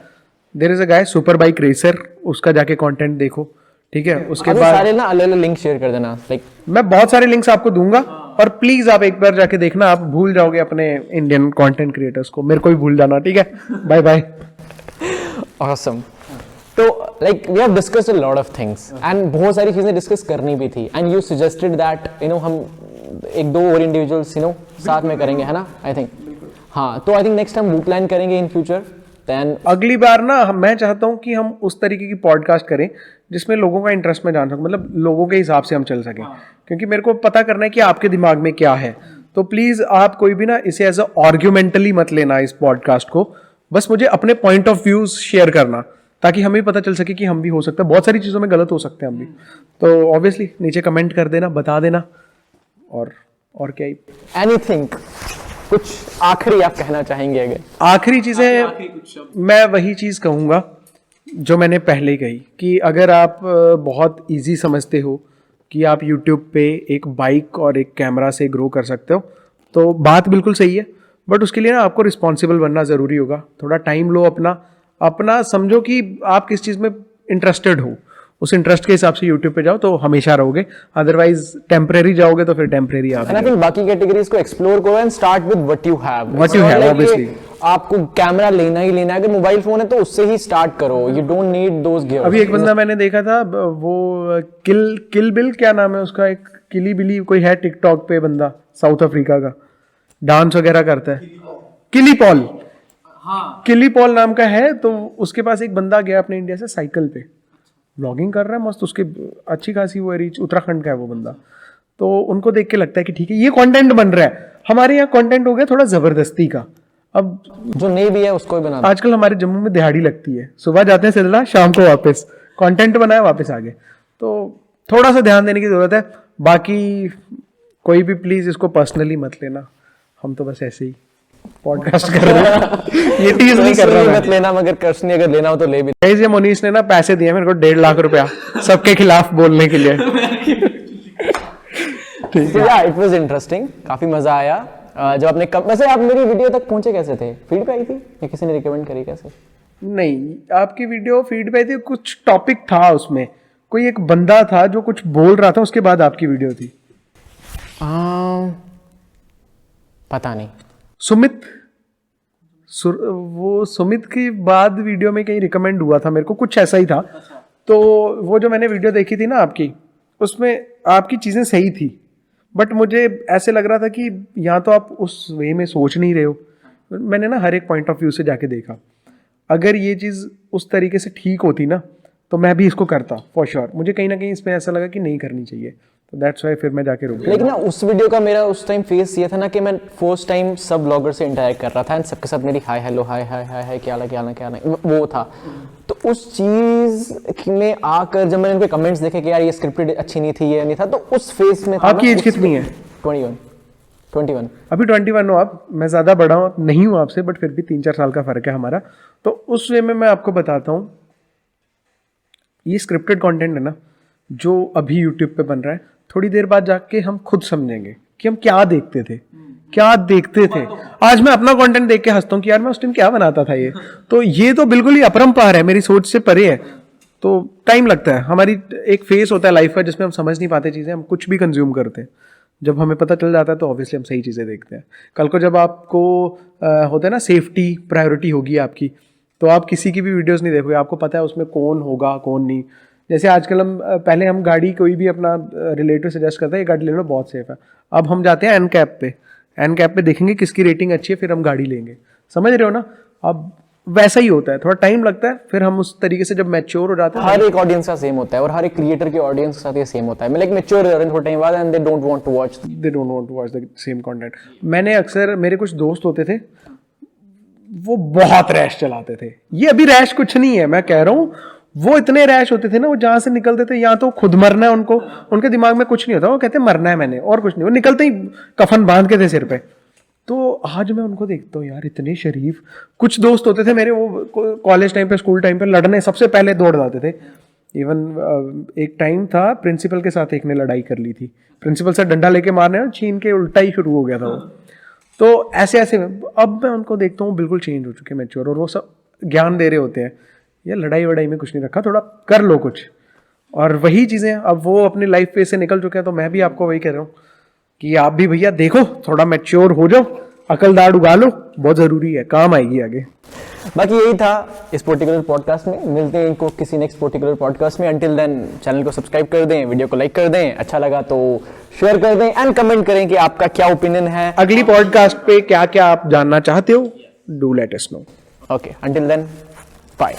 S2: there is a guy super bike racer, उसका जाके कंटेंट देखो, ठीक है। उसके बाद
S1: सारे ना अलग अलग लिंक शेयर कर देना, लाइक
S2: मैं बहुत सारे लिंक्स आपको दूंगा, और प्लीज आप एक बार जाके देखना, आप भूल जाओगे अपने इंडियन कंटेंट क्रिएटर्स को, मेरे को भी भूल जाना, ठीक है। Bye bye.
S1: ऑसम। तो like we have discussed a lot of things, and बहुत सारी चीजें डिस्कस करनी भी थी, एंड यू सजेस्टेड दैट हम 1-2 और इंडिविजुअल्स साथ में करेंगे, है ना, आई थिंक। हाँ, तो आई थिंक नेक्स्ट हम वो प्लान करेंगे इन फ्यूचर। देन
S2: अगली बार ना मैं चाहता हूँ कि हम उस तरीके की पॉडकास्ट करें जिसमें लोगों का इंटरेस्ट में जान सकें, मतलब लोगों के हिसाब से हम चल सकें, क्योंकि मेरे को पता करना है कि आपके दिमाग में क्या है। तो प्लीज़ आप कोई भी ना इसे एज अ आर्ग्यूमेंटली मत लेना इस पॉडकास्ट को, बस मुझे अपने पॉइंट ऑफ व्यूज शेयर करना, ताकि हमें पता चल सके कि हम भी हो सकते हैं, बहुत सारी चीज़ों में गलत हो सकते हैं हम भी। तो ऑब्वियसली नीचे कमेंट कर देना, बता देना, और क्या ही।
S1: एनीथिंग, कुछ आखिरी आप कहना चाहेंगे? अगर
S2: आखिरी चीज़ें, मैं वही चीज़ कहूँगा जो मैंने पहले ही कही, कि अगर आप बहुत इजी समझते हो कि आप YouTube पे एक बाइक और एक कैमरा से ग्रो कर सकते हो, तो बात बिल्कुल सही है, बट उसके लिए ना आपको रिस्पॉन्सिबल बनना ज़रूरी होगा। थोड़ा टाइम लो, अपना समझो कि आप किस चीज़ में इंटरेस्टेड हो, उस इंटरेस्ट के हिसाब से YouTube पे जाओ तो हमेशा रहोगे, अदरवाइज टेम्परेरी जाओगे तो फिर टेम्परेरी आ
S1: आई थिंक बाकी कैटेगरीज को एक्सप्लोर करो and start with what you have.
S2: Obviously.
S1: आपको कैमरा लेना ही लेना है, अगर मोबाइल फोन है तो उससे ही स्टार्ट करो, you don't need those gear.
S2: अभी एक बंदा मैंने देखा था, वो किल बिल, क्या नाम है उसका, एक किली बिली कोई है टिकटॉक पे बंदा, साउथ अफ्रीका का, डांस वगैरह करता है, किली पॉल, किली पॉल नाम का है। तो उसके पास एक बंदा गया अपने इंडिया से साइकिल पे, व्लॉगिंग कर रहा है मस्त, उसके अच्छी खासी वो रीच, उत्तराखंड का है वो बंदा। तो उनको देख के लगता है कि ठीक है ये कंटेंट बन रहा है। हमारे यहाँ कंटेंट हो गया थोड़ा जबरदस्ती का, अब
S1: जो नहीं भी है उसको ही बना।
S2: आजकल हमारे जम्मू में दिहाड़ी लगती है, सुबह जाते हैं सिलना, शाम को वापस, कंटेंट बनाया वापस आ गए। तो थोड़ा सा ध्यान देने की जरूरत है। बाकी कोई भी प्लीज इसको पर्सनली मत लेना, हम तो बस ऐसे ही पॉडकास्ट कर रहे हैं, ये टीज नहीं कर रहा
S1: मत लेना, मगर कर्षनी अगर लेना हो तो ले भी।
S2: ये मोनीश ने ना पैसे दिए मेरे को 1.5 लाख रुपया सबके खिलाफ बोलने के लिए।
S1: या इट वाज इंटरेस्टिंग, काफी मजा आया। जब आपने वैसे आप मेरी वीडियो तक पहुंचे कैसे थे? फीड पे आई थी या किसी ने रिकमेंड करी कैसे?
S2: नहीं, आपकी वीडियो फीड पे थी, कुछ टॉपिक था उसमें, कोई एक बंदा था जो कुछ बोल रहा था, उसके बाद आपकी वीडियो थी।
S1: पता नहीं।
S2: सुमित वो सुमित की बाद वीडियो में कहीं रिकमेंड हुआ था मेरे को, कुछ ऐसा ही था। तो वो जो मैंने वीडियो देखी थी ना आपकी, उसमें आपकी चीज़ें सही थी, बट मुझे ऐसे लग रहा था कि या तो आप उस वे में सोच नहीं रहे हो। मैंने ना हर एक पॉइंट ऑफ व्यू से जाके देखा, अगर ये चीज़ उस तरीके से ठीक होती ना तो मैं भी इसको करता फॉर श्योर। मुझे कहीं ना कहीं इसमें ऐसा लगा कि नहीं करनी चाहिए, तो दैट्स वाई फिर मैं जाके रुक गया।
S1: लेकिन ना उस वीडियो का मेरा उस टाइम फेस ये था ना कि मैं फर्स्ट टाइम सब ब्लॉगर से इंटरेक्ट कर रहा था एंड सबके साथ मेरी हाय हेलो हाय हाय हाय हाय क्या हाल वो था। तो उस चीज में आकर जब मैंने उनके कमेंट्स देखे कि यार ये स्क्रिप्टेड अच्छी नहीं थी, ये नहीं था, तो उस फेस में था।
S2: आपकी एज कितनी है?
S1: 21।
S2: अभी 21 हो आप। मैं ज़्यादा बड़ा नहीं हूँ आपसे, बट फिर भी 3-4 साल का फ़र्क है हमारा। तो उस वे में मैं आपको बताता हूँ, ये स्क्रिप्टेड कंटेंट है ना जो अभी यूट्यूब पे बन रहा है, थोड़ी देर बाद जाके हम खुद समझेंगे कि हम क्या देखते थे, क्या देखते थे। आज मैं अपना कंटेंट देख के हंसता हूँ कि यार मैं उस टाइम क्या बनाता था। ये तो बिल्कुल ही अपरंपार है, मेरी सोच से परे है। तो टाइम लगता है, हमारी एक फेस होता है लाइफ का जिसमें हम समझ नहीं पाते चीज़ें, हम कुछ भी कंज्यूम करते हैं। जब हमें पता चल जाता है तो ऑब्वियसली हम सही चीज़ें देखते हैं। कल को जब आपको होता है ना सेफ्टी प्रायोरिटी होगी आपकी, तो आप किसी की भी वीडियोस नहीं देखोगे, आपको पता है उसमें कौन होगा कौन नहीं। जैसे आजकल पहले हम गाड़ी कोई भी अपना रिलेटिव सजेस्ट करता है, ये गाड़ी ले लो बहुत सेफ है, अब हम जाते हैं एन कैप पे देखेंगे किसकी रेटिंग अच्छी है, फिर हम गाड़ी लेंगे। समझ रहे हो ना? अब वैसा ही होता है, थोड़ा टाइम लगता है, फिर हम उस तरीके से जब मैच्योर हो जाते हैं।
S1: हर एक ऑडियंस का सेम होता है और हर एक क्रिएटर के ऑडियंस के साथ ये सेम होता है। मैं लाइक मैच्योर हो रहे हैं थोड़ा टाइम बाद and they don't want to watch
S2: the same content. मैंने अक्सर, मेरे कुछ दोस्त होते थे वो बहुत रैश चलाते थे। ये अभी रैश कुछ नहीं है, मैं कह रहा हूँ वो इतने रैश होते थे ना, वो जहां से निकलते थे या तो खुद मरना है उनको, उनके दिमाग में कुछ नहीं होता, वो कहते मरना है मैंने और कुछ नहीं, वो निकलते ही कफन बांध के थे सिर पे। तो आज मैं उनको देखता हूँ यार, इतने शरीफ। कुछ दोस्त होते थे मेरे, वो कॉलेज टाइम पे स्कूल टाइम पे लड़ने सबसे पहले दौड़ जाते थे। इवन एक टाइम था प्रिंसिपल के साथ एक ने लड़ाई कर ली थी, प्रिंसिपल से डंडा लेके मारने और छीन के उल्टा ही शुरू हो गया था वो। तो ऐसे ऐसे अब मैं उनको देखता हूँ बिल्कुल चेंज हो चुके हैं, मैच्योर, और वो सब ज्ञान दे रहे होते हैं, ये लड़ाई वड़ाई में कुछ नहीं रखा, थोड़ा कर लो कुछ। और वही चीज़ें अब वो अपनी लाइफ पे से निकल चुके हैं, तो मैं भी आपको वही कह रहा हूँ कि आप भी भैया देखो, थोड़ा मैच्योर हो जाओ, अकल दाढ़ उगा लो, बहुत ज़रूरी है, काम आएगी आगे।
S1: बाकी यही था इस पर्टिकुलर पॉडकास्ट में। मिलते हैं इनको किसी नेक्स्ट पर्टिकुलर पॉडकास्ट में। अंटिल देन चैनल को सब्सक्राइब कर दें, वीडियो को लाइक कर दें, अच्छा लगा तो शेयर कर दें एंड कमेंट करें कि आपका क्या ओपिनियन है।
S2: अगली पॉडकास्ट पे क्या क्या आप जानना चाहते हो, do let us know.
S1: Okay, until then bye.